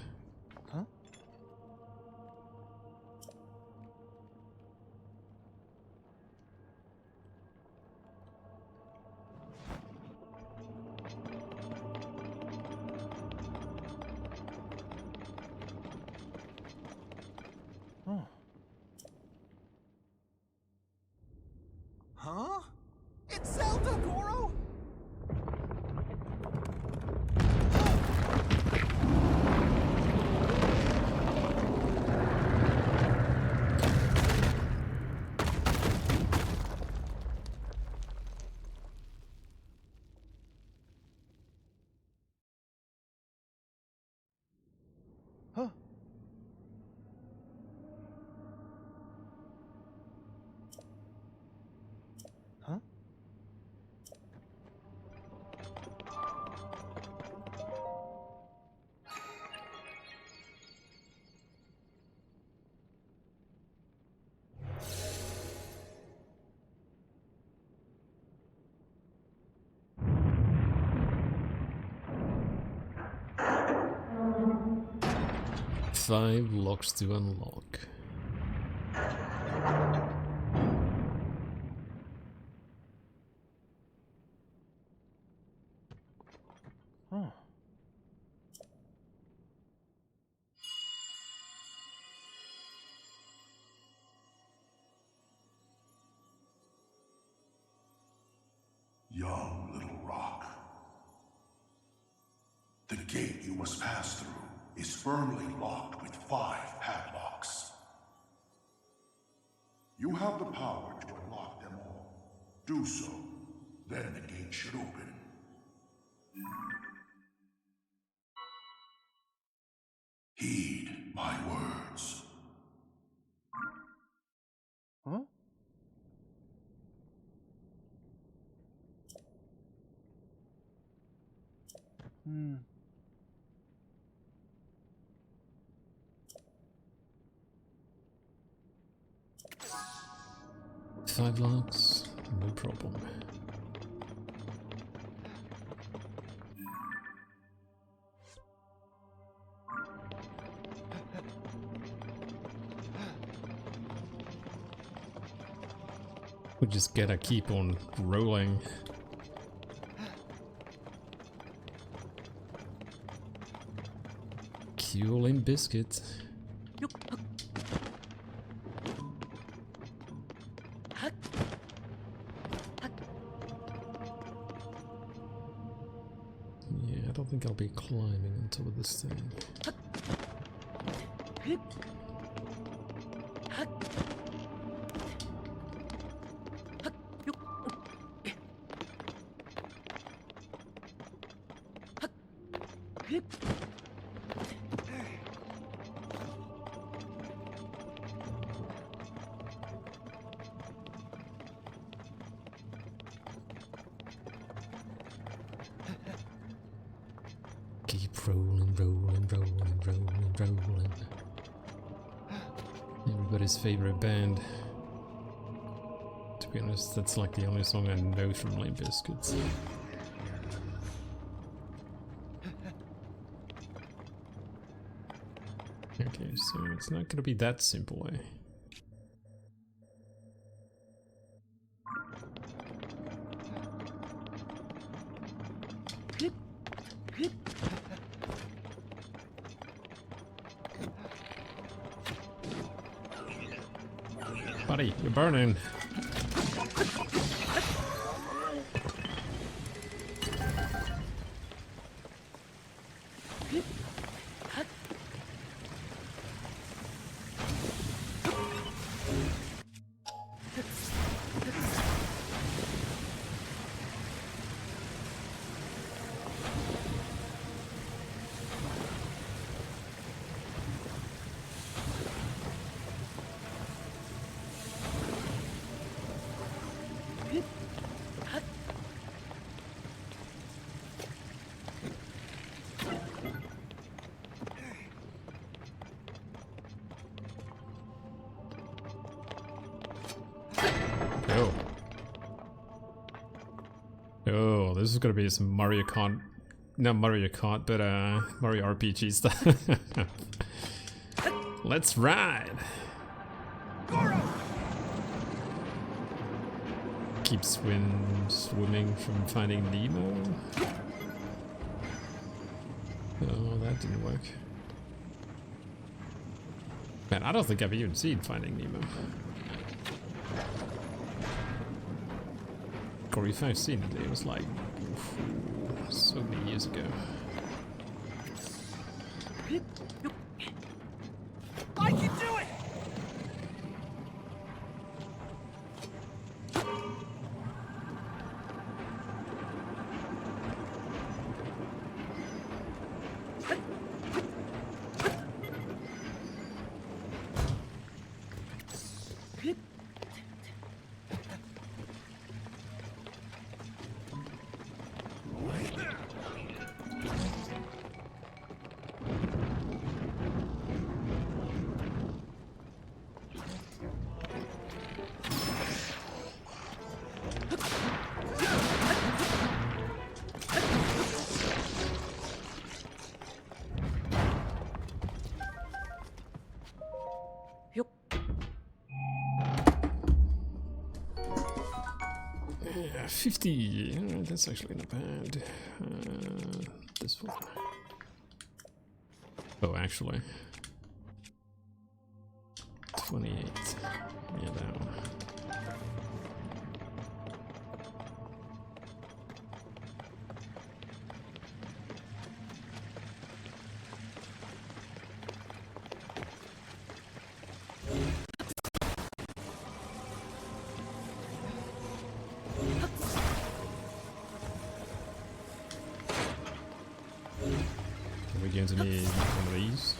Huh? It's Zelda, Goro! Huh? Huh? Five locks to unlock. Oh. Young little rock. The gate you must pass through is firmly locked with 5 padlocks. You have the power to unlock them all. Do so, then the gate should open. Heed my words. Huh? Hmm. Five locks, no problem. We just gotta keep on rolling. Cue Limp Biscuit. think I'll be climbing on top of this thing. Keep rolling, rolling, rolling, rolling, rolling. Everybody's favorite band. To be honest, that's like the only song I know from Limp Bizkit. Okay, so it's not gonna be that simple, eh? Buddy, you're burning. Oh. Oh, this is gonna be some Mario Kart. Not Mario Kart, but Mario RPG stuff. Let's ride! Keep swimming from finding Nemo. Oh, that didn't work. Man, I don't think I've even seen Finding Nemo. Or if I've seen it, it was like so many years ago. I can do it! Yeah, 50. Alright, that's actually not bad. This one. Oh, actually. 28. Yeah, that one. Are we going to need one of these?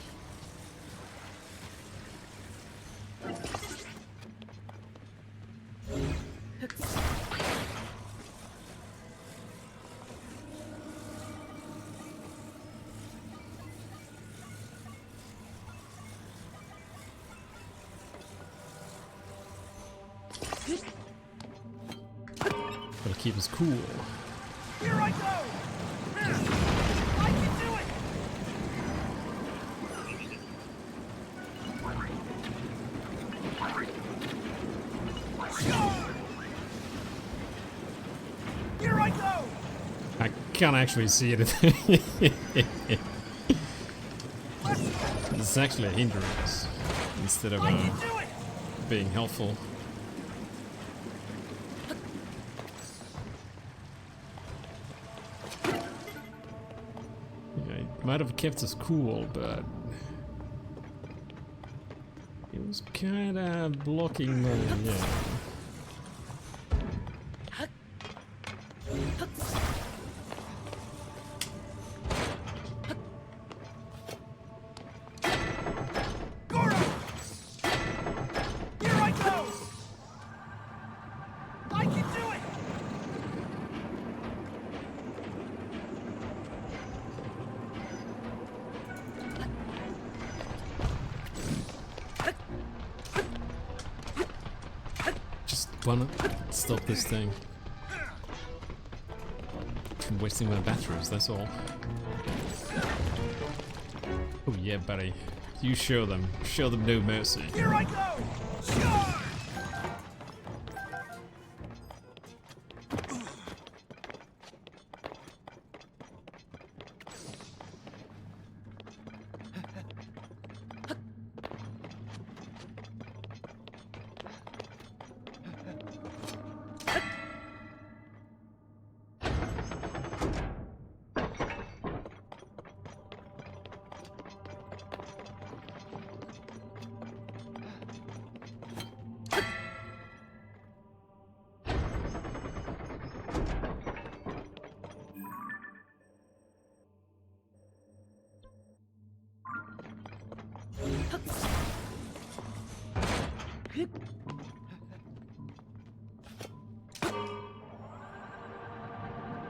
Gotta keep us cool. Here I go! I can do it! Here I go! I can't actually see it. It's actually a hindrance instead of I can do it! being helpful. Might have kept us cool, but it was kinda blocking my, yeah. Goro! Here I go! I can do it! Just wanna stop this thing from wasting my batteries, that's all. Oh yeah, buddy. You show them no mercy. Here I go! Charge!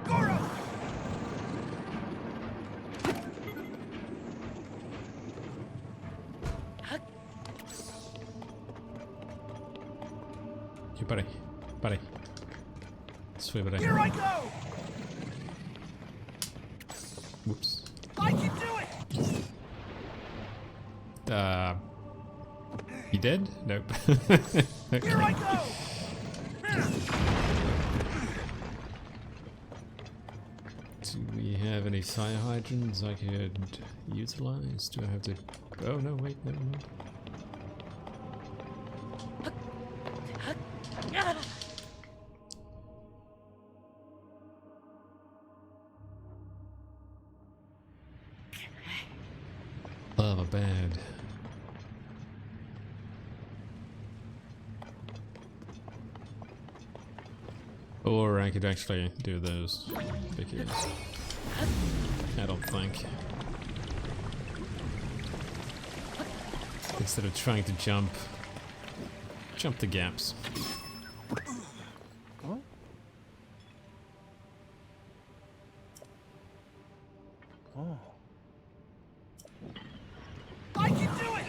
Goro! Hey, buddy. Buddy. Swim it in. Here I go! Whoops. I can do it! You dead? Nope. Here I go! Do we have any fire hydrants I could utilize? Do I have to... Oh no, wait, no, no. Lava bad. Or I could actually do those, because I don't think. Instead of trying to jump the gaps. I can do it!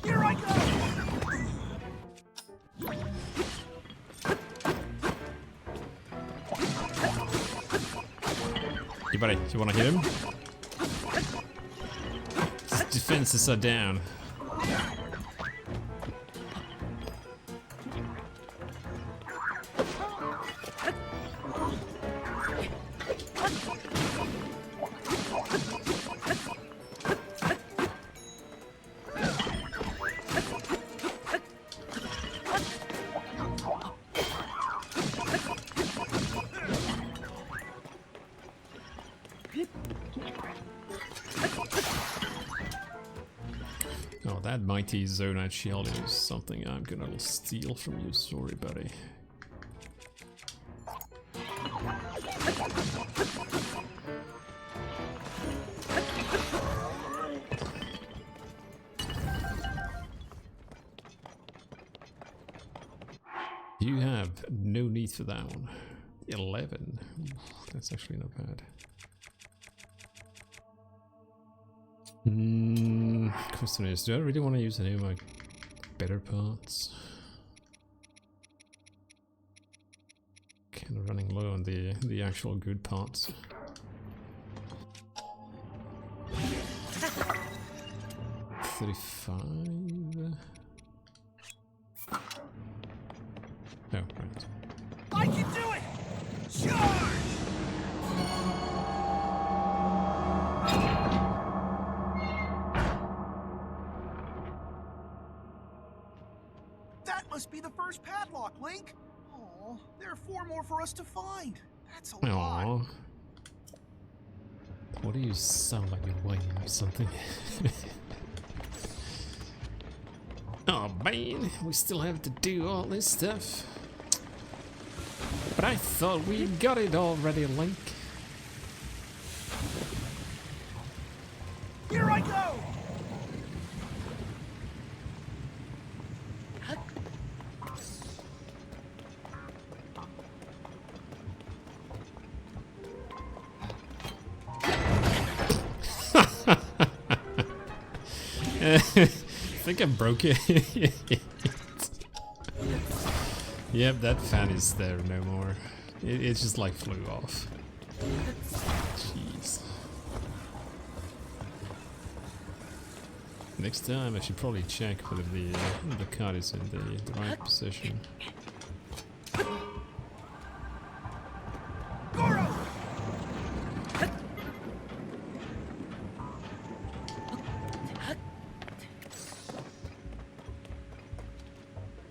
Here I go! Hey buddy, do you wanna hit him? His defenses are down. Oh, that mighty Zonite shield is something I'm gonna steal from you, sorry buddy. You have no need for that one. 11. Ooh, that's actually not bad. Question is, do I really want to use any of my better parts? Kind of running low on the actual good parts. $35. Oh, right. I can do it! Charge! That must be the first padlock, Link. Aw. Well, there are 4 more for us to find. That's a lot. Aww. What do you sound like you're whining or something? Oh man, we still have to do all this stuff. But I thought we got it already, Link. Here I go! I think I broke it. Yep, that fan is there no more. It just like flew off. Jeez. Next time I should probably check whether the card is in the right position. Goro!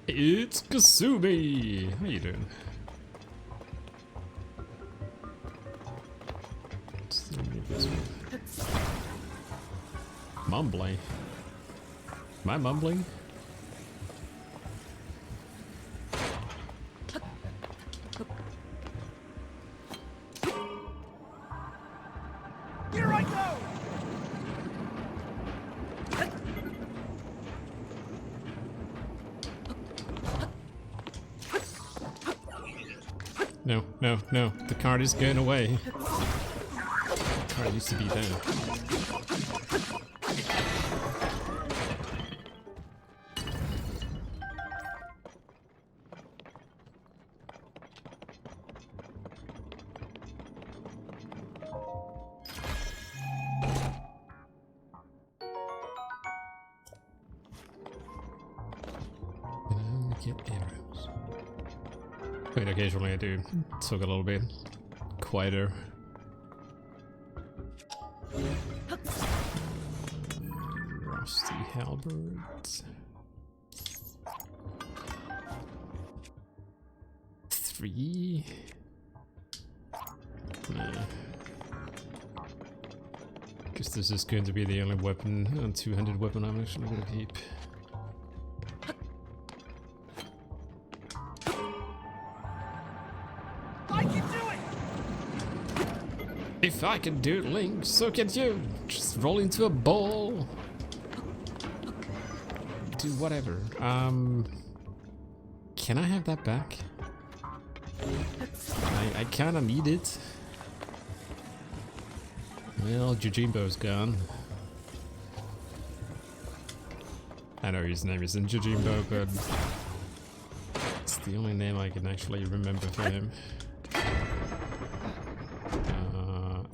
It's Kasumi! How you doing? Still need this one. Mumbling. Am I mumbling? Here I go! No, no, no. The card is going away. The card used to be there. Get arrows. I mean, occasionally I do talk a little bit quieter. Rusty halberd. Three. Nah. Guess this is going to be the only weapon, two-handed weapon I'm actually gonna keep. If I can do it, Link, so can you. Just roll into a ball. Do whatever. Can I have that back? I kinda need it. Well, Jujimbo's gone. I know his name isn't Jujimbo, but it's the only name I can actually remember for him.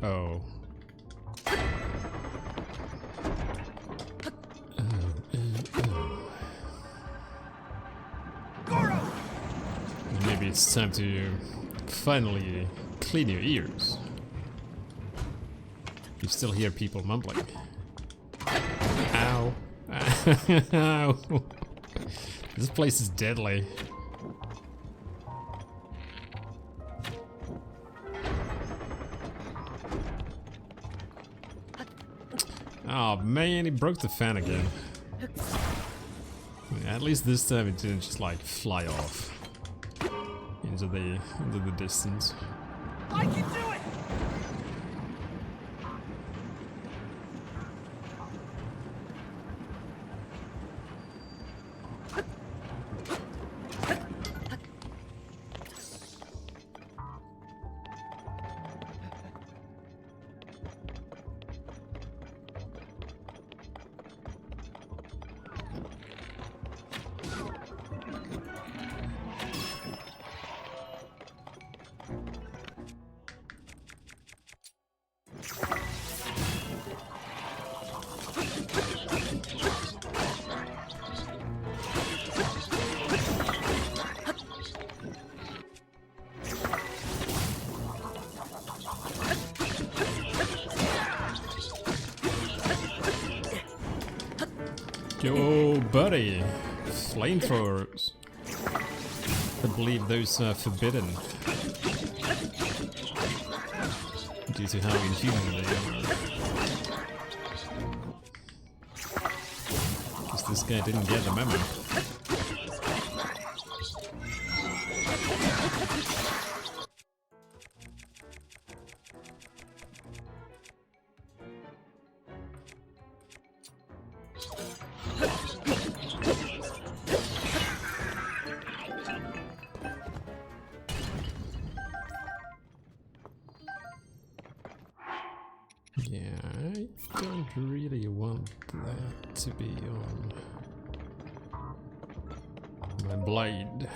Oh. Maybe it's time to finally clean your ears. You still hear people mumbling. Ow. Ow. This place is deadly. Oh man, he broke the fan again. At least this time it didn't just like fly off into the distance. I can do it! Yo, buddy. Flamethrowers. I believe those are forbidden due to how inhuman they are. Because this guy didn't get the memo. Yeah, I don't really want that to be on my blade.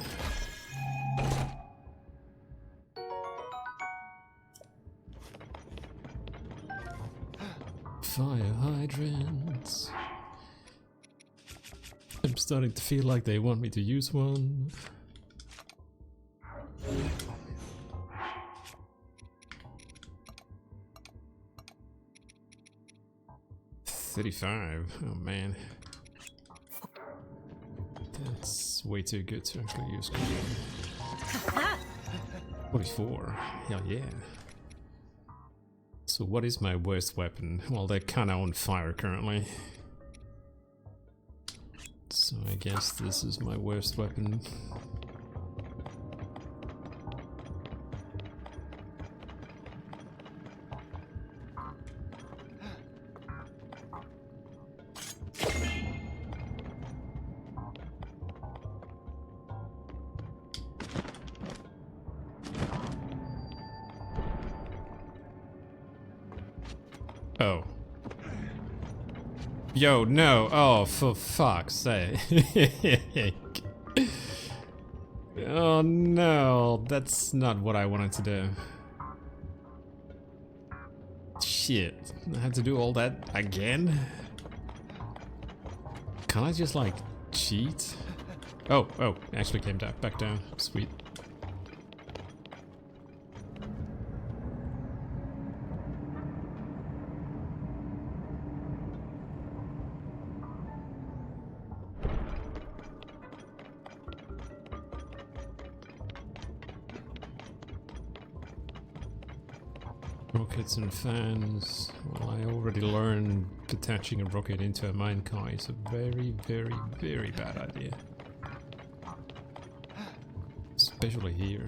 Fire hydrants. I'm starting to feel like they want me to use one. $35. Oh man. That's way too good to actually use. 44. Hell yeah. So what is my worst weapon? Well, they're kinda on fire currently. So I guess this is my worst weapon. Oh. Yo, no. Oh, for fuck's sake. Oh no, that's not what I wanted to do. Shit. I had to do all that again? Can I just like cheat? Oh, actually came back down. Sweet. Rockets and fans. Well, I already learned attaching a rocket into a minecart is a very, very, very bad idea. Especially here.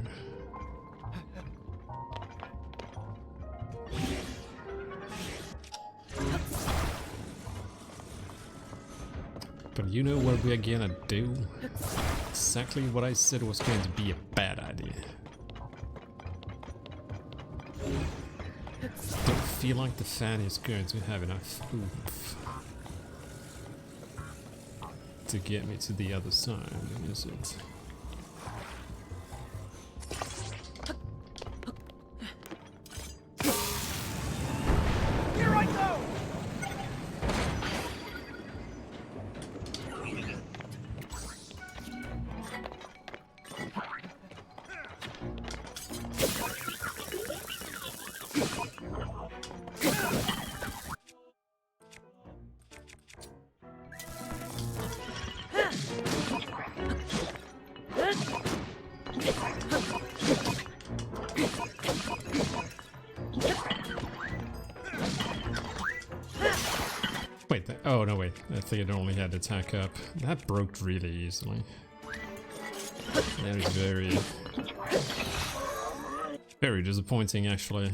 But you know what we're gonna do? Exactly what I said was going to be a bad idea. Don't feel like the fan is going to have enough oomph to get me to the other side, is it? Here I go! Wait, oh no wait, I think it only had attack up. That broke really easily. That is very, very disappointing actually.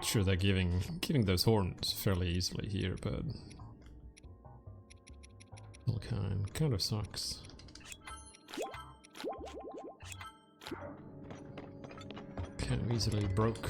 Sure, they're giving those horns fairly easily here, but still kind of sucks. Kind of easily broke.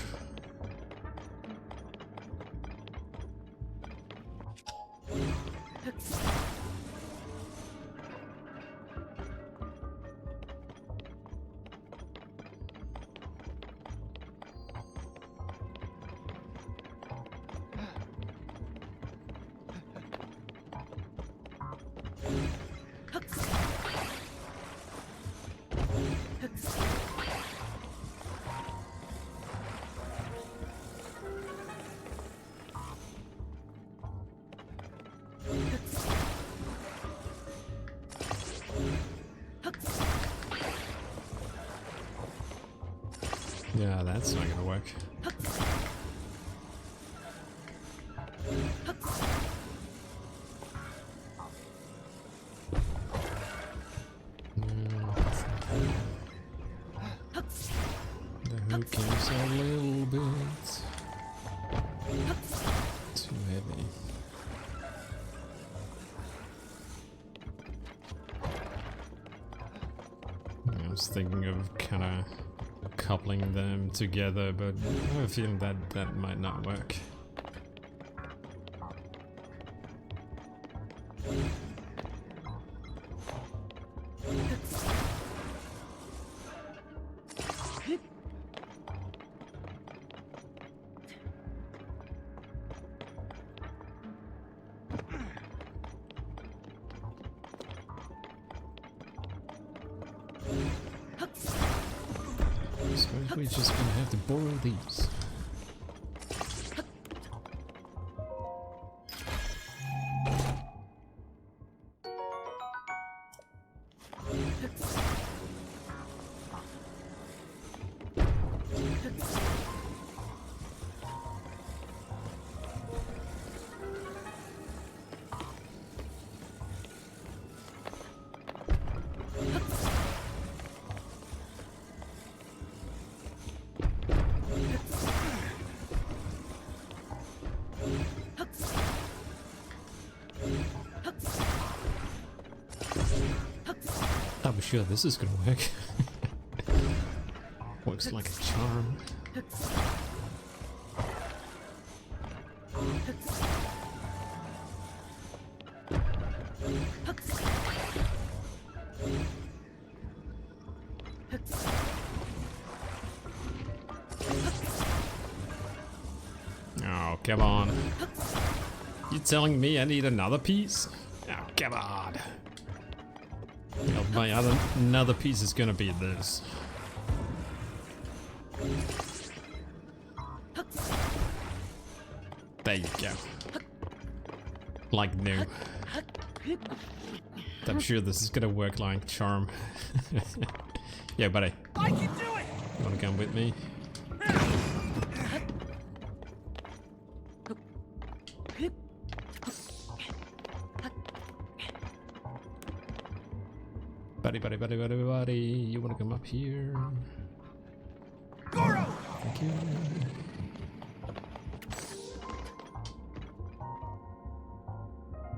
Yeah, that's not gonna work. The hook is a little bit too heavy. I was thinking of kind of coupling them together, but I have a feeling that that might not work. So we're just gonna have to borrow these. I'm sure this is gonna work. Works like a charm. Oh, come on. You telling me I need another piece? Oh, come on. You know, my another piece is gonna be this. There you go. Like new. I'm sure this is gonna work like charm. Yeah, buddy. I can do it! You wanna come with me? Buddy, you wanna come up here? Goro! Thank you.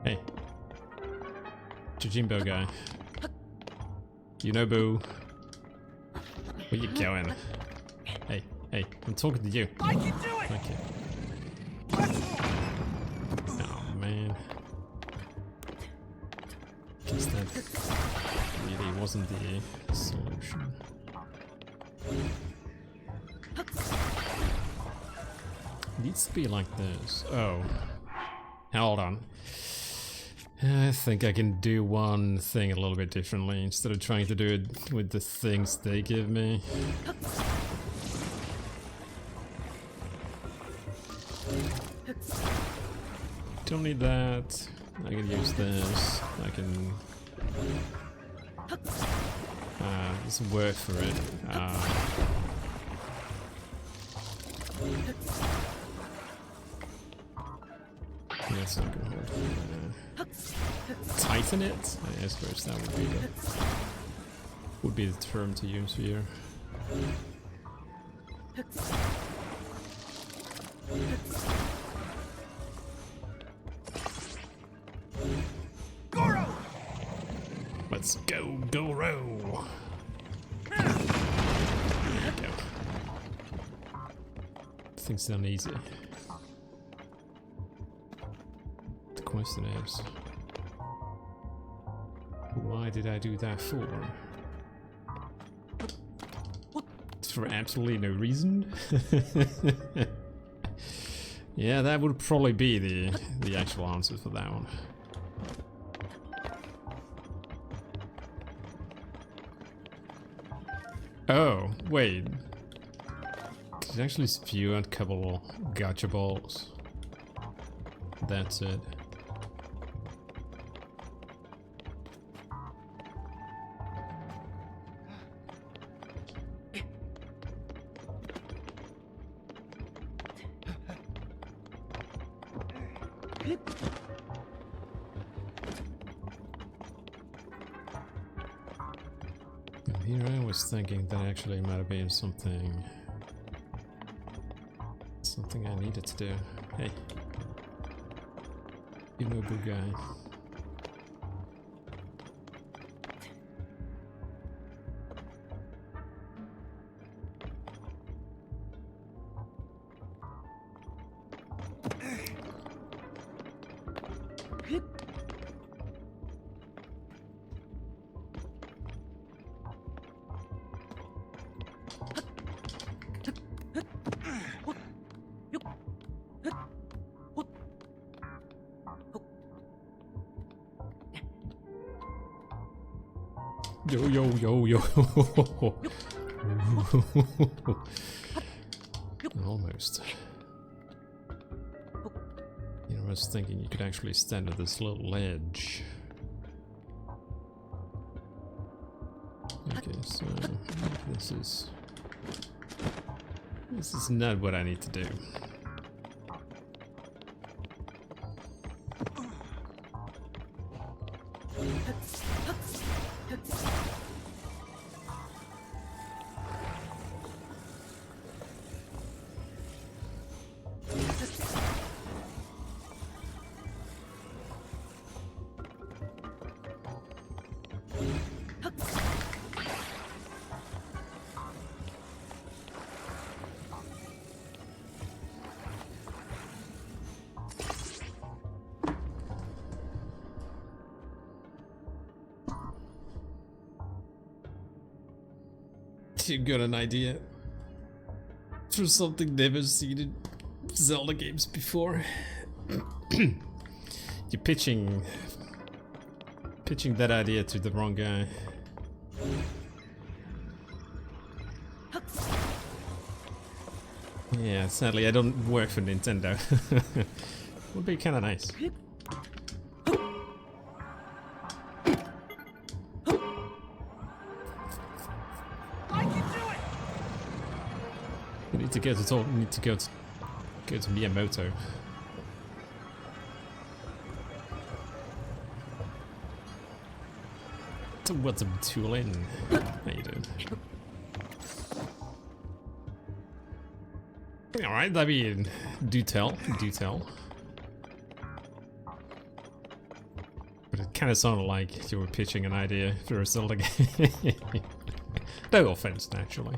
Hey. Jimbo guy. You know, boo. Where you going? Hey, I'm talking to you. I can do it! Okay. Oh, man. Guess that really wasn't the solution. Needs to be like this. Oh. Hold on. I think I can do one thing a little bit differently instead of trying to do it with the things they give me. Don't need that. I can use this. I can... there's a word for it. Yeah, it's not gonna hold. Tighten it? I suppose that would be the term to use here. Goro! Let's go, Goro! There you go. Things done easy. The question is, why did I do that for? For absolutely no reason? Yeah, that would probably be the actual answer for that one. Oh, wait. Could actually spew a couple gotcha balls. That's it. And here I was thinking that actually might have been something I needed to do. Hey, you know, good guy. Yo. Almost. You know, I was thinking you could actually stand at this little ledge. Okay, so this is not what I need to do. You got an idea for something never seen in Zelda games before? You're pitching that idea to the wrong guy. Yeah, sadly I don't work for Nintendo. Would be kind of nice. We need to go to talk. We need to go to Miyamoto. To what's a tool in? How you doing? All right, I mean, do tell. But it kind of sounded like you were pitching an idea for a Zelda game. No offense, naturally.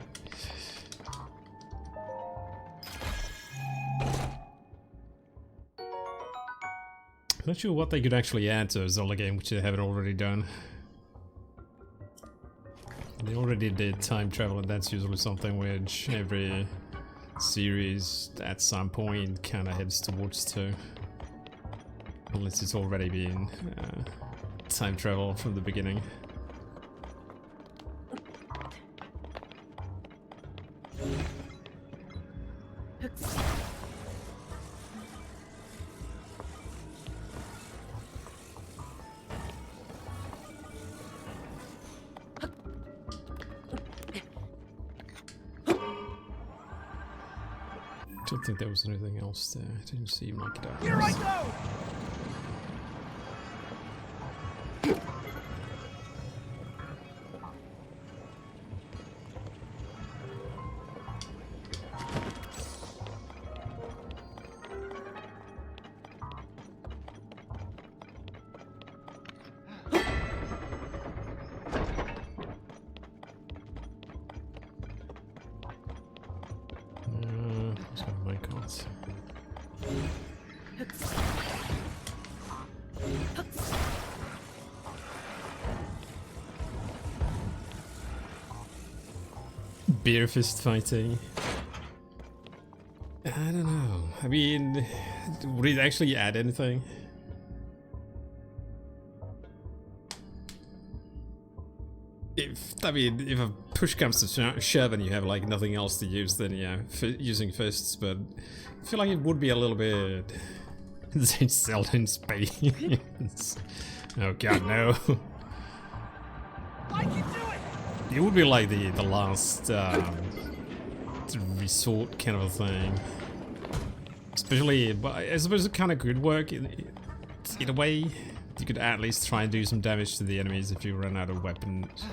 Not sure what they could actually add to a Zelda game which they haven't already done. They already did time travel, and that's usually something which every series at some point kind of heads towards too. Unless it's already been time travel from the beginning. I don't think there was anything else there. It didn't seem like it. Here I go! Beer fist fighting. I don't know. I mean, would it actually add anything? If a push comes to shove and you have like nothing else to use, then yeah, using fists. But I feel like it would be a little bit Zelda in space. Oh god, no. I can do it! It would be like the last resort kind of a thing. Especially, but I suppose it kind of could work in a way. You could at least try and do some damage to the enemies if you run out of weapons.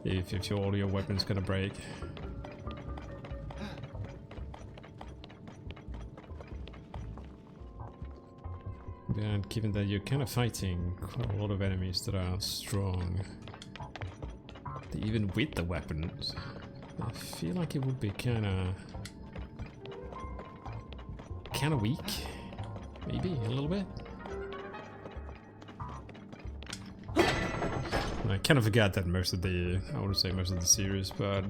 If all your weapons gonna break. And given that you're kind of fighting quite a lot of enemies that are strong, even with the weapons, I feel like it would be kind of weak, maybe a little bit. I kind of forgot that most of the, I wouldn't say most of the series, but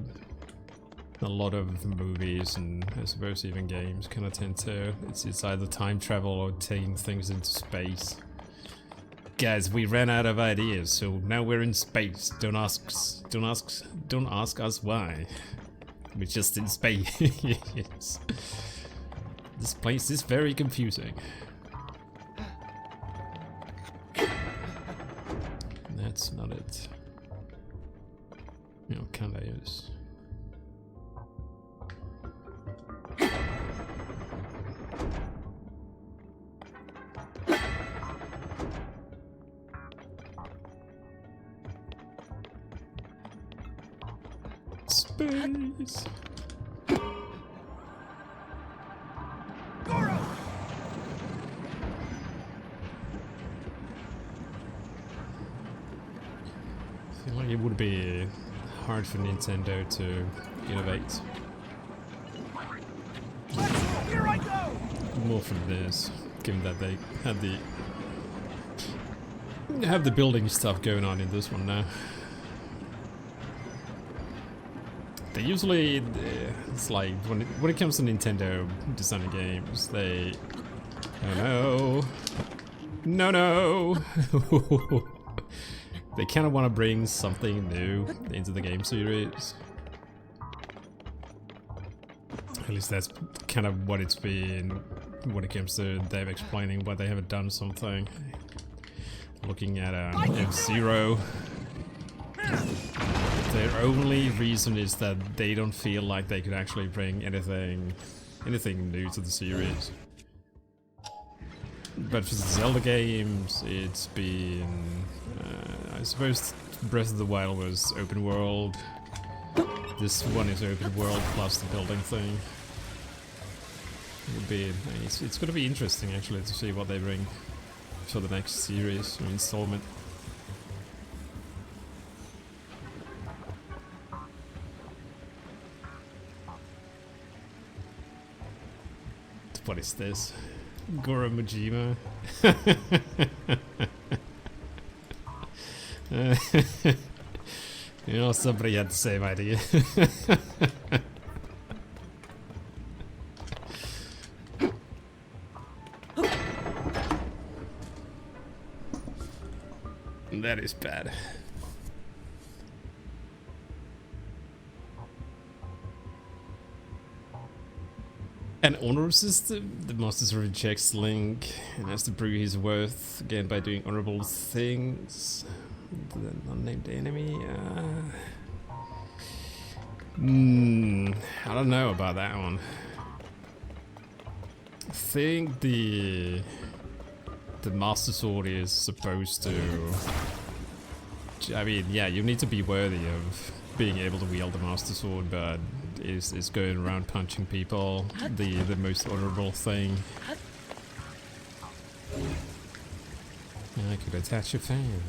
a lot of movies and I suppose even games kind of tend to, it's either time travel or taking things into space. Guys, we ran out of ideas, so now we're in space. Don't ask us why. We're just in space. Yes. This place is very confusing. That's not it. No, kinda is. Space. Goro! I feel like it would be hard for Nintendo to innovate Here I go! more from this, given that they had have the building stuff going on in this one now. They usually, it's like when it comes to Nintendo designing games, they, oh no, they kind of want to bring something new into the game series. At least that's kind of what it's been when it comes to them explaining why they haven't done something. Looking at F-Zero. Their only reason is that they don't feel like they could actually bring anything new to the series. But for the Zelda games, it's been, I suppose Breath of the Wild was open world. This one is open world plus the building thing. It would be, it's going to be interesting actually to see what they bring for the next series or installment. What is this? Goro Majima? You know, somebody had the same idea. That is bad. An honor system. The master rejects Link and has to prove his worth again by doing honorable things. The unnamed enemy. I don't know about that one. I think the Master Sword is supposed to, I mean, yeah, you need to be worthy of being able to wield the Master Sword, but is going around punching people the most honorable thing? I could attach a fan.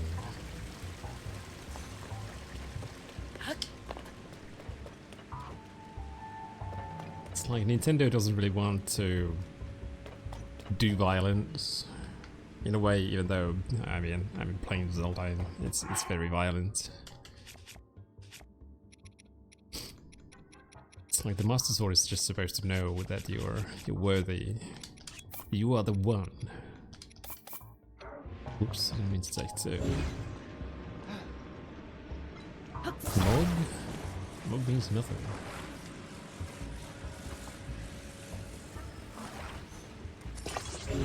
It's like Nintendo doesn't really want to do violence in a way, even though I mean playing Zelda and it's very violent. It's like the Master Sword is just supposed to know that you're worthy. You are the one. Oops, I didn't mean to take two. Mog? Mog means nothing.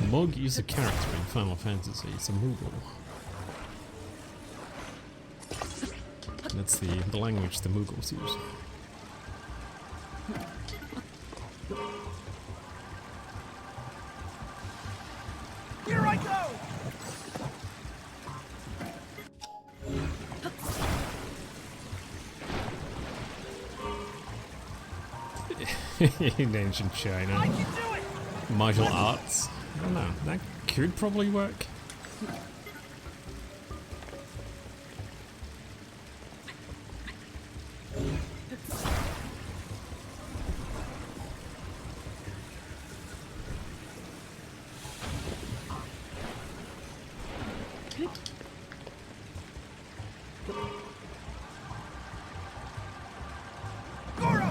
Mog is a character in Final Fantasy, it's a Moogle. That's the language the Moogles use. in ancient I China. can do it! Martial arts? I don't know, that could probably work. Goro!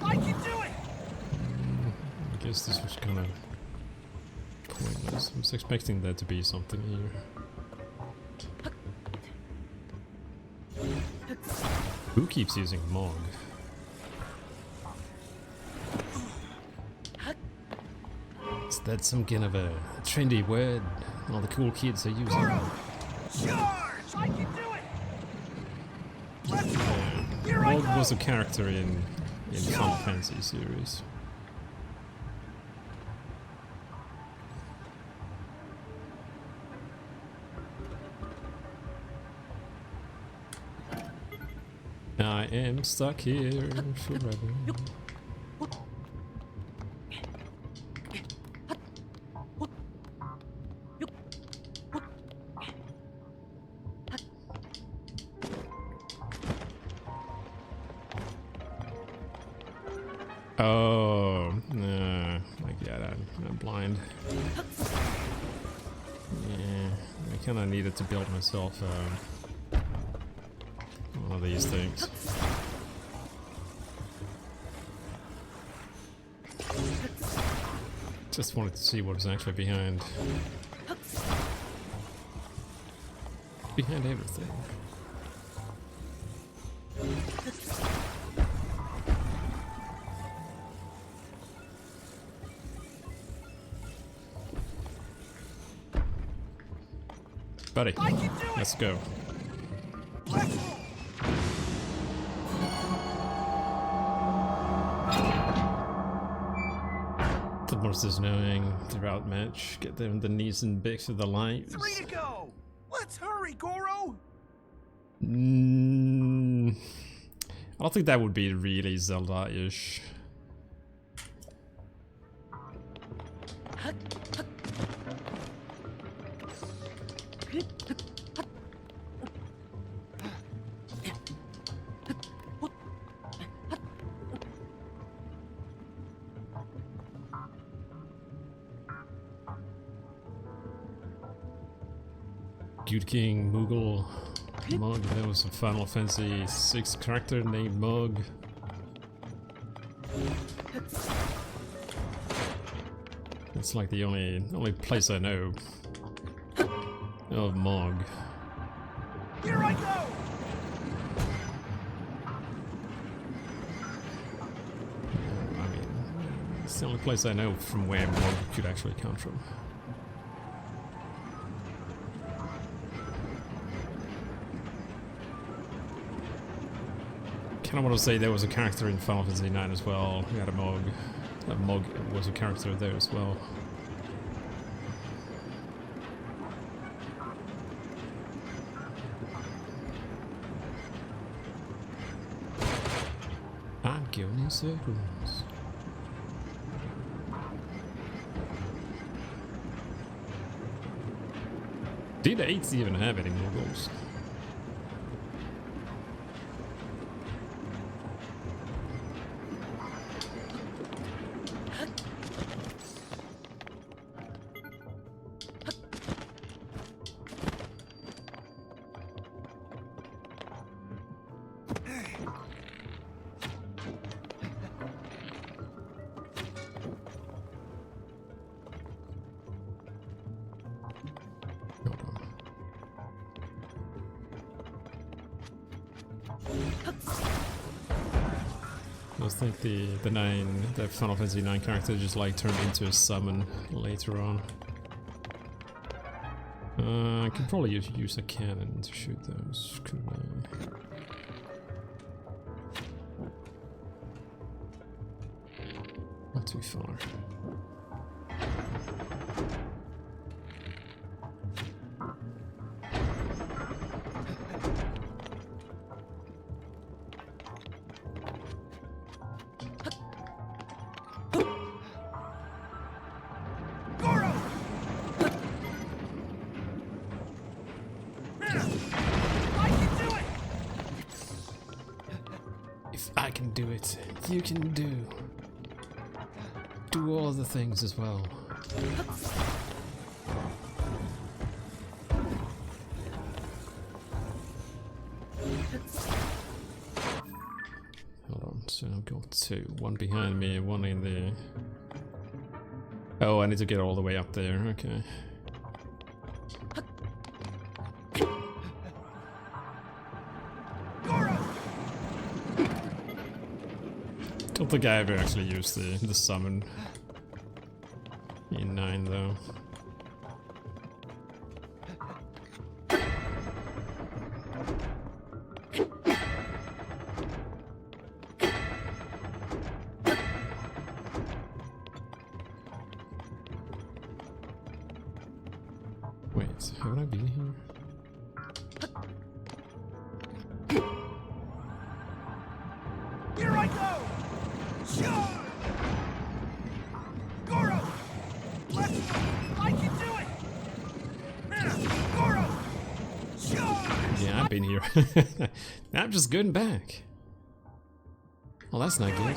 I can do it! I guess this was kind of pointless. I was expecting there to be something here. Who keeps using Mog? Is that some kind of a trendy word all the cool kids are using? Goro! Charge! I can do it! Let's go! Here I Mog go! was a character in Final Fantasy series. I am stuck here forever. Oh, no, I get it. I'm blind. Yeah, I kind of needed to build myself one of these things. Just wanted to see what was actually behind everything. Buddy, I can do it! let's go. Let's go! The monsters knowing throughout match, get them the knees and backs of the lights. 3 to go! Let's hurry, Goro! I don't think that would be really Zelda-ish. Good King, Moogle, Mug, there was a Final Fantasy VI character named Mug. It's like the only place I know of Mog. Here I go! I mean, it's the only place I know from where Mog could actually come from. I want to say there was a character in Final Fantasy IX as well. We had a Mog. That Mog was a character there as well. I'm going in circles. Did the 8s even have any Moguls? I think the Final Fantasy IX character just like turned into a summon later on. I could probably use a cannon to shoot those, couldn't I? Not too far. can do it. You can do all the things as well. Hold on, so I've got two. One behind me, one in the... Oh, I need to get all the way up there, okay. Don't think I ever actually used the summon in 9 though. Wait, haven't I been here? Here I go! Sure! Goro! Let's... I can do it! Goro! Sure! Yeah, I've been here. I'm just going back. Well, that's not good.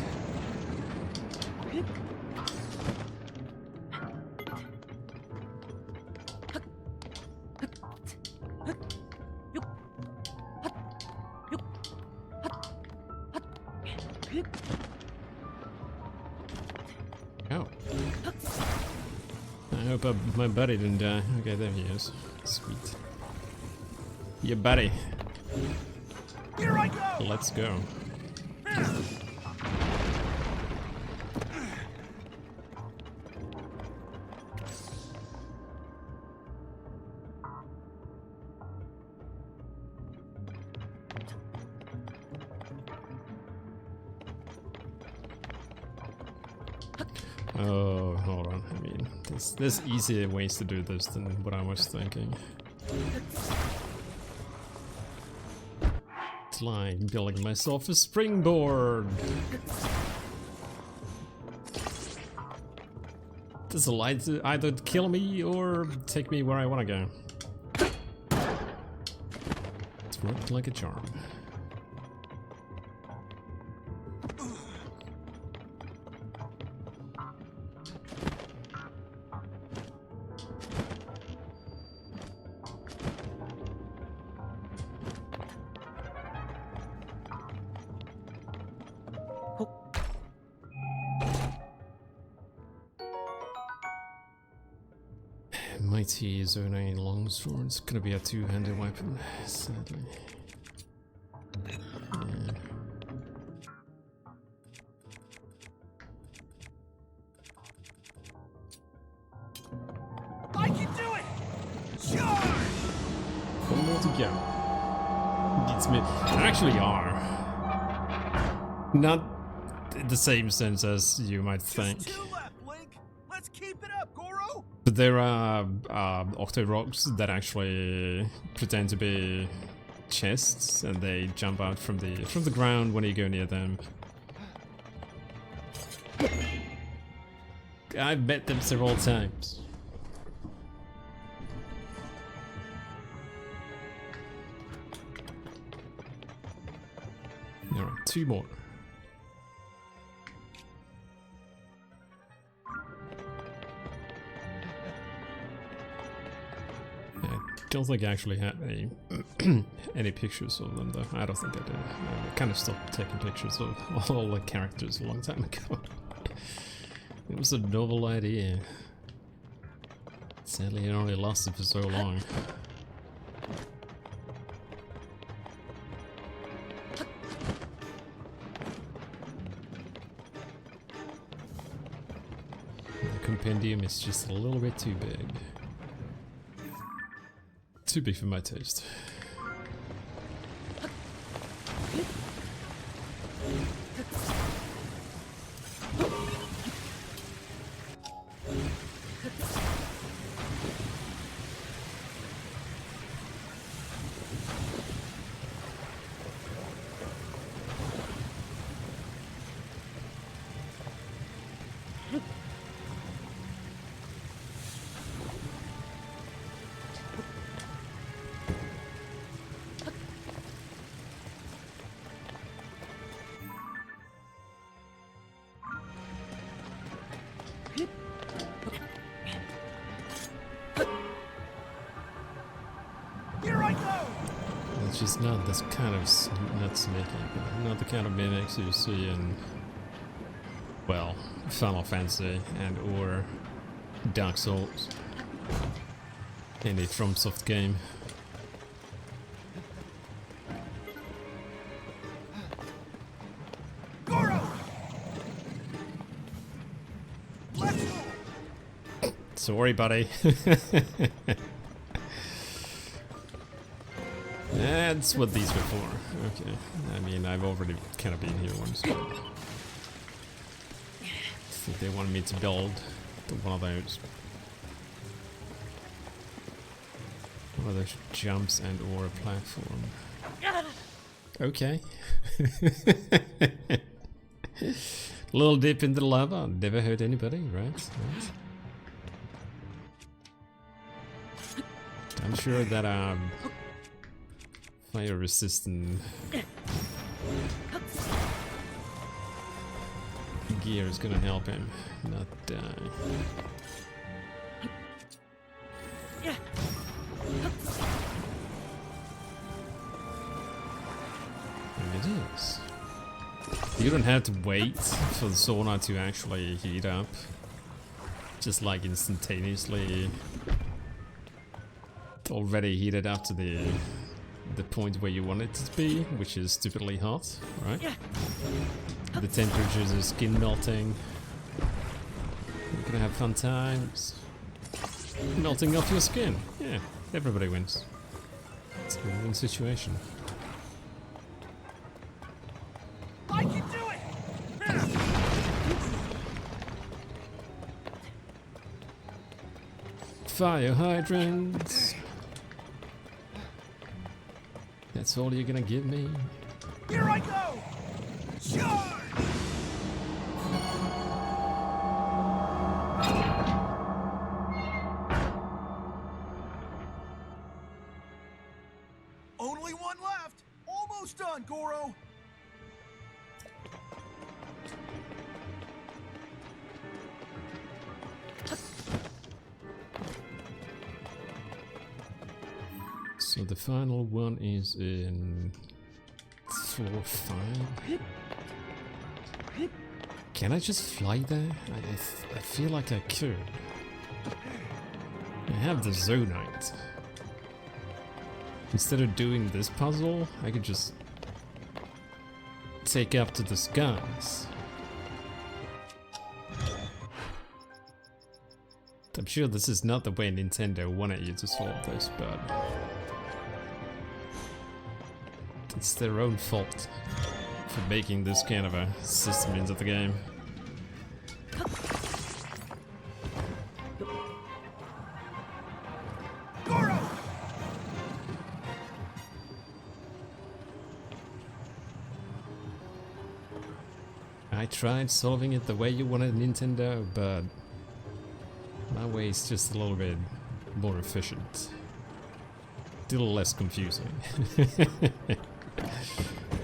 Oh. I hope my buddy didn't die. Okay, there he is. Sweet. Yeah, buddy. Here I go! Let's go. Oh, hold on. I mean, there's easier ways to do this than what I was thinking. It's like building myself a springboard. This will either kill me or take me where I want to go. It's worked like a charm. Mighty Zonai longsword. It's gonna be a two-handed weapon, sadly. Yeah. I can do it! Sure! One more to go. Beats me. There actually are. Not in the same sense as you might think. Just 2 left, Link. Let's keep it up, Goro. But there are octo rocks that actually pretend to be chests, and they jump out from the ground when you go near them. I've met them several times. Alright, 2 more. I don't think I actually had any pictures of them though. I don't think I did. I kind of stopped taking pictures of all the characters a long time ago. It was a novel idea. Sadly, it only lasted for so long. The compendium is just a little bit too big. Too big for my taste. just not this kind of not sneaky, but not the kind of mimics you see in, well, Final Fantasy and or Dark Souls. Any FromSoft game. Goro! Let's go! Sorry, buddy. That's what these were for. Okay. I mean, I've already kind of been here once. But I think they wanted me to build one of those. One of those jumps and or a platform. Okay. Little dip in the lava. Never hurt anybody, right? I'm sure that fire resistant gear is gonna help him not die. And it is. You don't have to wait for the sauna to actually heat up. Just like instantaneously. It's already heated up to the point where you want it to be, which is stupidly hot, right? The temperatures of skin melting. You're gonna have fun times. Melting off your skin. Yeah, everybody wins. It's a win-win situation. I can do it! Fire hydrants. That's all you're gonna give me? Here I go! Charge! Only one left. Almost done, Goro. So the final one is in floor 5. Can I just fly there? I feel like I could. I have the Zonite. Instead of doing this puzzle, I could just take up to the skies. I'm sure this is not the way Nintendo wanted you to solve this, but it's their own fault for making this kind of a system into the game. Goro! I tried solving it the way you wanted, Nintendo, but my way is just a little bit more efficient. A little less confusing.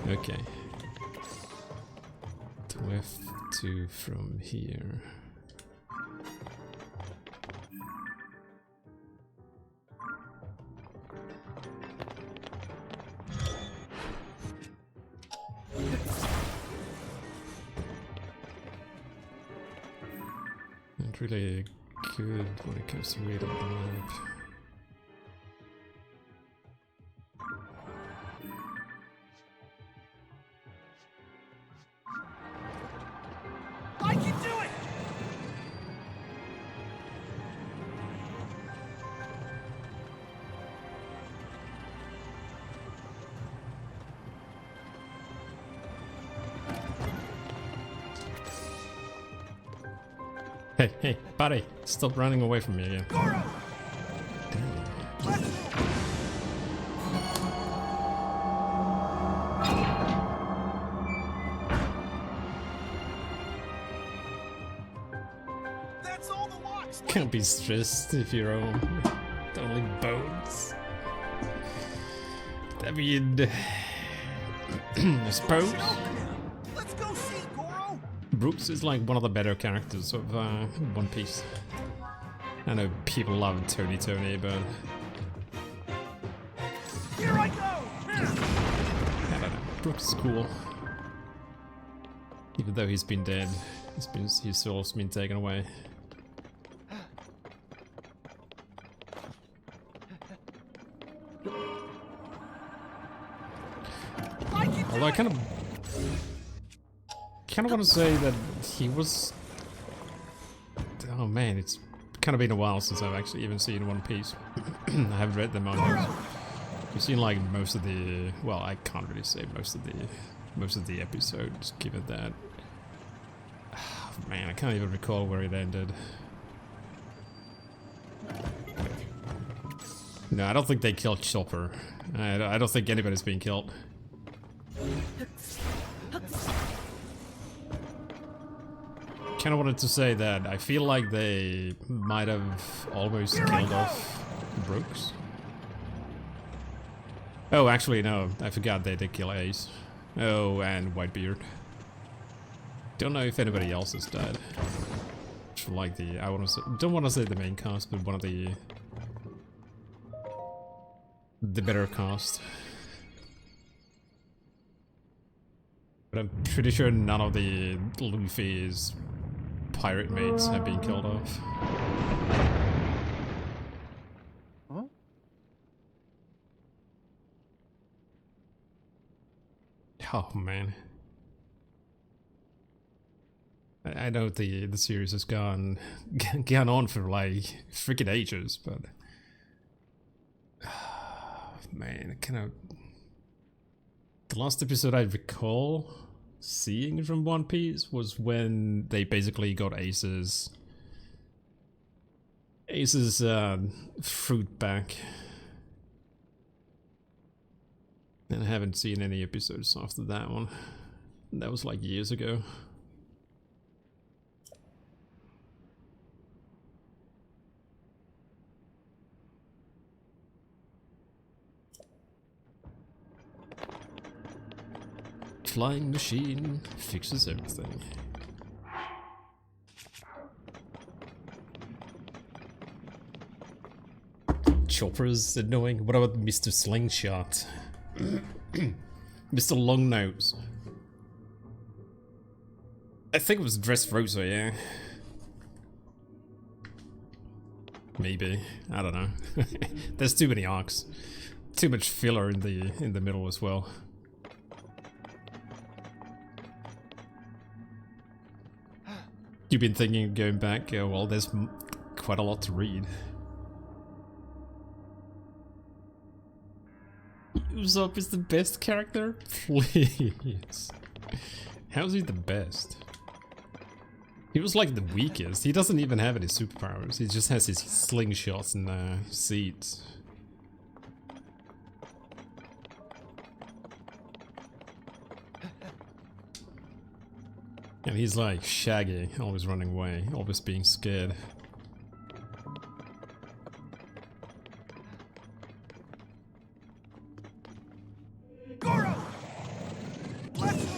Okay. Where to from here? Not really good when it comes to reading the map. I can do it! Hey, buddy, stop running away from me again. Goro! Let's go! That's all the locks. Can't be stressed if you're only bones. I mean, I suppose Let's go see, Goro. Brooks is like one of the better characters of One Piece. I know people love Tony, but Here I go! I don't know. Brooks is cool. Even though he's been dead, his soul's been taken away. Although I kind of want to say that he was. Oh man, it's kind of been a while since I've actually even seen One Piece. I haven't read the manga. I've seen like most of the. Well, I can't really say most of the episodes, given that. Man, I can't even recall where it ended. No, I don't think they killed Chopper. I don't think anybody's been killed. Kind of wanted to say that I feel like they might have almost killed off Brooks. Oh, actually, no. I forgot they did kill Ace. Oh, and Whitebeard. Don't know if anybody else has died. Like the, don't want to say the main cast, but one of the better cast. But I'm pretty sure none of the Luffy's pirate mates have been killed off. Huh? Oh man. I know the series has gone on for like freaking ages, but man, kind of the last episode I recall seeing from One Piece was when they basically got Ace's fruit back, and I haven't seen any episodes after that one. That was like years ago. Flying machine fixes everything. Chopper's annoying. What about Mr. Slingshot? Mr. Longnose. I think it was Dressrosa, yeah. Maybe. I don't know. There's too many arcs. Too much filler in the middle as well. You've been thinking of going back? Yeah, well, there's quite a lot to read. Usopp is the best character? Please. How's he the best? He was like the weakest. He doesn't even have any superpowers. He just has his slingshots and seeds. And he's like Shaggy, always running away, always being scared. Goro! Let's go!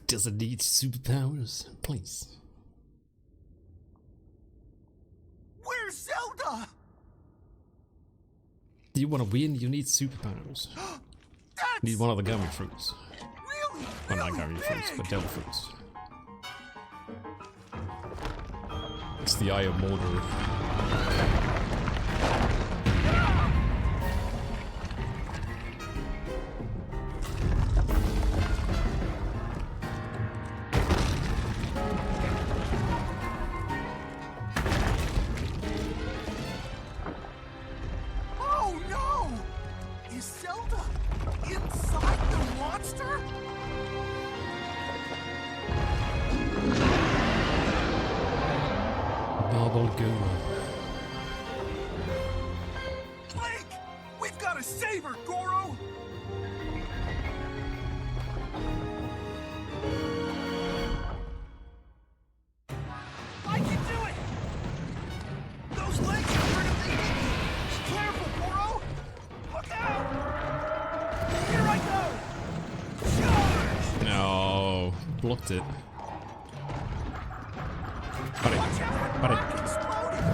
Doesn't need superpowers, please. Where's Zelda? Do you want to win? You need superpowers. You need one of the gummy fruits. Really? Well, not gummy fruits, but devil fruits. It's the Eye of Mordor. Oh no! Is Zelda inside the monster? Marble Guma. Link! We've got to save her, Goro! I can do it! Those legs are hurt if they hit you! Be careful, Goro! Look out! Here I go! Charge! No, blocked it. Buddy, buddy. Exploding!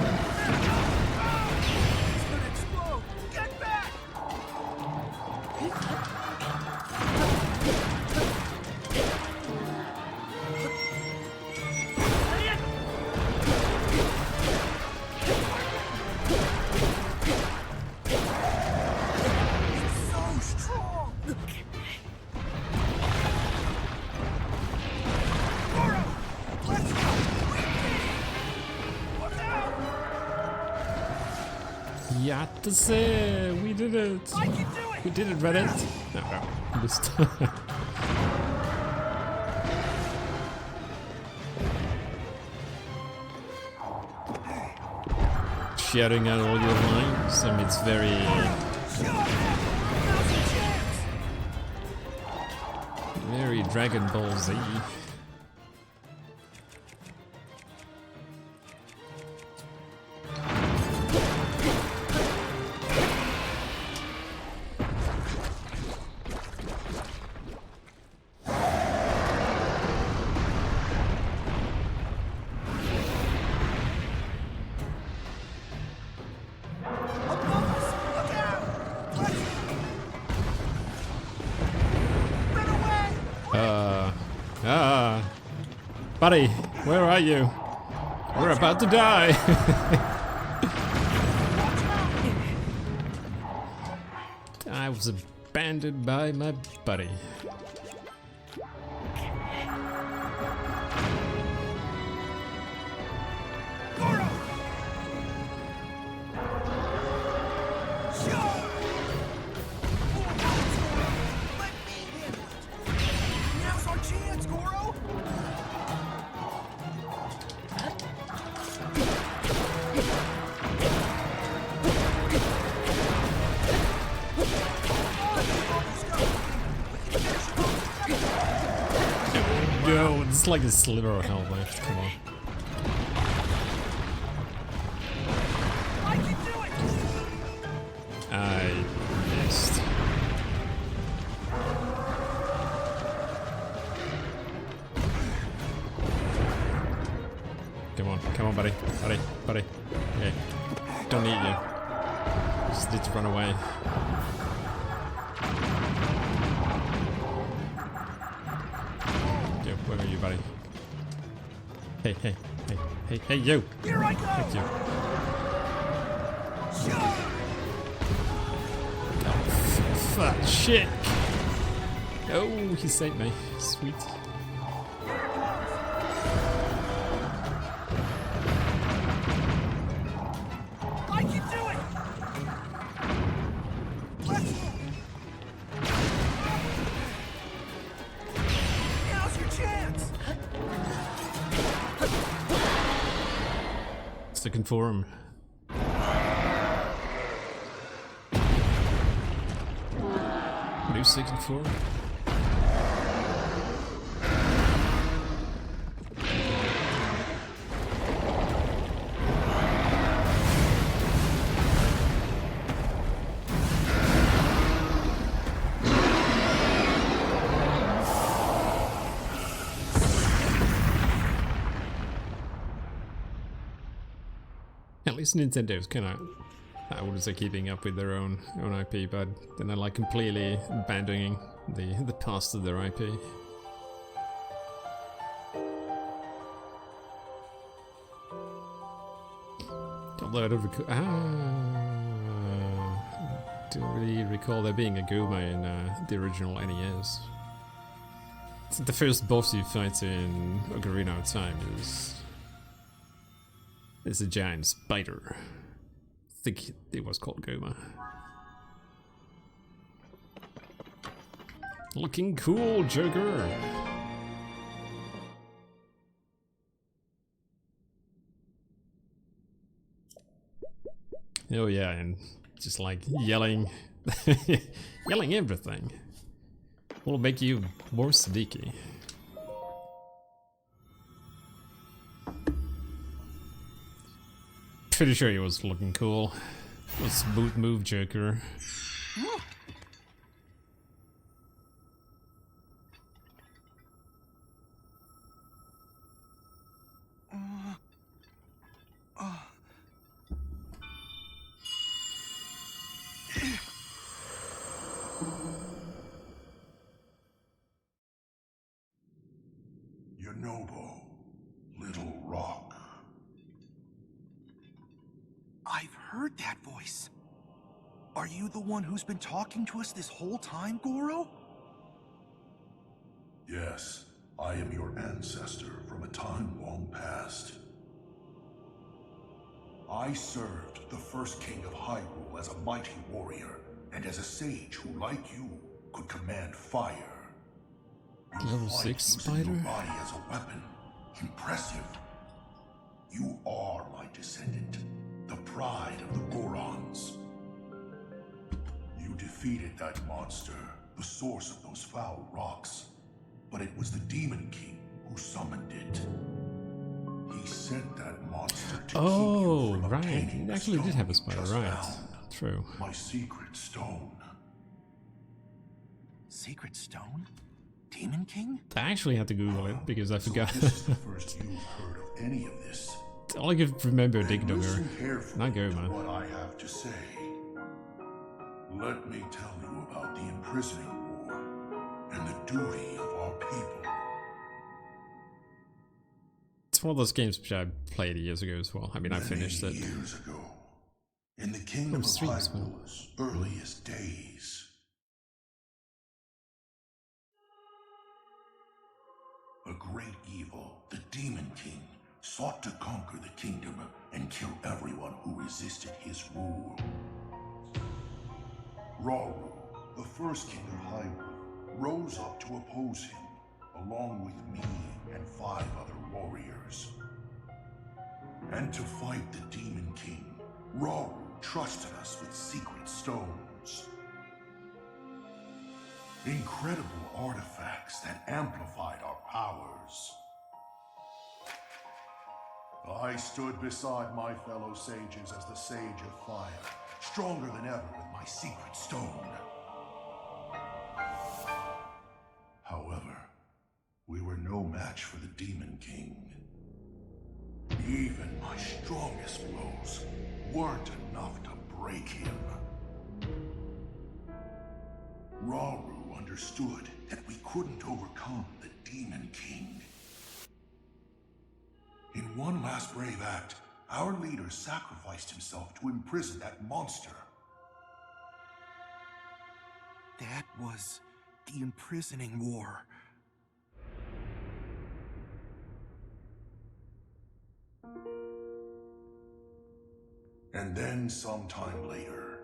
Yatase! We did it! I can do it! We did it, Reddit! No, this time. Shouting out all your lines. I mean, it's very. Very Dragon Ball Z. Buddy, where are you? We're about to die. I was abandoned by my buddy. Now's our chance, Goro! No, it's like a sliver of hell left. Come on. I can do it! I missed. Come on, buddy. Yeah, don't need you. Just need to run away. Yo, where are you, buddy? Hey, you! Here I go! Thank you. Oh, fuck, shit! Oh, he saved me. Sweet. I can do it! Let's go! Now's your chance! Second form. New second form. At least Nintendo's kind of, I wouldn't say keeping up with their own IP, but they're not like completely abandoning the past of their IP. Although I don't don't really recall there being a Guma in the original NES. The first boss you fight in Ocarina of Time is a giant spider. I think it was called Goma. Looking cool, Joker! Oh yeah, and just like yelling, yelling everything will make you more sneaky. Pretty sure he was looking cool. A smooth move, Joker. Yonobo, Little Rock. I've heard that voice. Are you the one who's been talking to us this whole time, Goro? Yes, I am your ancestor from a time long past. I served the first king of Hyrule as a mighty warrior, and as a sage who, like you, could command fire. You Level fight 6 using your spider? body as a weapon. Impressive. You are my descendant, the pride of the Gorons. You defeated that monster, the source of those foul rocks. But it was the Demon King who summoned it. He sent that monster to keep you from Right. obtaining It the actually did stone have a you spider, just right. found. True. My secret stone. Secret stone? Demon King? I actually had to Google it because I forgot. So this is the first you've heard of any of this. All I could remember Dig Then Dugger. listen carefully Not go, to man. what I have to say. Let me tell you about the imprisoning war and the duty of our people. It's one of those games which I played years ago as well. I mean, I finished Many it. years ago, in the kingdom of streams, man. Hyrule's earliest days. A great evil, the Demon King, sought to conquer the kingdom and kill everyone who resisted his rule. Rauru, the first king of Hyrule, rose up to oppose him, along with me and 5 other warriors. And to fight the Demon King, Rauru trusted us with secret stones. Incredible artifacts that amplified our powers. I stood beside my fellow sages as the Sage of Fire, stronger than ever with my secret stone. However, we were no match for the Demon King. Even my strongest blows weren't enough to break him. Rauru understood that we couldn't overcome the Demon King. In one last brave act, our leader sacrificed himself to imprison that monster. That was the imprisoning war. And then sometime later,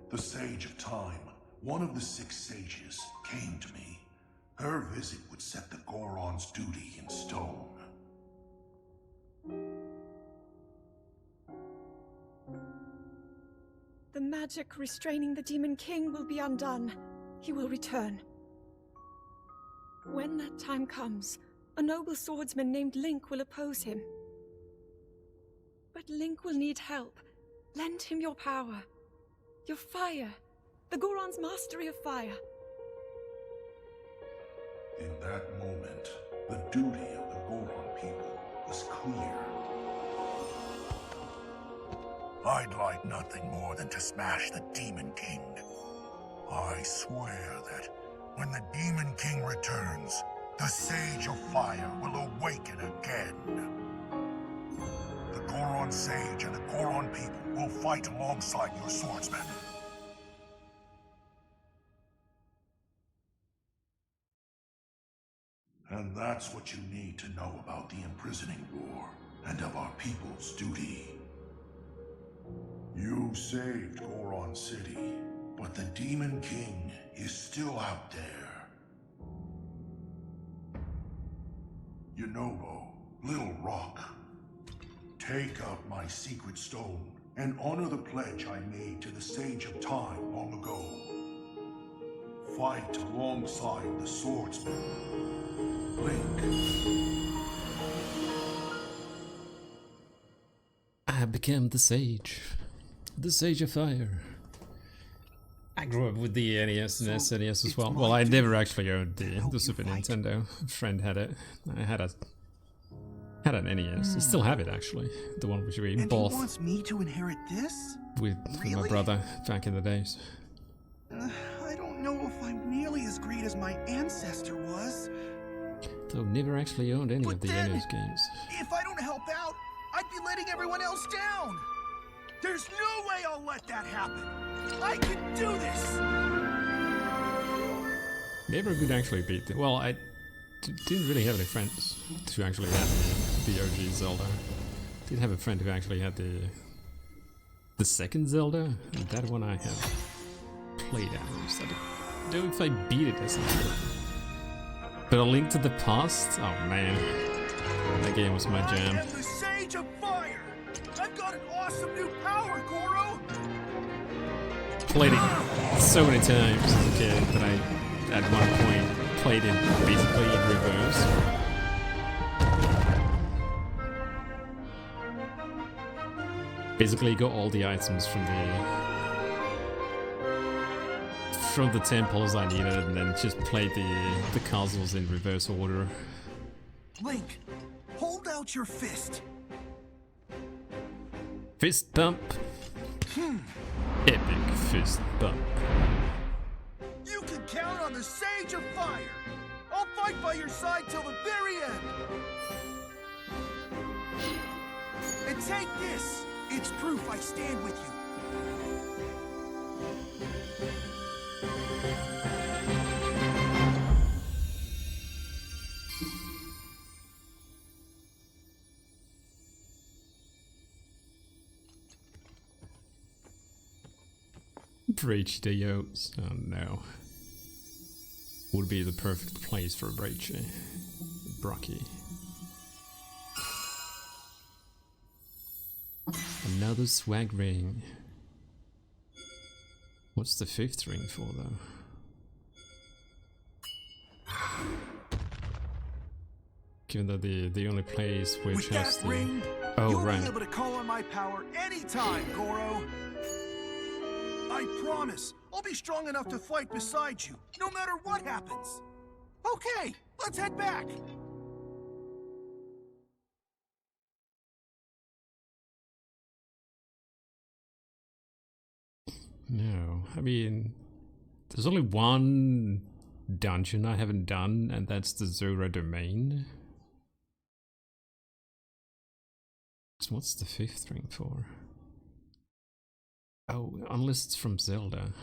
the Sage of Time, one of the 6 sages, came to me. Her visit would set the Goron's duty in stone. The magic restraining the Demon King will be undone. He will return. When that time comes, a noble swordsman named Link will oppose him. But Link will need help. Lend him your power. Your fire. The Goron's mastery of fire. In that moment, the duty of the Goron people was clear. I'd like nothing more than to smash the Demon King. I swear that when the Demon King returns, the Sage of Fire will awaken again. The Goron Sage and the Goron people will fight alongside your swordsmen. And that's what you need to know about the imprisoning war and of our people's duty. You saved Goron City, but the Demon King is still out there. Yunobo, Little Rock, take up my secret stone and honor the pledge I made to the Sage of Time long ago. Fight alongside the swordsman, Link. I became the Sage. The Sage of Fire. I grew up with the NES and So, SNES as it's well. my Well, I duty never actually owned to help the you Super fight. Nintendo. A friend had it. I had an NES. I still have it actually. The one which we And he both wants me to inherit this? with my Really? brother back in the days. I don't know if I'm nearly as great as my ancestor was. Though never actually owned any But of the then- NES games. If I don't help out, I'd be letting everyone else down. There's no way I'll let that happen. I can do this. Never could actually beat it. Well, I didn't really have any friends to actually have it. the OG Zelda. Did have a friend who actually had the second Zelda, and that one I have played hours. I don't know if I beat it as a kid. But A Link to the Past? Oh man. That game was my jam. I am the Sage of Fire! I've got an awesome new power, Goro! Played it so many times as a kid that I, at one point, played it basically in reverse. Basically got all the items from the temples I needed, and then just played the castles in reverse order. Link, hold out your fist. Fist bump. Epic fist bump. You can count on the Sage of Fire. I'll fight by your side till the very end. And take this. It's proof I stand with you. Breach the yokes. Oh no. Would be the perfect place for a breach. Brocky. Another swag ring. What's the fifth ring for though? Given that the only place which With has that the ring, oh you'll right. be able to call on my power anytime, Goro. I promise, I'll be strong enough to fight beside you, no matter what happens. Okay, let's head back. No, I mean, there's only one dungeon I haven't done, and that's the Zora domain. So what's the fifth ring for? Oh, unless it's from Zelda.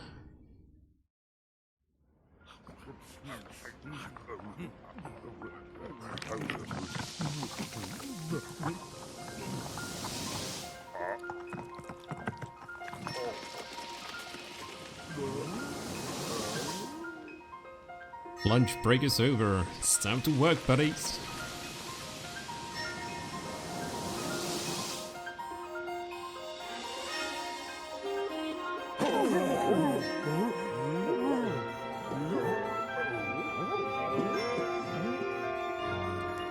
Lunch break is over. It's time to work, buddies.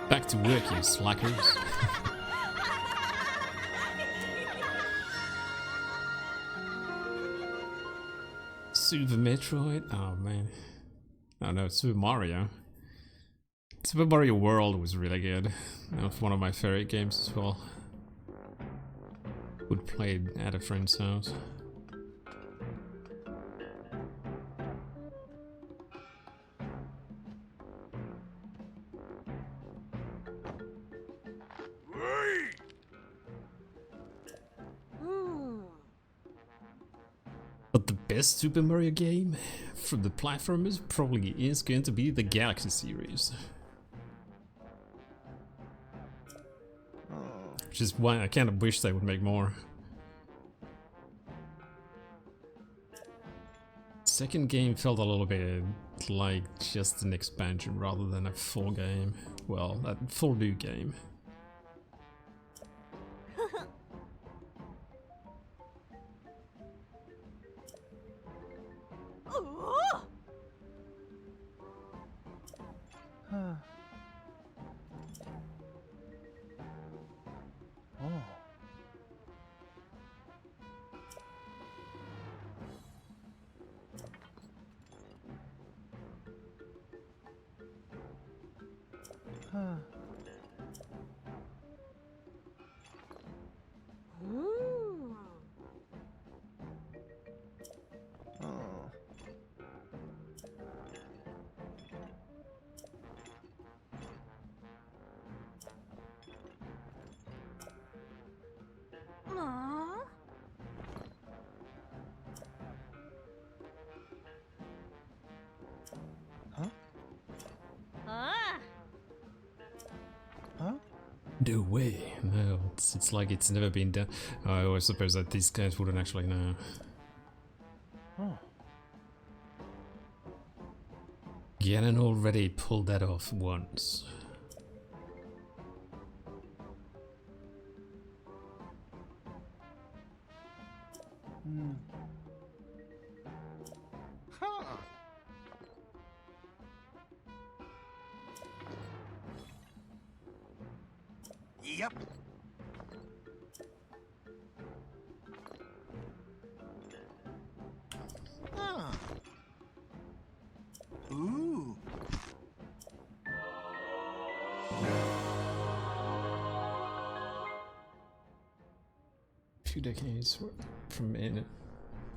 Back to work, you slackers. Super Metroid? Oh man. Oh no, Super Mario. Super Mario World was really good. That was one of my favorite games as well. Would play it at a friend's house. But the best Super Mario game from the platformers probably is going to be the Galaxy series. Which is why I kind of wish they would make more. Second game felt a little bit like just an expansion rather than a full game. Well, a full new game. No way. No, it's like it's never been done. I always suppose that these guys wouldn't actually know. Ganon already pulled that off once. Huh. Yep. Huh. Ooh. Few decades from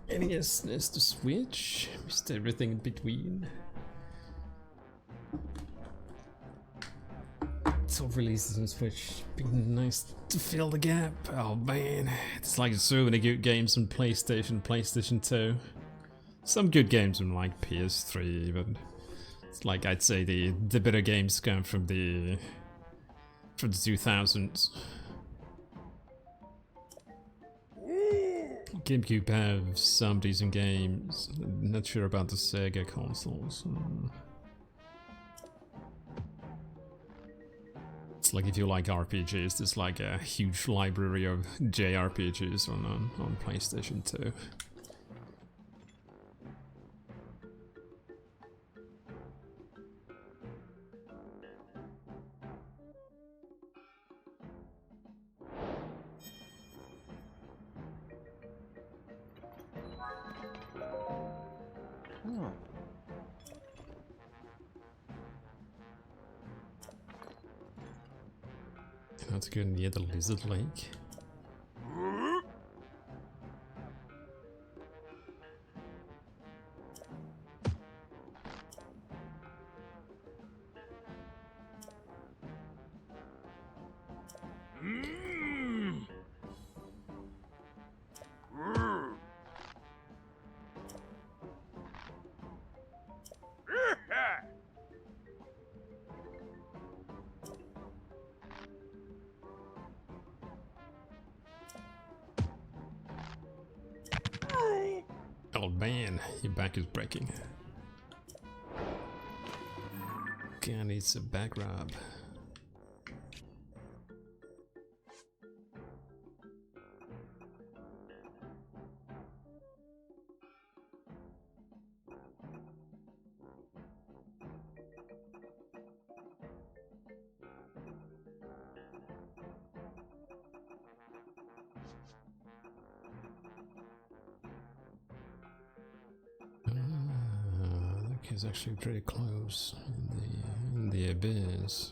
NES to Switch, missed everything in between. It's all releases on Switch. Be nice to fill the gap. Oh man, it's like so many good games on PlayStation, PlayStation 2. Some good games on like PS3 even. It's like I'd say the better games come from the 2000s. GameCube have some decent games. Not sure about the Sega consoles. It's like if you like RPGs, there's like a huge library of JRPGs on PlayStation 2. How to go near the lizard lake? Oh man, your back is breaking. Guy needs a back rub. That is actually pretty close in the abyss.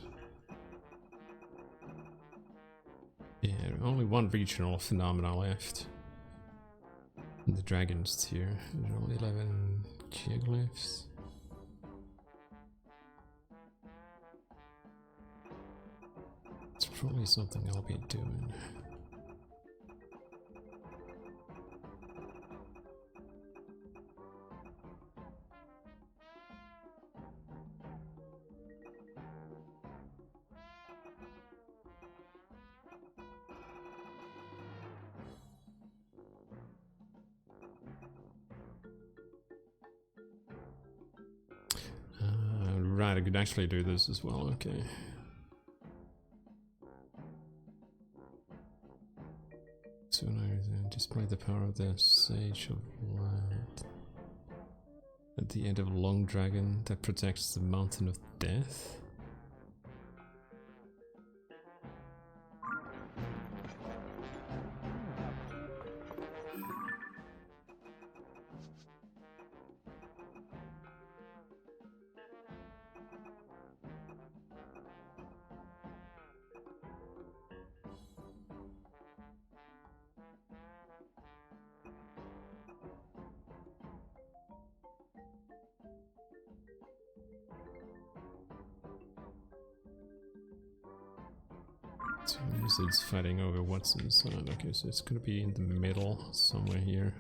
Yeah, only one regional phenomena left. In the Dragon's tier, there's only 11 geoglyphs. It's probably something I'll be doing. Right, I could actually do this as well, okay. So now display the power of the Sage of Light. At the end of Long Dragon that protects the Mountain of Death. Two lizards fighting over what's inside. Okay, so it's gonna be in the middle, somewhere here.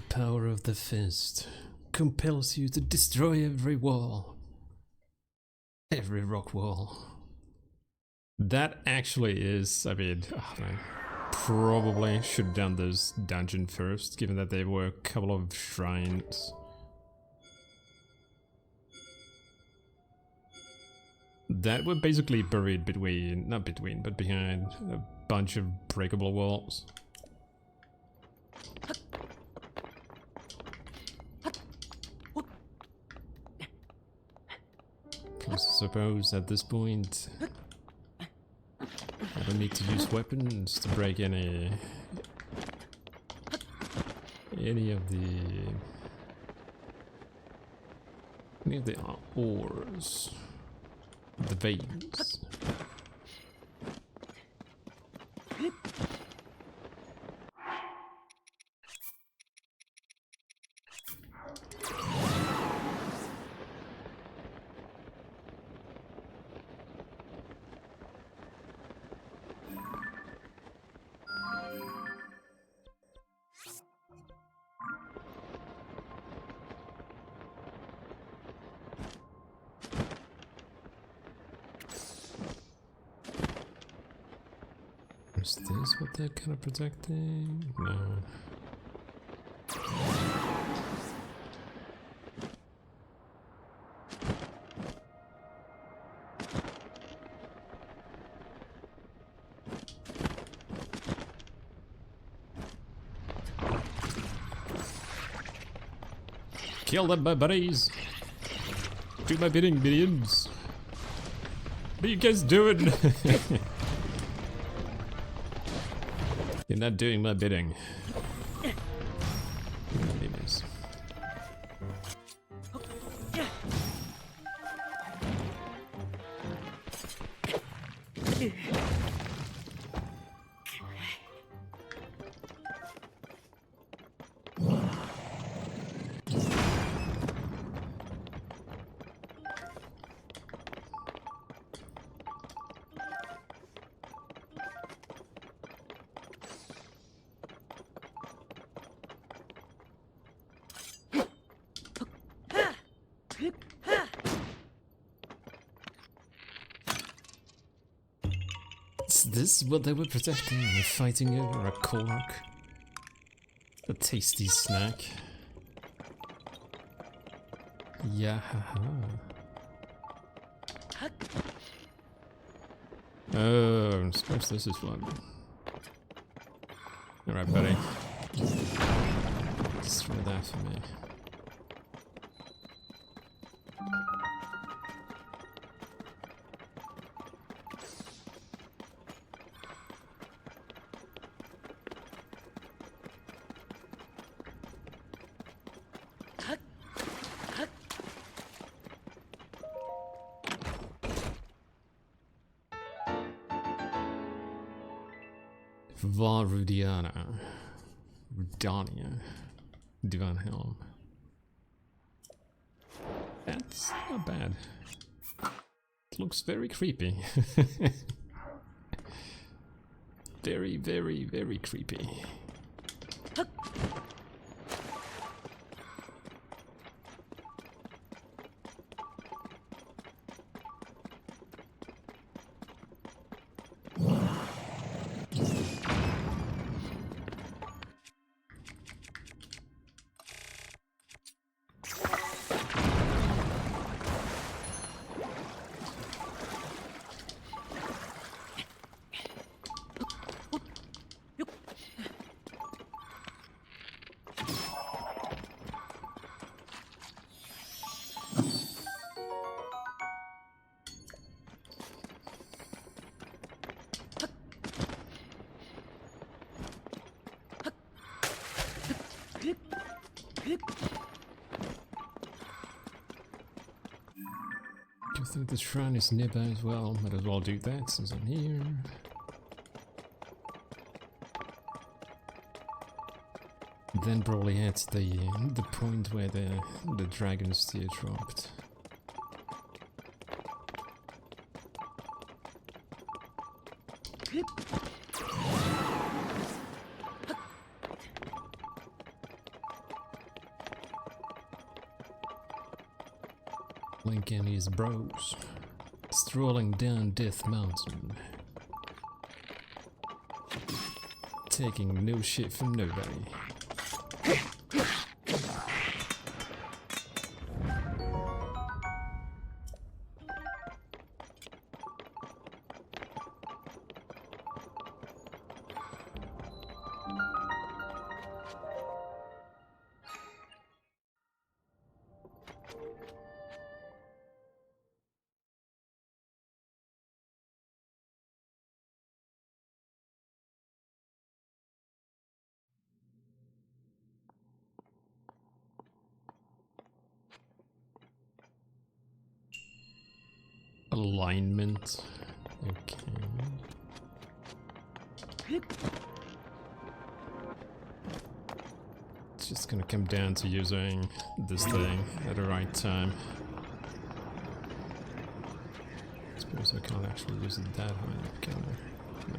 The power of the fist compels you to destroy every wall. Every rock wall. That actually is, I mean, oh man, probably should have done this dungeon first, given that there were a couple of shrines. That were basically buried between, not between, but behind a bunch of breakable walls. Plus, I suppose at this point, I don't need to use weapons to break any of the ores, the veins. Is this what they're kind of protecting? No. Kill them, my buddies! Do my bidding, minions! What are you guys doing? You're not doing my bidding. Miss. Is this what they were protecting? A fighting it or a cork? A tasty snack? Yeah, oh, I suppose this is one. Alright, buddy. Destroy that for me. Rudania. Divan Helm. That's not bad. It looks very creepy. Very, very, very creepy. I think the shrine is nearby as well. Might as well do that since I'm here. Then probably at the point where the dragon steer dropped. Link and his bros strolling down Death Mountain, taking no shit from nobody. Alignment. Okay. It's just gonna come down to using this thing at the right time. I suppose I can't actually use it that high up, can I? No.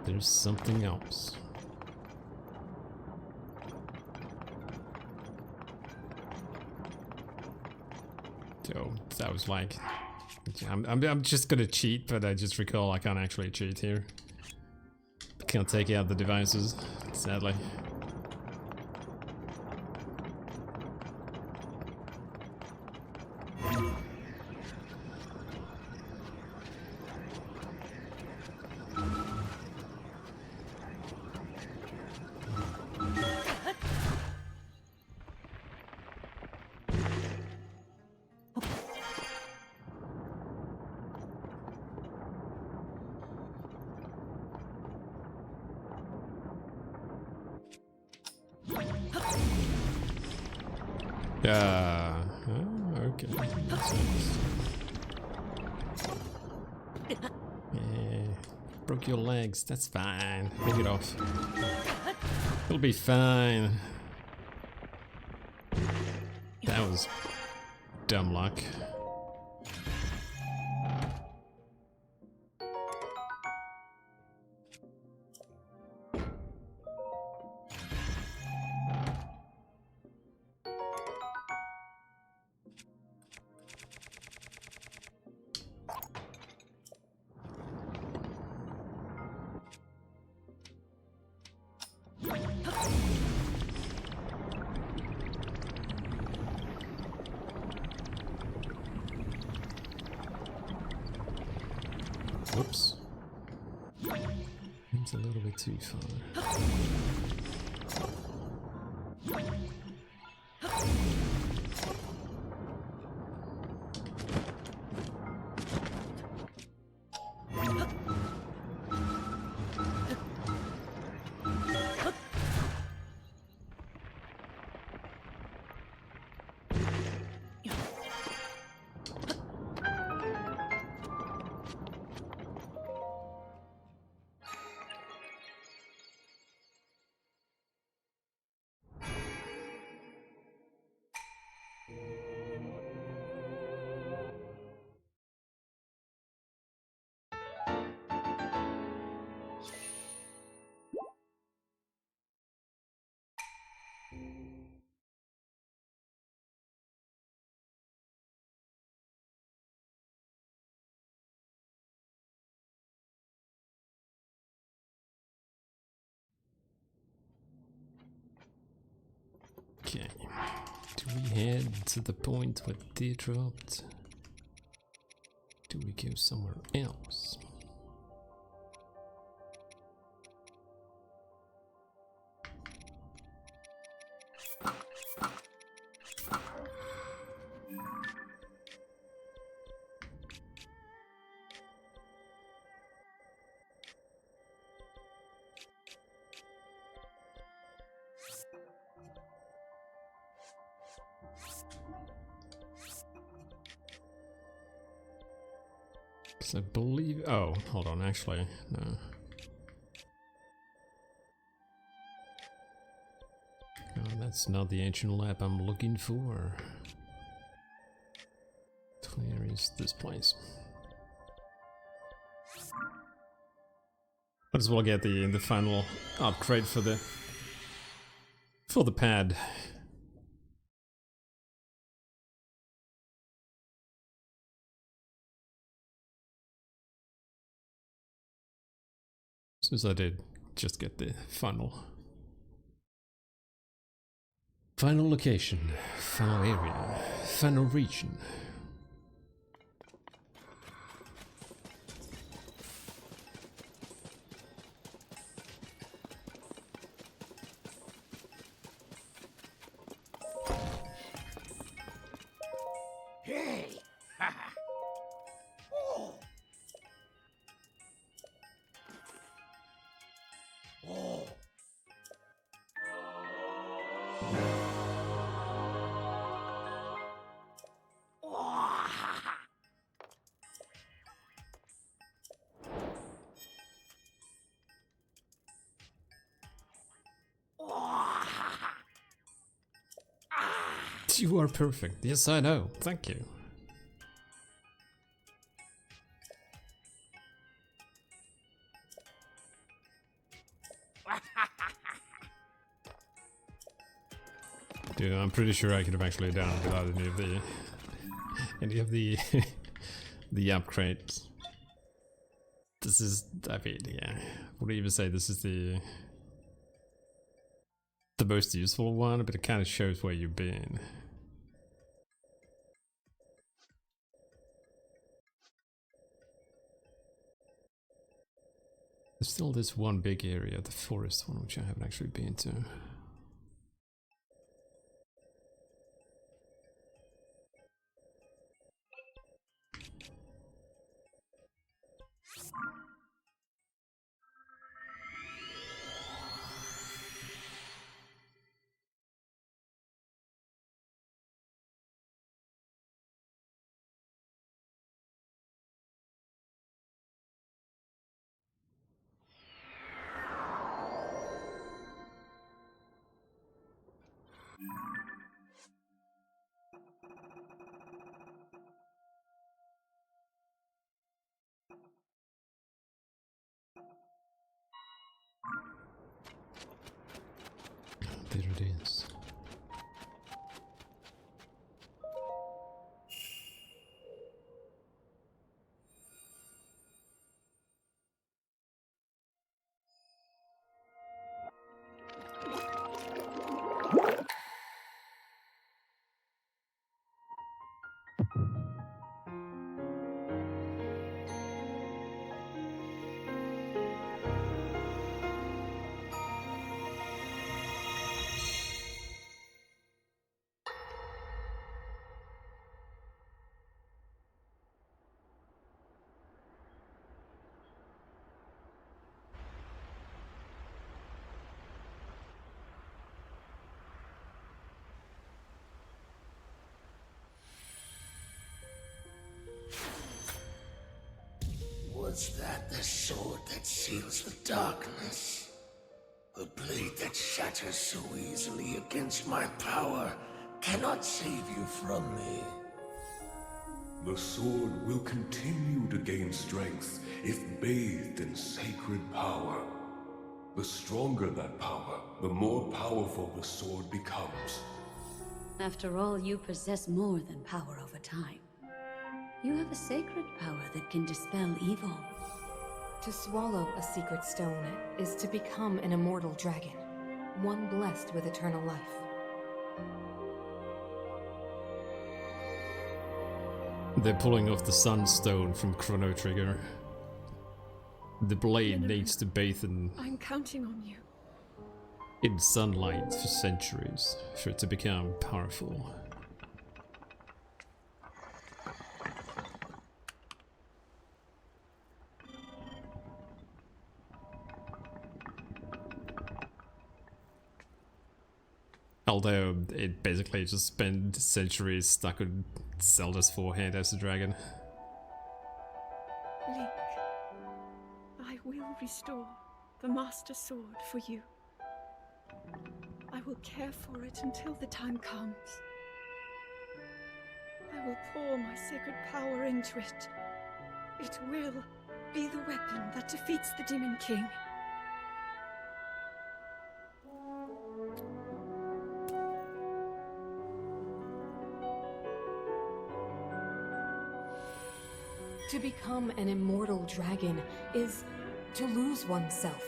There's something else. So that was like, I'm just gonna cheat, but I just recall I can't actually cheat here. I can't take out the devices, sadly. Okay. Makes sense. Yeah. Broke your legs, that's fine. Pick it off. It'll be fine. That was dumb luck. Whoops. It's a little bit too far. Okay. Do we head to the point where they dropped? Do we go somewhere else? Because I believe... Oh, hold on, actually, no. It's not the ancient lab I'm looking for. Where is this place? Might as well get the final upgrade for the pad. As soon as I did, just get the final location, final area, final region. Hey! Oh! Oh! You are perfect. Yes, I know. Thank you. Dude, I'm pretty sure I could have actually done it without any of the the upgrades. This is, I mean, yeah, I would even say this is the most useful one, but it kind of shows where you've been. There's still this one big area, the forest one, which I haven't actually been to. There it is. Was that the sword that seals the darkness? The blade that shatters so easily against my power cannot save you from me. The sword will continue to gain strength if bathed in sacred power. The stronger that power, the more powerful the sword becomes. After all, you possess more than power over time. You have a sacred power that can dispel evil. To swallow a secret stone is to become an immortal dragon, one blessed with eternal life. They're pulling off the Sunstone from Chrono Trigger. The blade needs to bathe I'm counting on you. in sunlight for centuries for it to become powerful. Although it basically just spent centuries stuck on Zelda's forehead as a dragon. Link, I will restore the Master Sword for you. I will care for it until the time comes. I will pour my sacred power into it. It will be the weapon that defeats the Demon King. To become an immortal dragon is to lose oneself.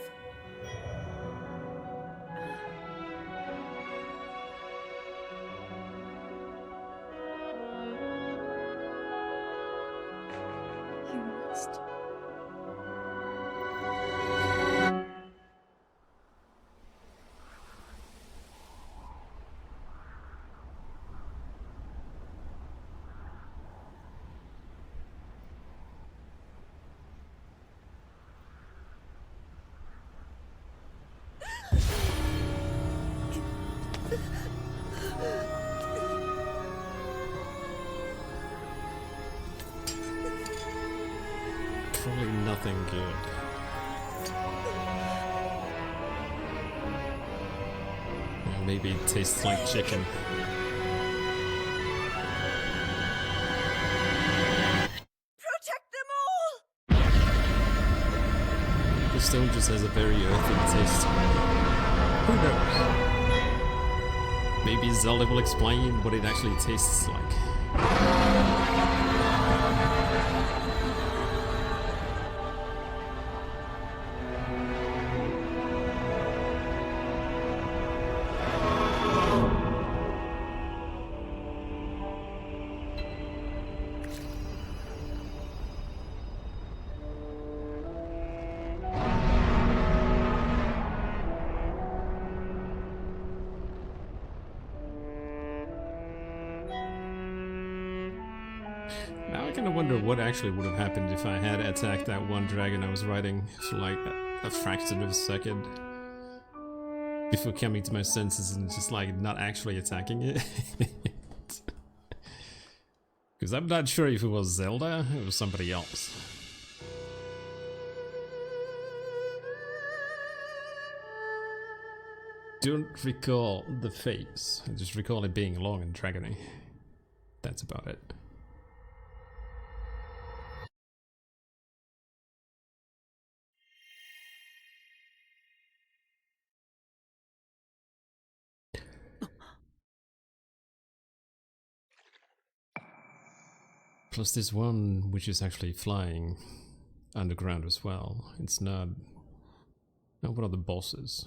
You must. Probably nothing good. Or maybe it tastes like chicken. Protect them all! The stone just has a very earthy taste. Who knows? Maybe Zelda will explain what it actually tastes like. Now I kind of wonder what actually would have happened if I had attacked that one dragon I was riding for like a fraction of a second before coming to my senses and just like not actually attacking it. Because I'm not sure if it was Zelda or it was somebody else. Don't recall the face, I just recall it being long and dragony. That's about it. Plus this one which is actually flying underground as well. It's not one of the bosses.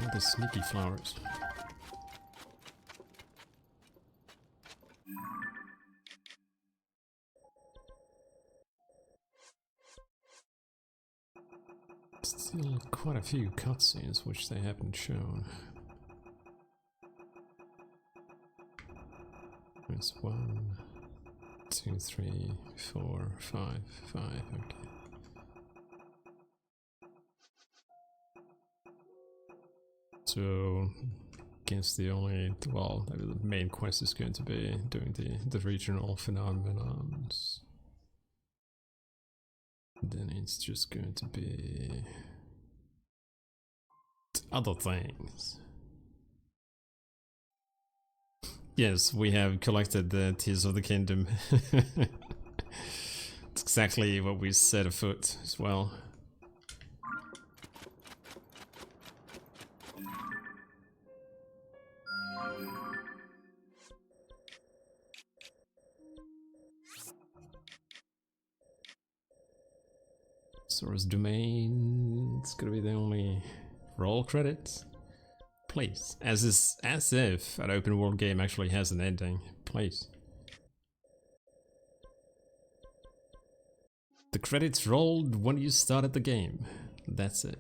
All the sneaky flowers. Still quite a few cutscenes which they haven't shown. There's 1, 2, 3, 4, 5, okay. So, I guess the only, well, the main quest is going to be doing the regional phenomenons. Then it's just going to be other things. Yes, we have collected the Tears of the Kingdom. It's exactly what we set afoot as well. Sora's Domain, it's gonna be the only Roll credits. Please. As if an open world game actually has an ending. Please. The credits rolled when you started the game. That's it.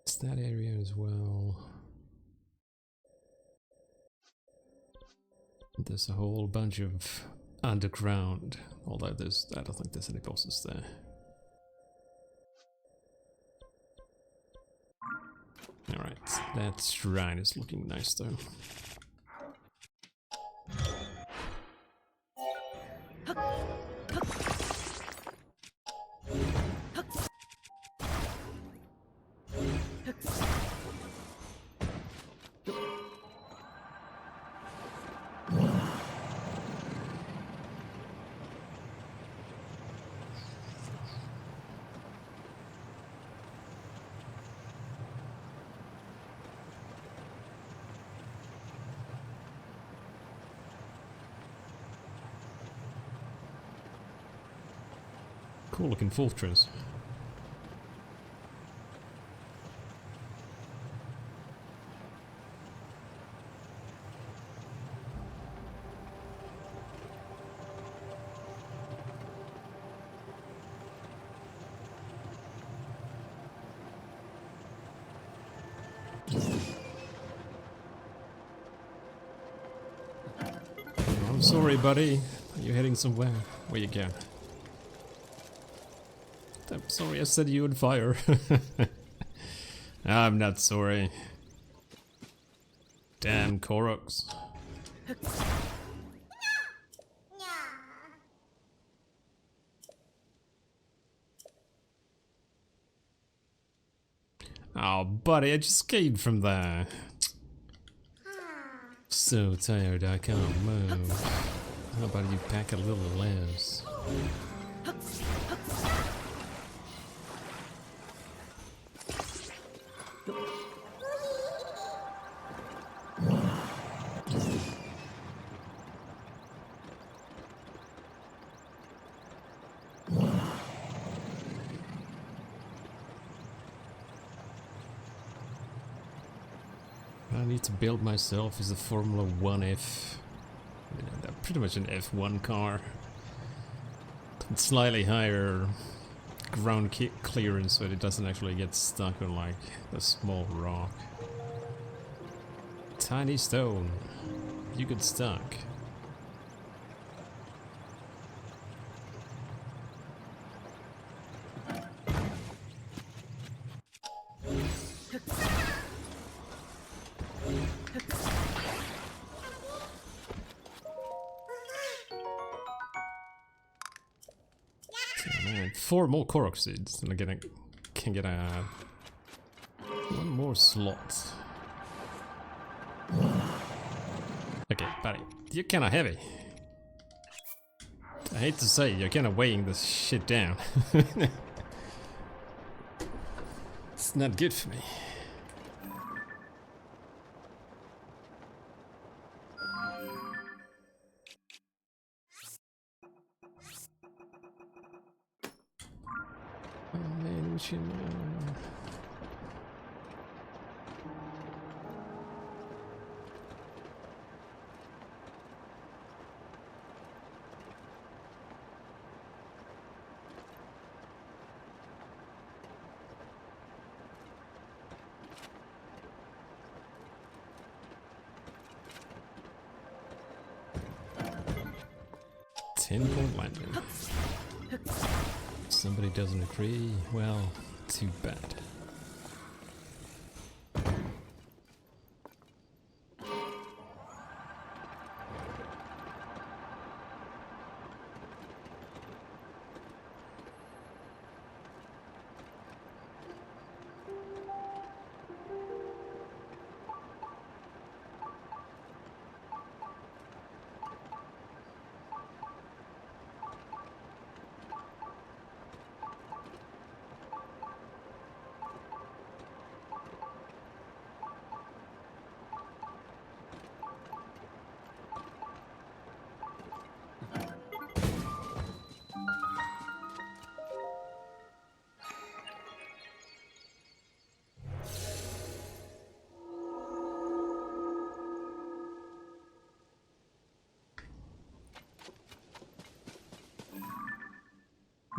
It's that area as well. There's a whole bunch of underground, although I don't think there's any bosses there. Alright, that shrine is looking nice though. Cool looking fortress. I'm sorry, buddy. Are you heading somewhere? Where you going? I'm sorry I set you on fire. I'm not sorry. Damn Koroks. Oh, buddy, I just came from there. So tired I can't move. How about you pack a little less? I need to build myself as a Formula 1 F. You know, they're pretty much an F1 car. It's slightly higher ground clearance so it doesn't actually get stuck on like a small rock. Tiny stone. You get stuck. Man, 4 more Korok seeds, and I can get a 1 more slot. Okay, buddy, you're kind of heavy. I hate to say, you're kind of weighing this shit down. It's not good for me. Mention. 10-point landing. Somebody doesn't agree. Well, too bad.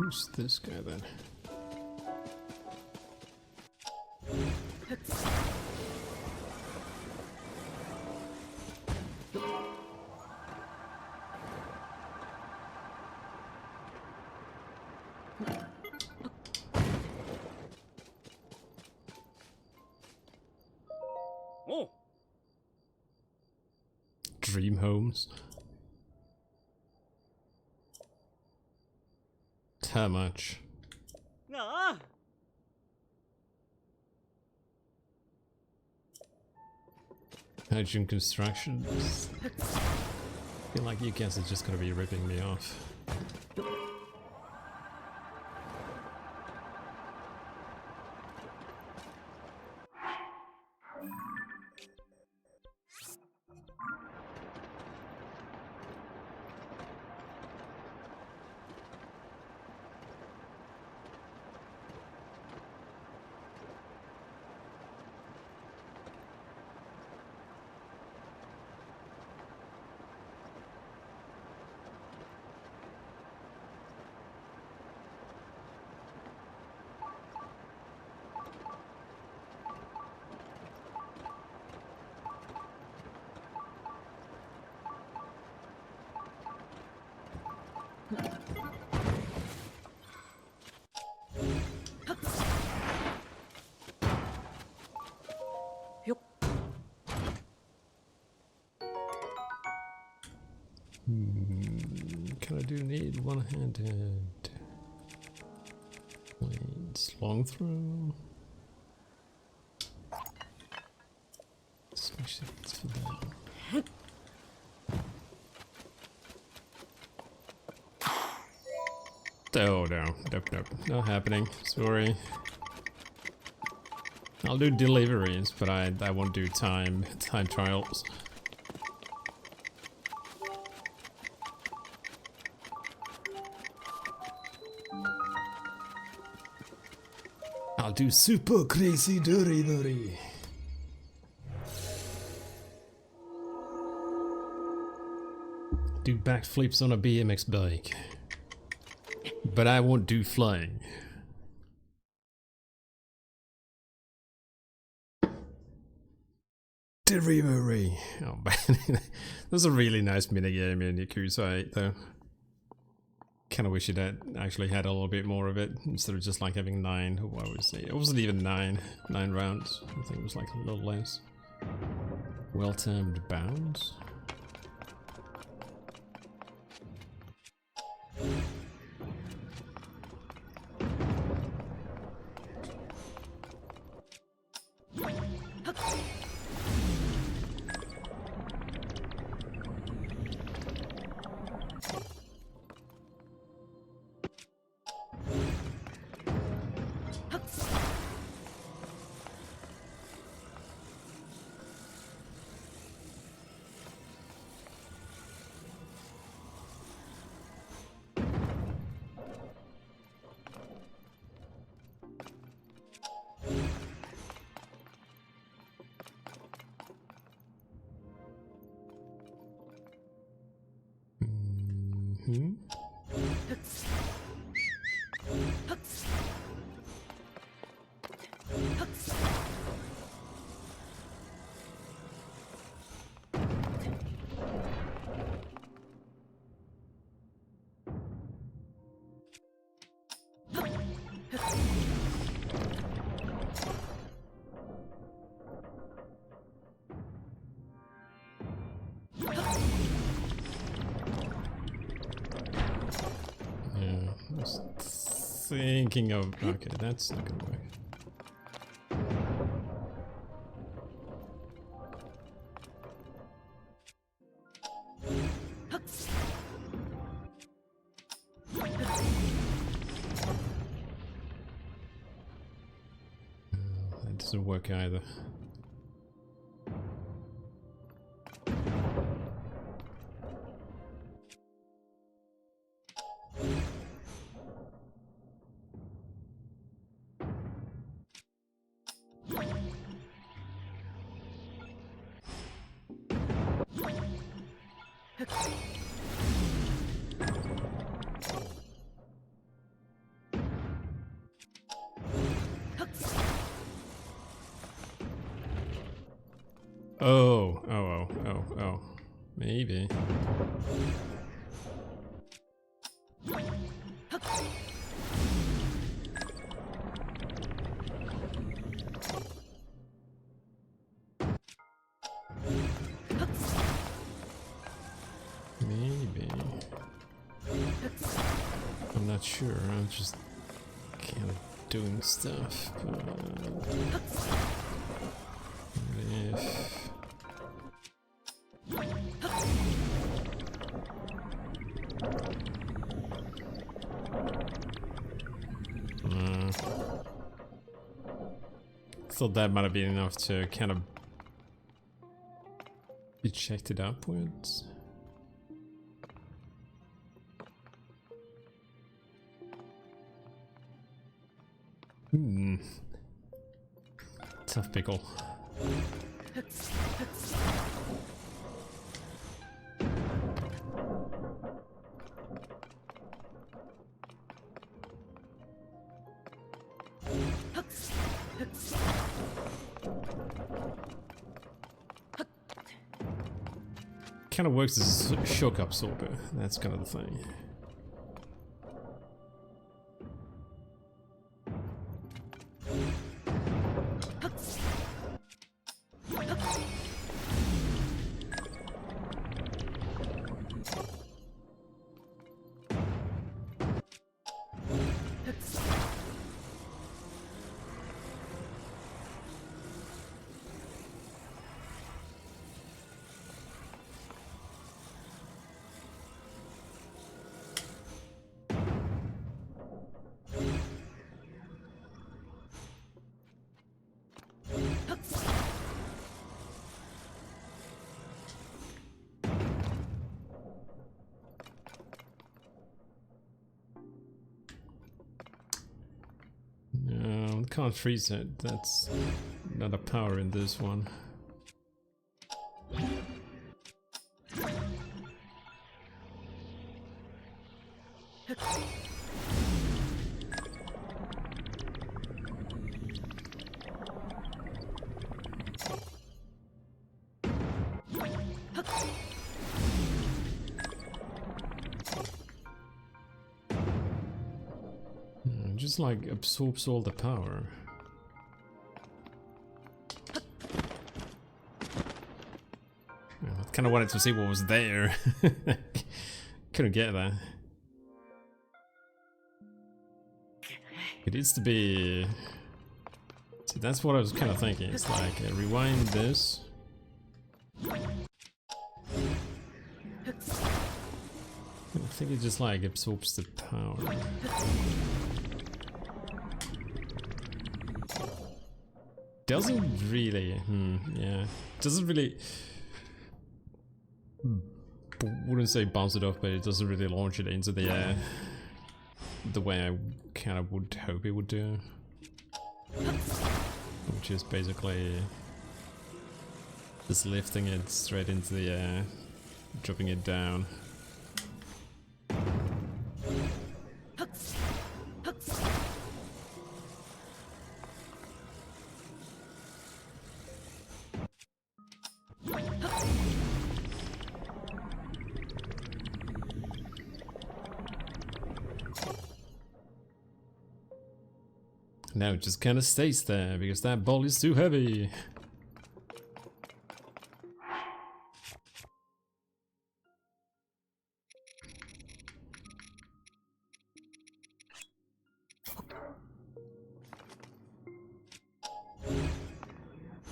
Who's this guy then? Oh. Dream homes. How much? Ah. Hydrogen construction. I feel like you guys are just gonna be ripping me off. Kind of do need one-handed blades, long throw. Especially for that. Oh no, nope, not happening. Sorry. I'll do deliveries, but I won't do time trials. I'll do super crazy delivery. Do backflips on a BMX bike. But I won't do flying. Delivery. Oh man, that's a really nice minigame in Yakuza 8 though. Kinda wish it had actually had a little bit more of it, instead of just like having 9, what would I say? It wasn't even 9 rounds. I think it was like a little less. Well-timed bounds? Mm-hmm. Thinking of... Okay, that's not gonna work. That doesn't work either. Oh. Maybe. Maybe. I'm not sure. I'm just kind of doing stuff. If thought that might have been enough to kind of eject it upwards. Tough pickle. Kind of works as a shock absorber. That's kind of the thing. No, can't freeze it. That's not a power in this one. Just like absorbs all the power. I kind of wanted to see what was there. Couldn't get that. It needs to be... See, that's what I was kind of thinking. It's like rewind this. I think it just like absorbs the power. Doesn't really, yeah, doesn't really, wouldn't say bounce it off, but it doesn't really launch it into the air the way I kind of would hope it would do. Which is basically just lifting it straight into the air, dropping it down. Now it just kind of stays there because that ball is too heavy.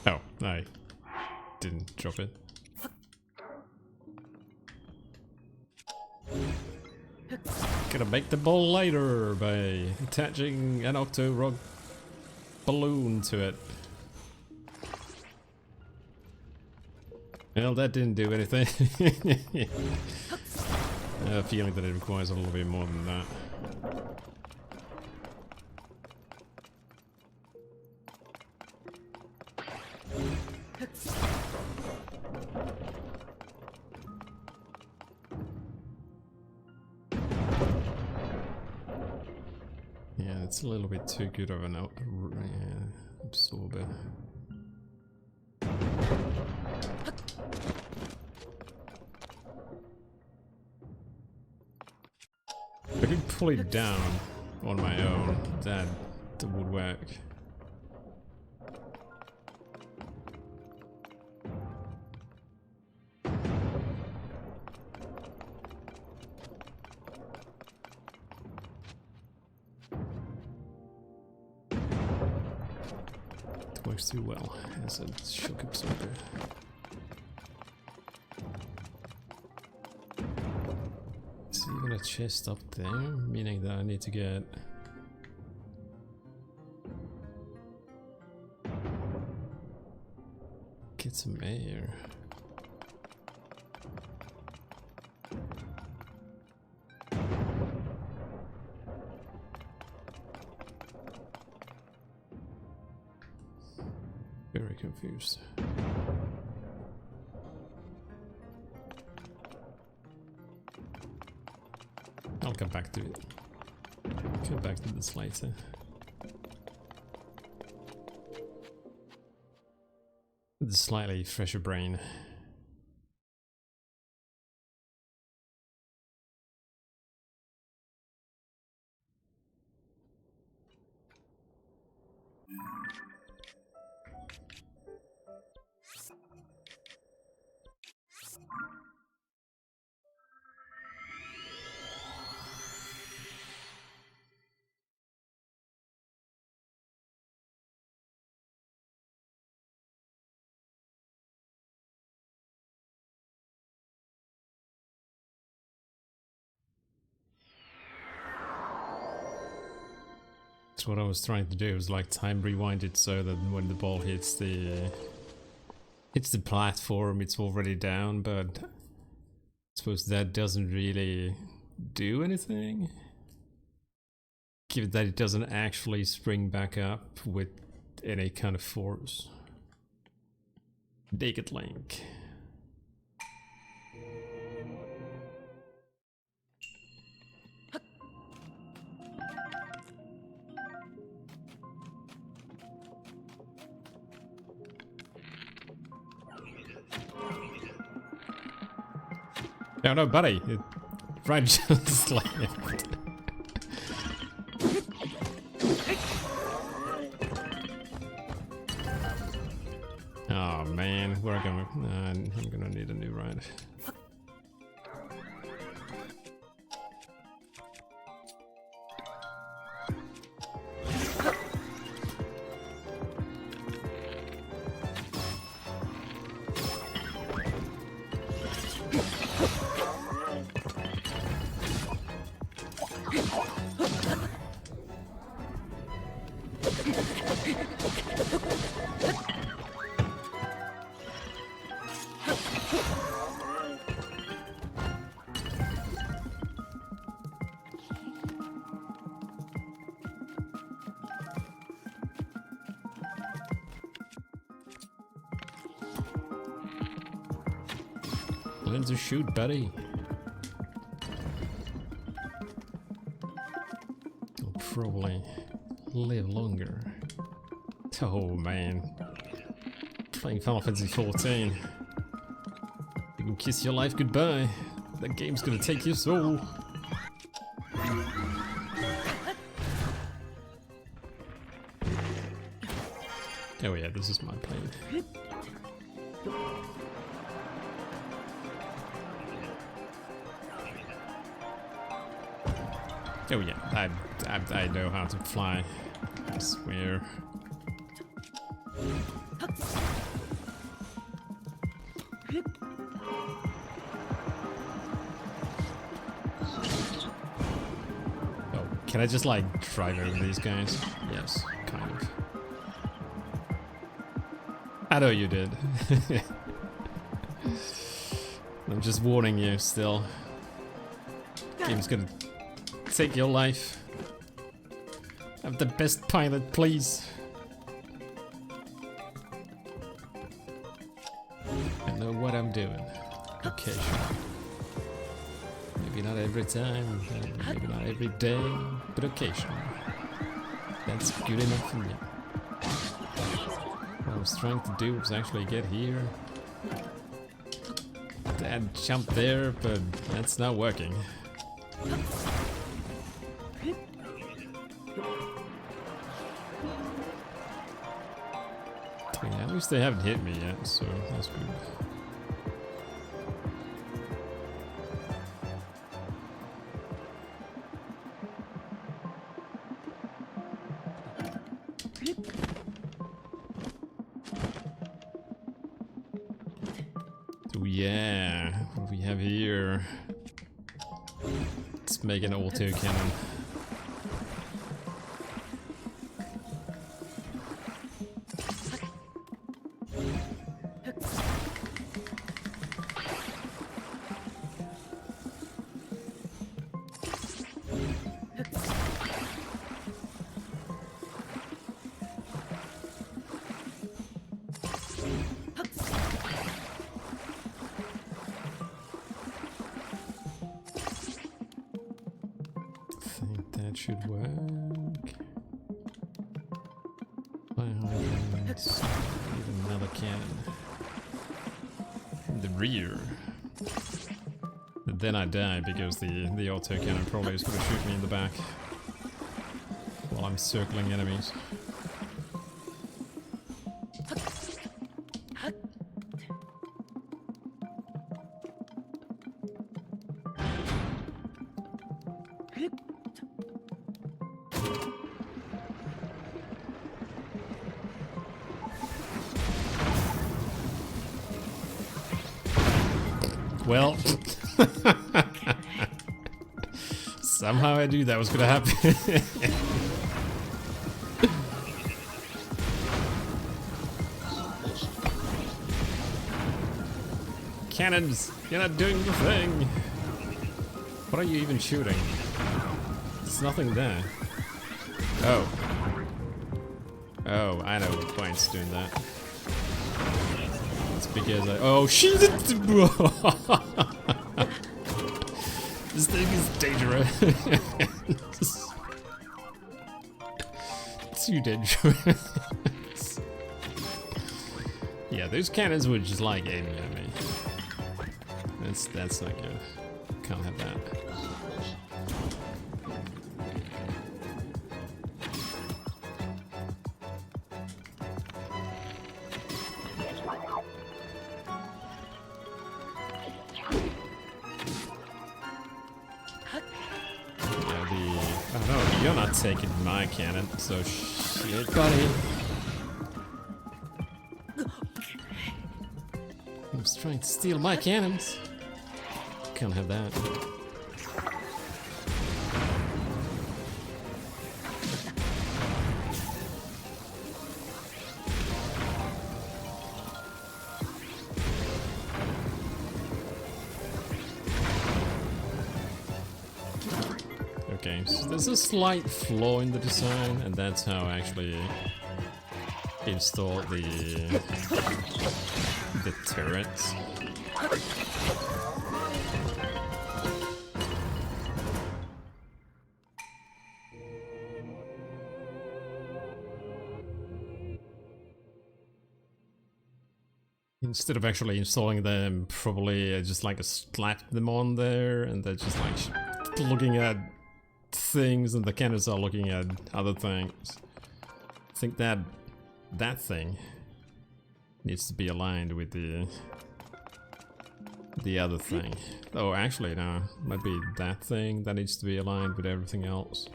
Oh, I didn't drop it. Gonna make the ball lighter by attaching an octo rock balloon to it. Well, that didn't do anything. I have a feeling that it requires a little bit more than that. Yeah, it's a little bit too good of an absorber. could pull it down on my own, that would work. It works too well as a shock absorber. Is even a chest up there, meaning that I need to get some air. Very confused. I'll come back to it. Come back to this later. With a slightly fresher brain. That's what I was trying to do, was like time rewind it so that when the ball hits the platform, it's already down, but I suppose that doesn't really do anything. Given that it doesn't actually spring back up with any kind of force. Naked Link. No, no, buddy. Right just like it. Oh man, where am I going? I'm gonna need a new ride. Learn to shoot, buddy. You'll probably live longer. Oh man. Playing Final Fantasy 14. You can kiss your life goodbye. That game's gonna take your soul. Oh yeah, this is my plane. Oh yeah, I know how to fly, I swear. Oh, can I just like drive over these guys? Yes, kind of. I know you did. I'm just warning you still. Game's gonna take your life. I'm the best pilot, please. I know what I'm doing. Okay, sure. Maybe not every time, maybe not every day, but occasionally. That's good enough for me. What I was trying to do was actually get here. Dad jumped there, but that's not working. Yeah, at least they haven't hit me yet, so that's good. So yeah, what do we have here? Let's make an auto cannon. I think that should work. Fire hydrants. Need another cannon. In the rear. But then I die because the auto cannon probably is going to shoot me in the back while I'm circling enemies. Well, somehow I knew that was gonna happen. Cannons, you're not doing the thing. What are you even shooting? There's nothing there. Oh. Oh, I know why it's doing that. It's because I— oh shit! This thing is dangerous. Too dangerous. Yeah, those cannons were just like aiming at me. That's not good. Can't have that. Oh no, you're not taking my cannon, so shit, buddy. He was trying to steal my cannons. Can't have that. Okay, so there's a slight flaw in the design, and that's how I actually installed the turrets. Instead of actually installing them, probably I just like slapped them on there, and they're just like looking at things, and the cannons are looking at other things. I think that thing needs to be aligned with the other thing. Oh, actually, no, might be that thing that needs to be aligned with everything else.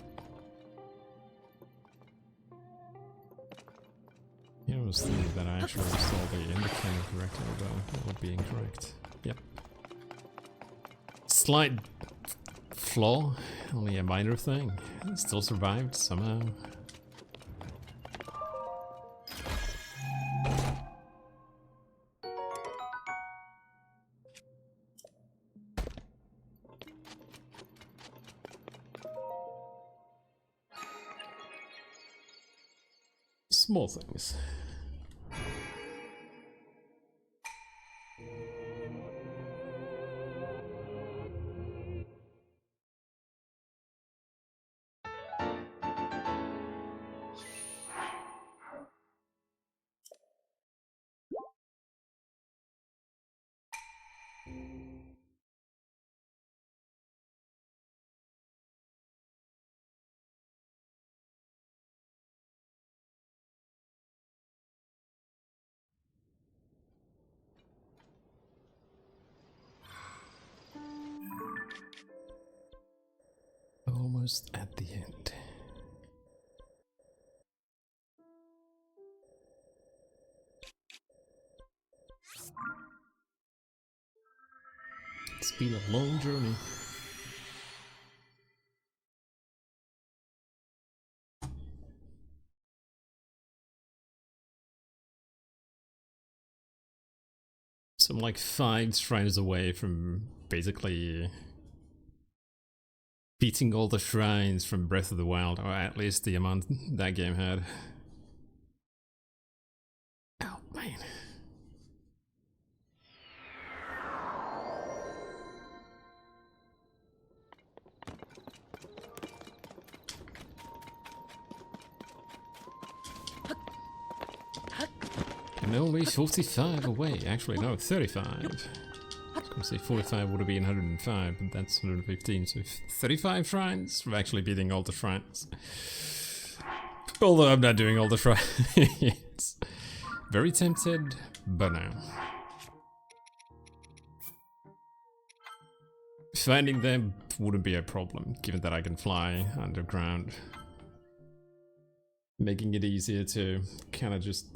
Yeah, I was thinking that I actually installed the ender cannon correctly, but that would be incorrect. Yep. Slight flaw, only a minor thing. It still survived somehow. Small things. almost at the end. It's been a long journey. So I'm like 5 shrines away from basically beating all the shrines from Breath of the Wild, or at least the amount that game had. Oh man. I'm only 45 away. Actually, no, 35. I was gonna say 45 would have been 105, but that's 115, so 35 shrines from actually beating all the shrines. Although I'm not doing all the shrines. Very tempted, but no. Finding them wouldn't be a problem, given that I can fly underground. Making it easier to kind of just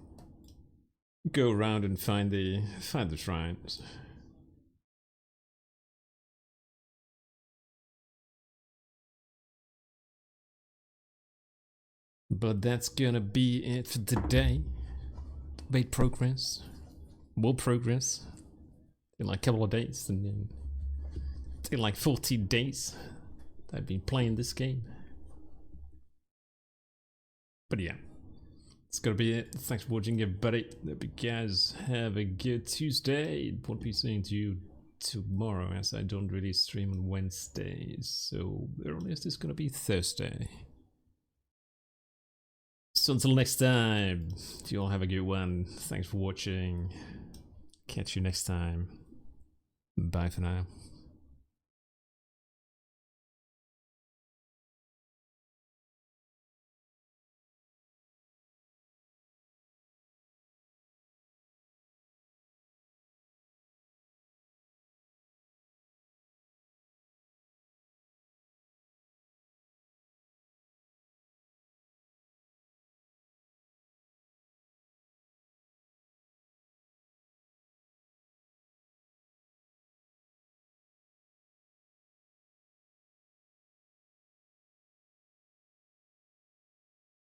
go around and find the shrines. But that's gonna be it for today. Made progress. More progress. In like a couple of days, and then in like 14 days I've been playing this game. But yeah. That's gonna be it. Thanks for watching, everybody. Hope you guys have a good Tuesday. Won't be seeing you tomorrow, as I don't really stream on Wednesdays. So the earliest is gonna be Thursday. So until next time, you all have a good one. Thanks for watching. Catch you next time. Bye for now.